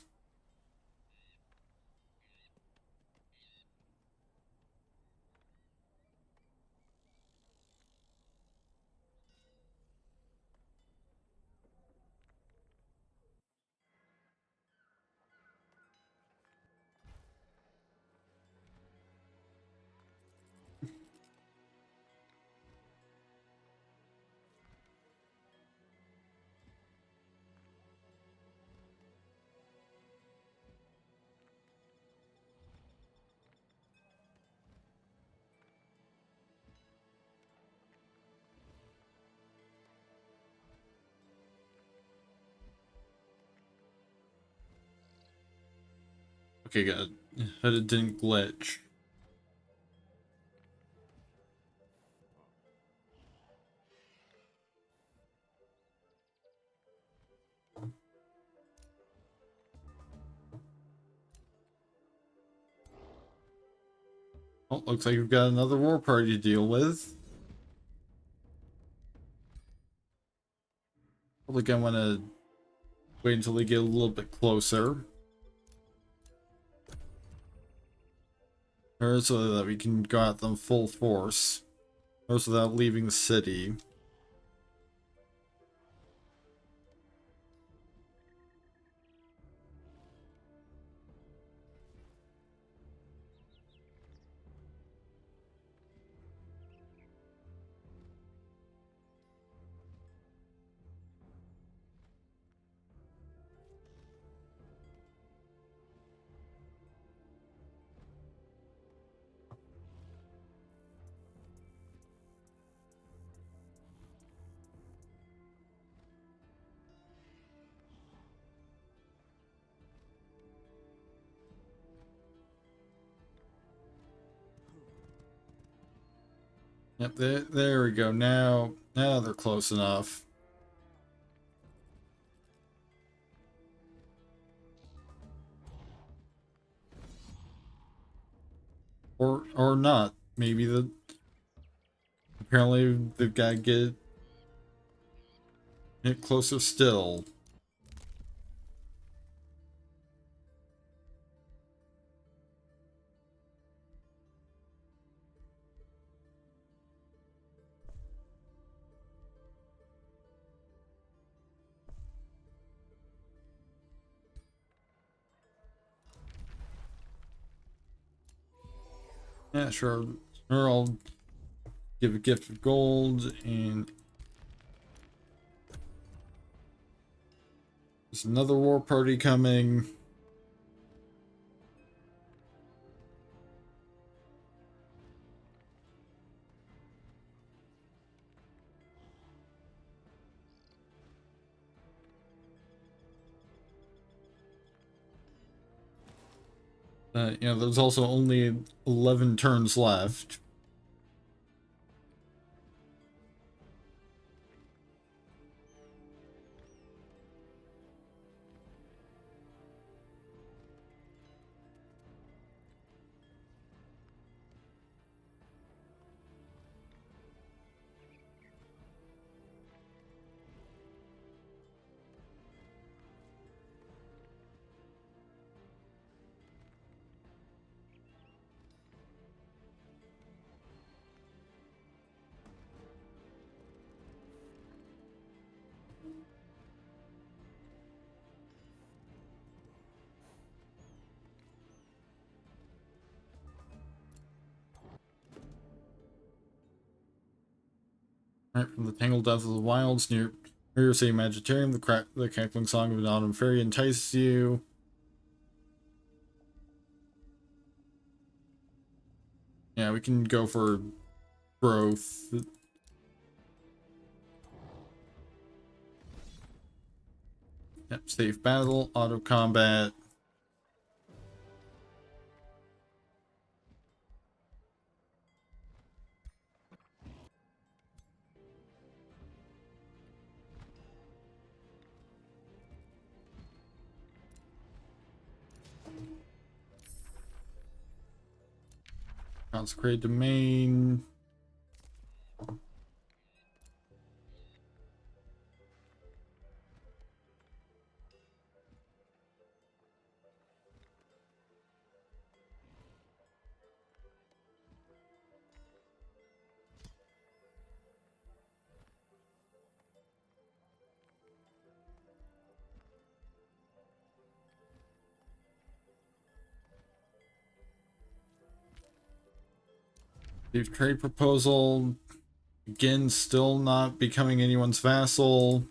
Okay, good. That it didn't glitch. Oh, looks like we've got another war party to deal with. Probably gonna want to wait until they get a little bit closer. Or so that we can go at them full force. Or so without leaving the city. Yep, there we go. Now they're close enough. Or not. Maybe apparently they've got to get it closer still. Yeah, sure. Or I'll give a gift of gold, and there's another war party coming. There's also only 11 turns left. Right, from the tangled depths of the wilds near your city Magitarium, the cackling song of an autumn fairy entices you. Yeah, we can go for growth. Yep, safe battle, auto combat. Consecrate domain. Leave trade proposal. Again, still not becoming anyone's vassal.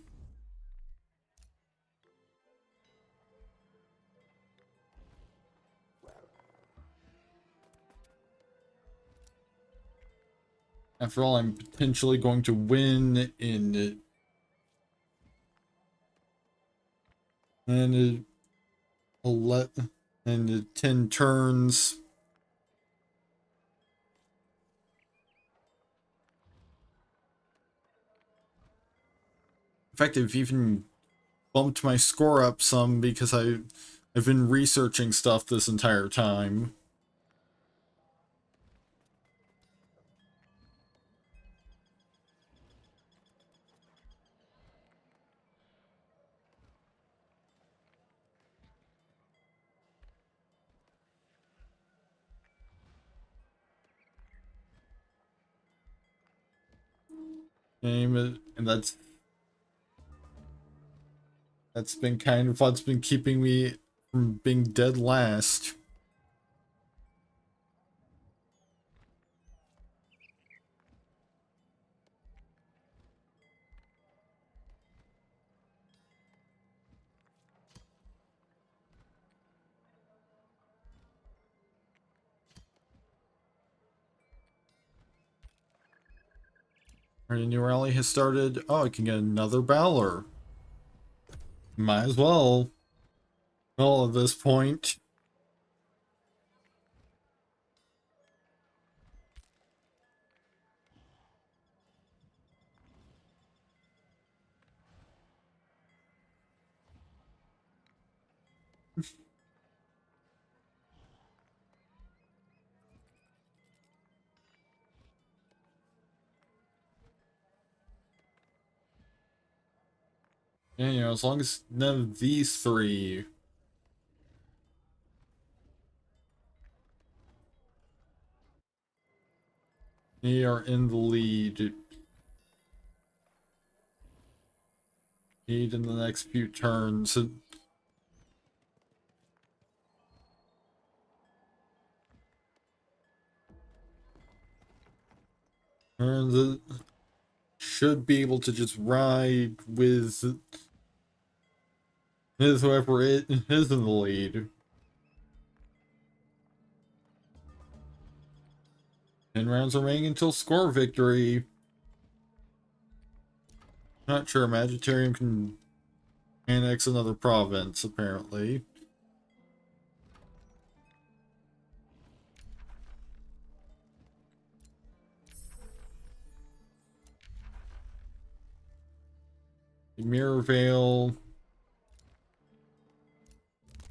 After all, I'm potentially going to win in and 11 and 10 turns. In fact, I've even bumped my score up some because I've been researching stuff this entire time. And that's been kind of what's been keeping me from being dead last. Alright, a new rally has started. Oh, I can get another Balor. Might as well. Well, at this point. And, you know, as long as none of these three are in the lead in the next few turns. And should be able to just ride with whoever is in the lead. 10 rounds remaining until score victory. Not sure, Magitarium can annex another province, apparently. Mirror Veil.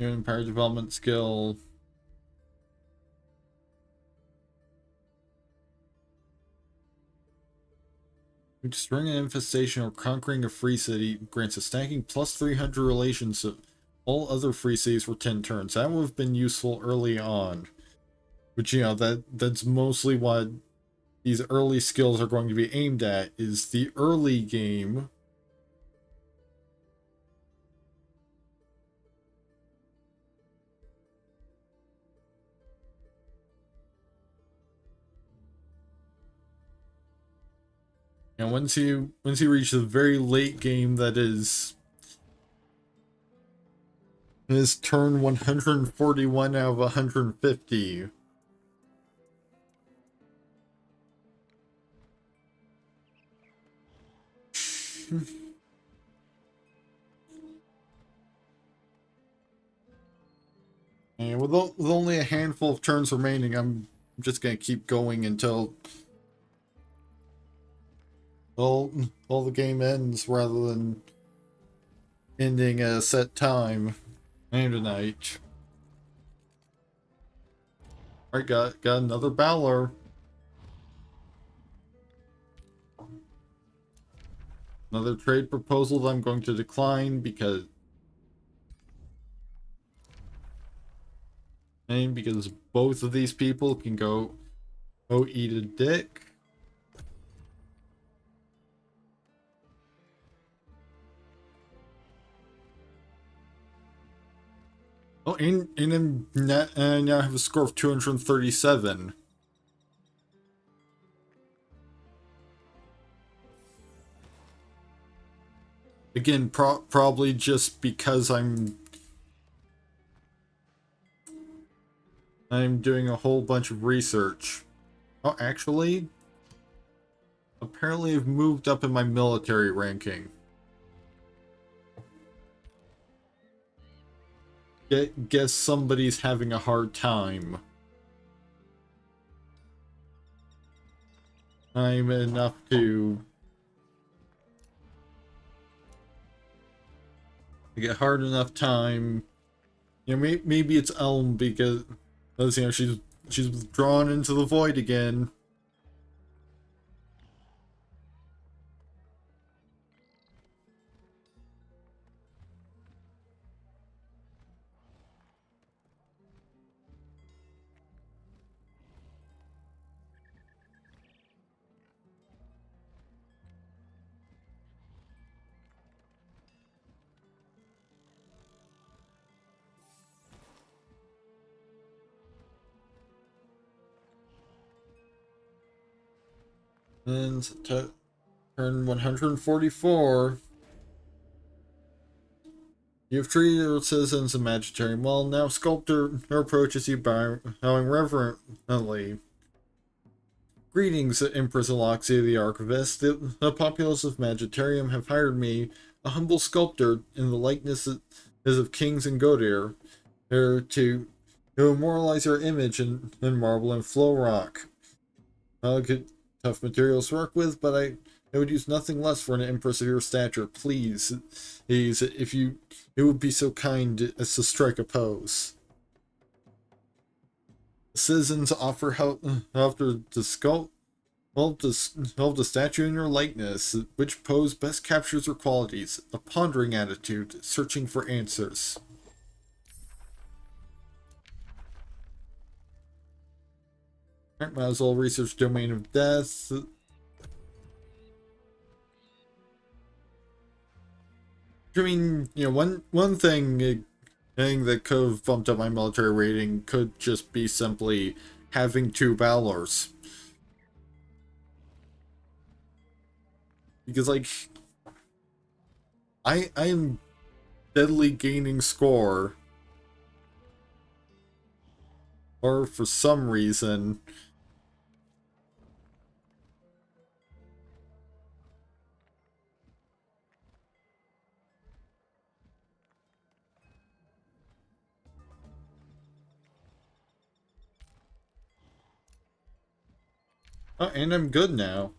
Empire development skill. Destroying an infestation or conquering a free city grants a stacking plus 300 relations to all other free cities for 10 turns. That would have been useful early on. But you know, that's mostly what these early skills are going to be aimed at, is the early game. And once you reach the very late game, that is turn 141 out of 150. And with only a handful of turns remaining, I'm just gonna keep going until all the game ends, rather than ending a set time. And tonight. Alright, got another Balor. Another trade proposal that I'm going to decline because both of these people can go eat a dick. Oh, and then now I have a score of 237. Again, probably just because I'm doing a whole bunch of research. Oh, actually, apparently I've moved up in my military ranking. Guess somebody's having a hard time. I'm enough to get hard enough time. You know, maybe it's Elm because, you know, she's withdrawn into the void again. And to turn 144. You have treated your citizens of Magitarium well. Now Sculptor approaches you bowing reverently. Greetings, Empress Alaxia the Archivist. The populace of Magitarium have hired me, a humble sculptor in the likenesses of kings and Godir, there to immortalize your image in marble and flow rock. Good, tough materials to work with, but I would use nothing less for an empress of your stature. Please, if you, it would be so kind as to strike a pose. Citizens offer help to sculpt, help the statue in your likeness. Which pose best captures your qualities? A pondering attitude, searching for answers. Alright, might as well research Domain of Death. I mean, you know, one thing that could have bumped up my military rating could just be simply having 2 Valors. Because, like, I am steadily gaining score. Or for some reason. Oh, and I'm good now.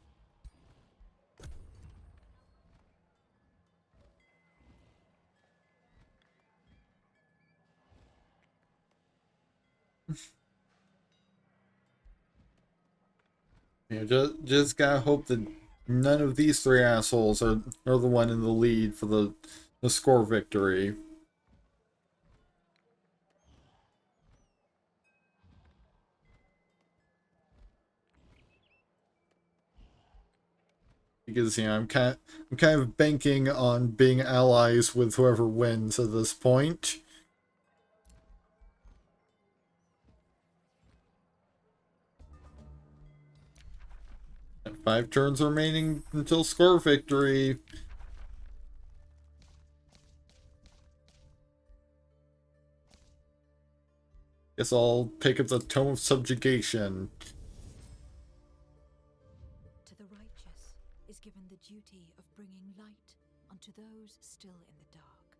You know, just gotta hope that none of these 3 assholes are the one in the lead for the score victory. Because, you know, I'm kind of banking on being allies with whoever wins at this point. And 5 turns remaining until score victory. Guess I'll pick up the Tome of Subjugation. To the righteous is given the duty of bringing light unto those still in the dark.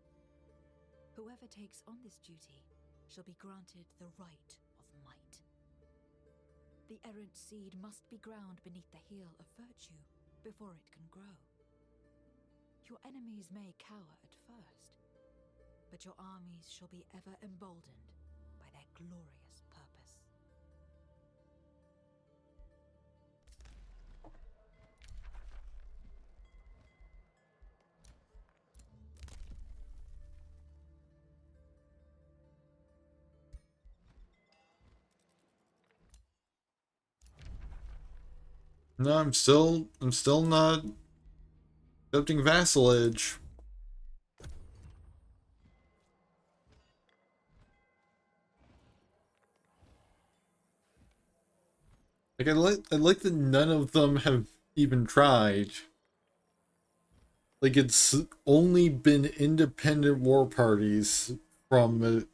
Whoever takes on this duty shall be granted the right of might. The errant seed must be ground beneath the heel of virtue before it can grow. Your enemies may cower at first, but your armies shall be ever emboldened by their glorious purpose. No, I'm still not accepting vassalage. Like, I like that none of them have even tried. Like, it's only been independent war parties from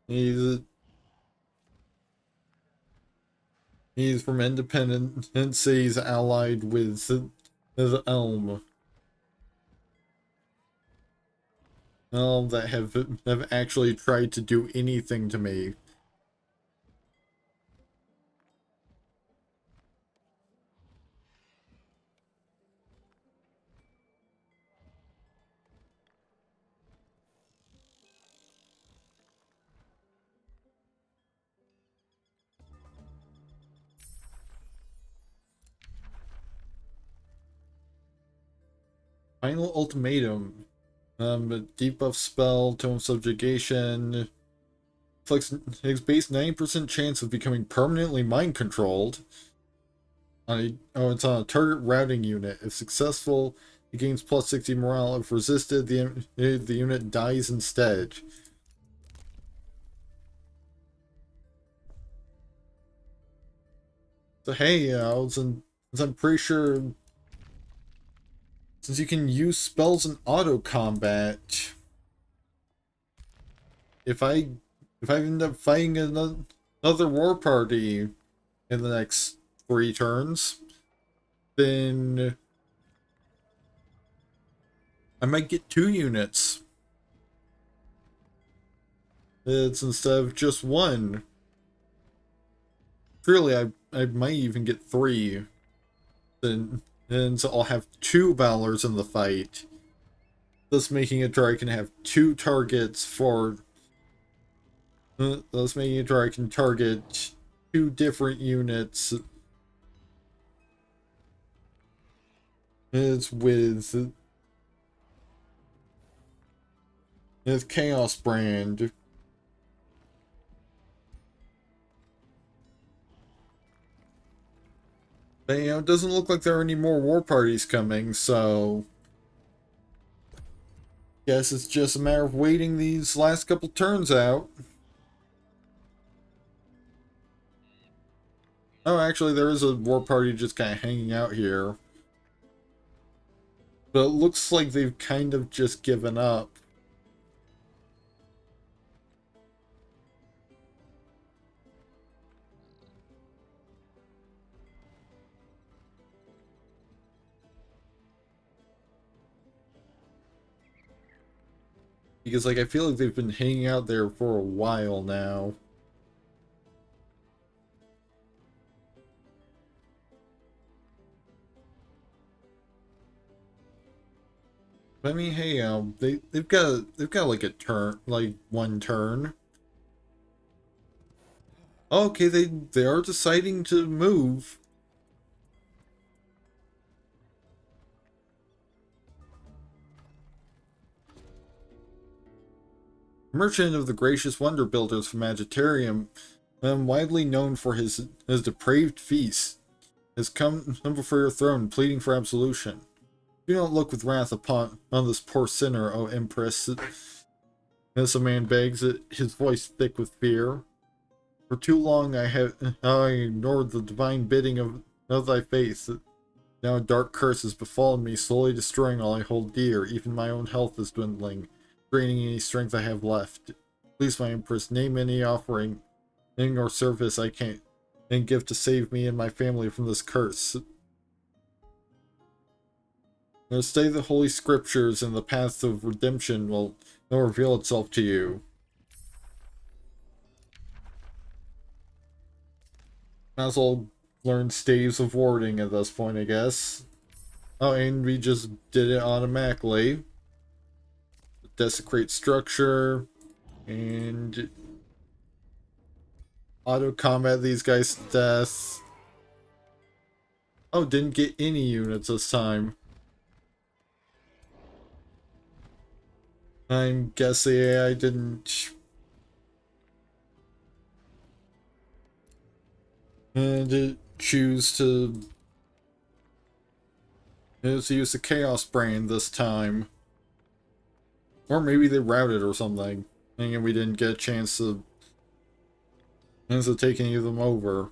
he's he's from independent cities allied with the Elm. That have actually tried to do anything to me. Final Ultimatum. A debuff spell, Tome of Subjugation. His base 90% chance of becoming permanently mind controlled. It's on a target routing unit. If successful, it gains plus 60 morale. If resisted, the unit dies instead. So hey, since I'm pretty sure, since you can use spells in auto combat, if I end up fighting another war party in the next 3 turns, then I might get 2 units. It's instead of just 1. Really, I might even get 3. and so I'll have two Valors in the fight, thus making it where I can have two targets for. Thus making it where I can target two different units. It's with Chaos Brand. But, it doesn't look like there are any more war parties coming, so guess it's just a matter of waiting these last couple turns out. Oh, actually, there is a war party just kind of hanging out here. But it looks like they've kind of just given up. Because, like, I feel like they've been hanging out there for a while now. But I mean, hey, they've got like a turn, like one turn. Okay, they are deciding to move. Merchant of the Gracious Wonder Builders from Agitarium, widely known for his depraved feast, has come before your throne, pleading for absolution. Do not look with wrath on this poor sinner, O Empress. As the man begs, his voice thick with fear. For too long I ignored the divine bidding of thy faith. Now a dark curse has befallen me, slowly destroying all I hold dear. Even my own health is dwindling, draining any strength I have left. Please, my Empress, name any offering or service I can and give to save me and my family from this curse. Now study the Holy Scriptures, and the path of redemption will reveal itself to you. Might as well learn staves of warding at this point, I guess. Oh, and we just did it automatically. Desecrate structure, and auto combat these guys to death. Oh, didn't get any units this time. I'm guessing I didn't. And choose to use the Chaos Brain this time. Or maybe they routed or something. And we didn't get a chance to take any of them over.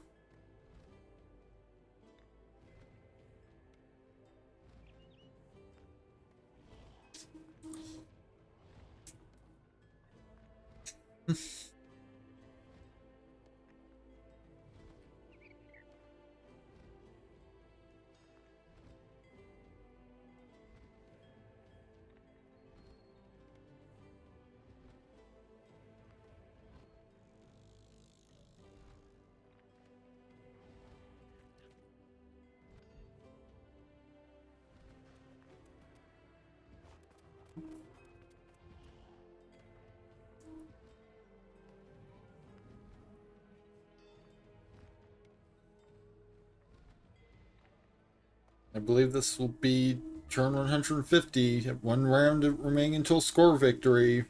I believe this will be turn 150. One round remaining until score victory.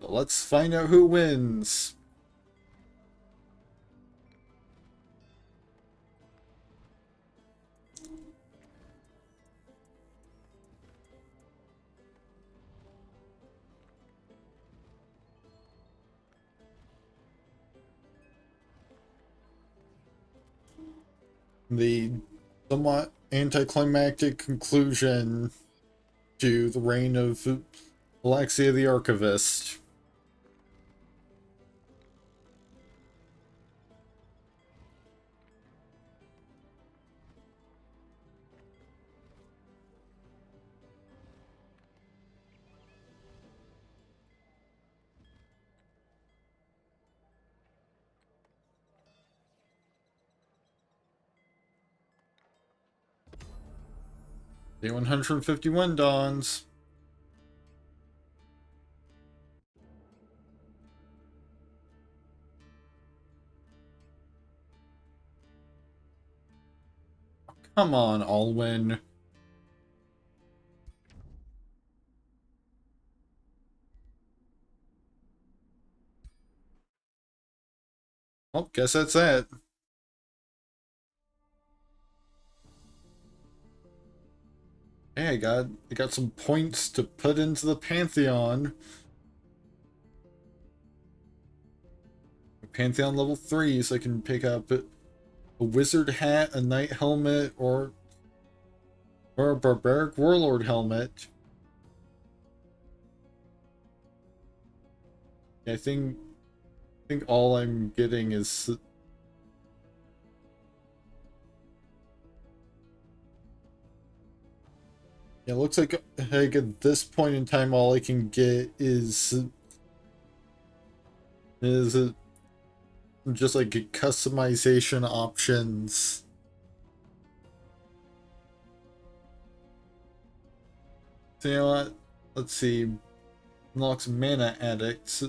So let's find out who wins. The somewhat anticlimactic conclusion to the reign of Alaxia the Archivist. Day 151 dawns. Come on, Alwyn. Well, guess that's it. Hey, I got some points to put into the Pantheon. Pantheon level 3, so I can pick up a wizard hat, a knight helmet, or a barbaric warlord helmet. I think all I'm getting is, yeah, it looks like at this point in time all I can get is just like customization options. So you know what? Let's see. Unlocks mana addicts.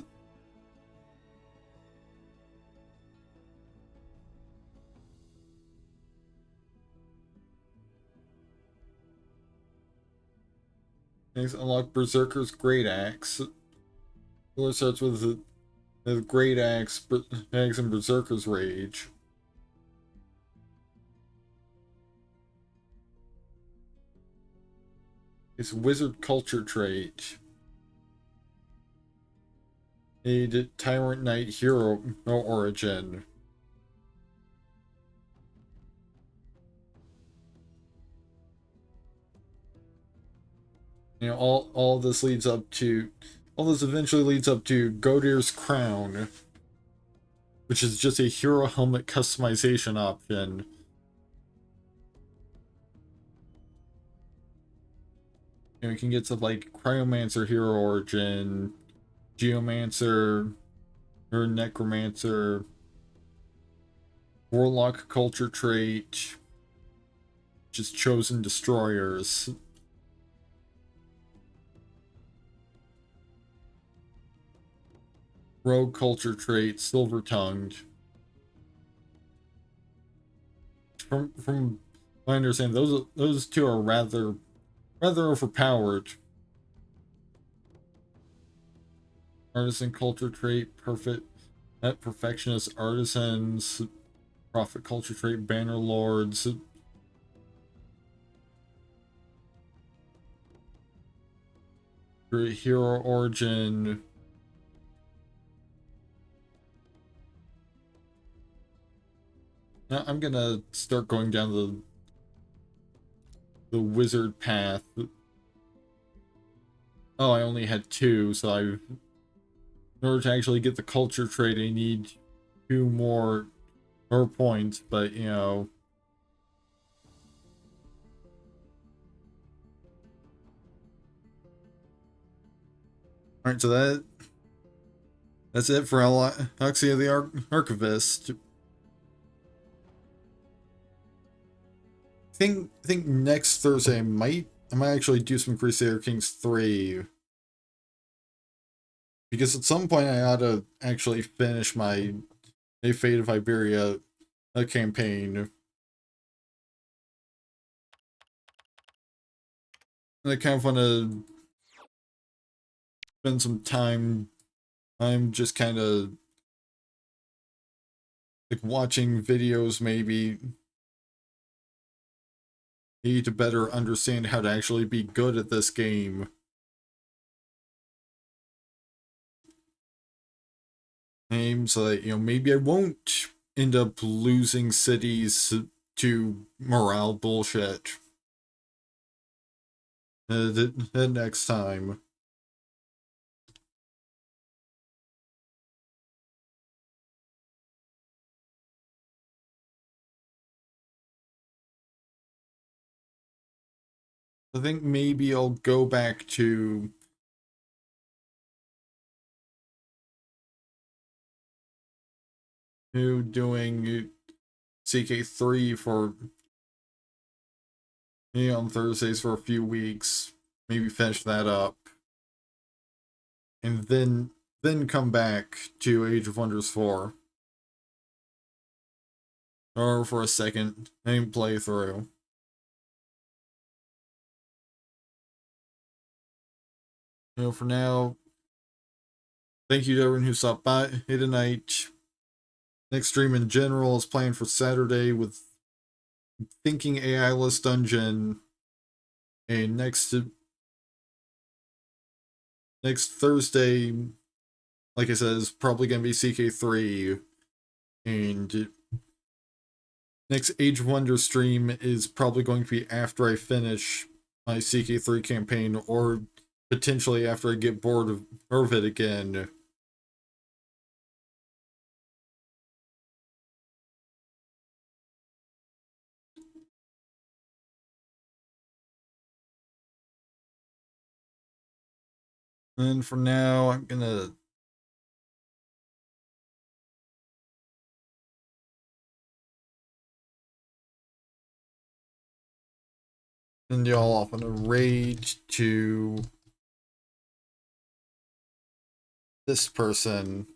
Next, unlock Berserker's Great Axe. It starts with the Great Axe, and Berserker's Rage. It's Wizard Culture trait. Need Tyrant Knight Hero no origin. You know, all this leads up to, all this eventually leads up to Godir's Crown, which is just a hero helmet customization option. You know, you can get stuff like Cryomancer Hero Origin, Geomancer, or Necromancer, Warlock Culture trait, just Chosen Destroyers. Rogue Culture trait, Silver Tongued. From my understanding, those two are rather overpowered. Artisan Culture trait, Perfect Net Perfectionist Artisans, Prophet Culture trait, Banner Lords. Hero Origin. Now I'm gonna start going down the wizard path. Oh, I only had two, so in order to actually get the culture trait, I need two more points, but you know. Alright, so that's it for Alaxia the Archivist. I think next Thursday I might actually do some Crusader Kings 3. Because at some point I ought to actually finish my A Fate of Iberia campaign. And I kind of want to spend some time. I'm just kind of like watching videos maybe. Need to better understand how to actually be good at this game. So that, you know, maybe I won't end up losing cities to morale bullshit the next time. I think maybe I'll go back to doing CK3 for me on Thursdays for a few weeks, maybe finish that up, and then come back to Age of Wonders 4. Or for a second main playthrough. For now, thank you to everyone who stopped by tonight. Next stream in general is planned for Saturday with Thinking AI-less Dungeon. And next Thursday, like I said, is probably going to be CK3. And next Age of Wonder stream is probably going to be after I finish my CK3 campaign, or potentially after I get bored of it again. And for now, I'm gonna send y'all off on a raid to this person.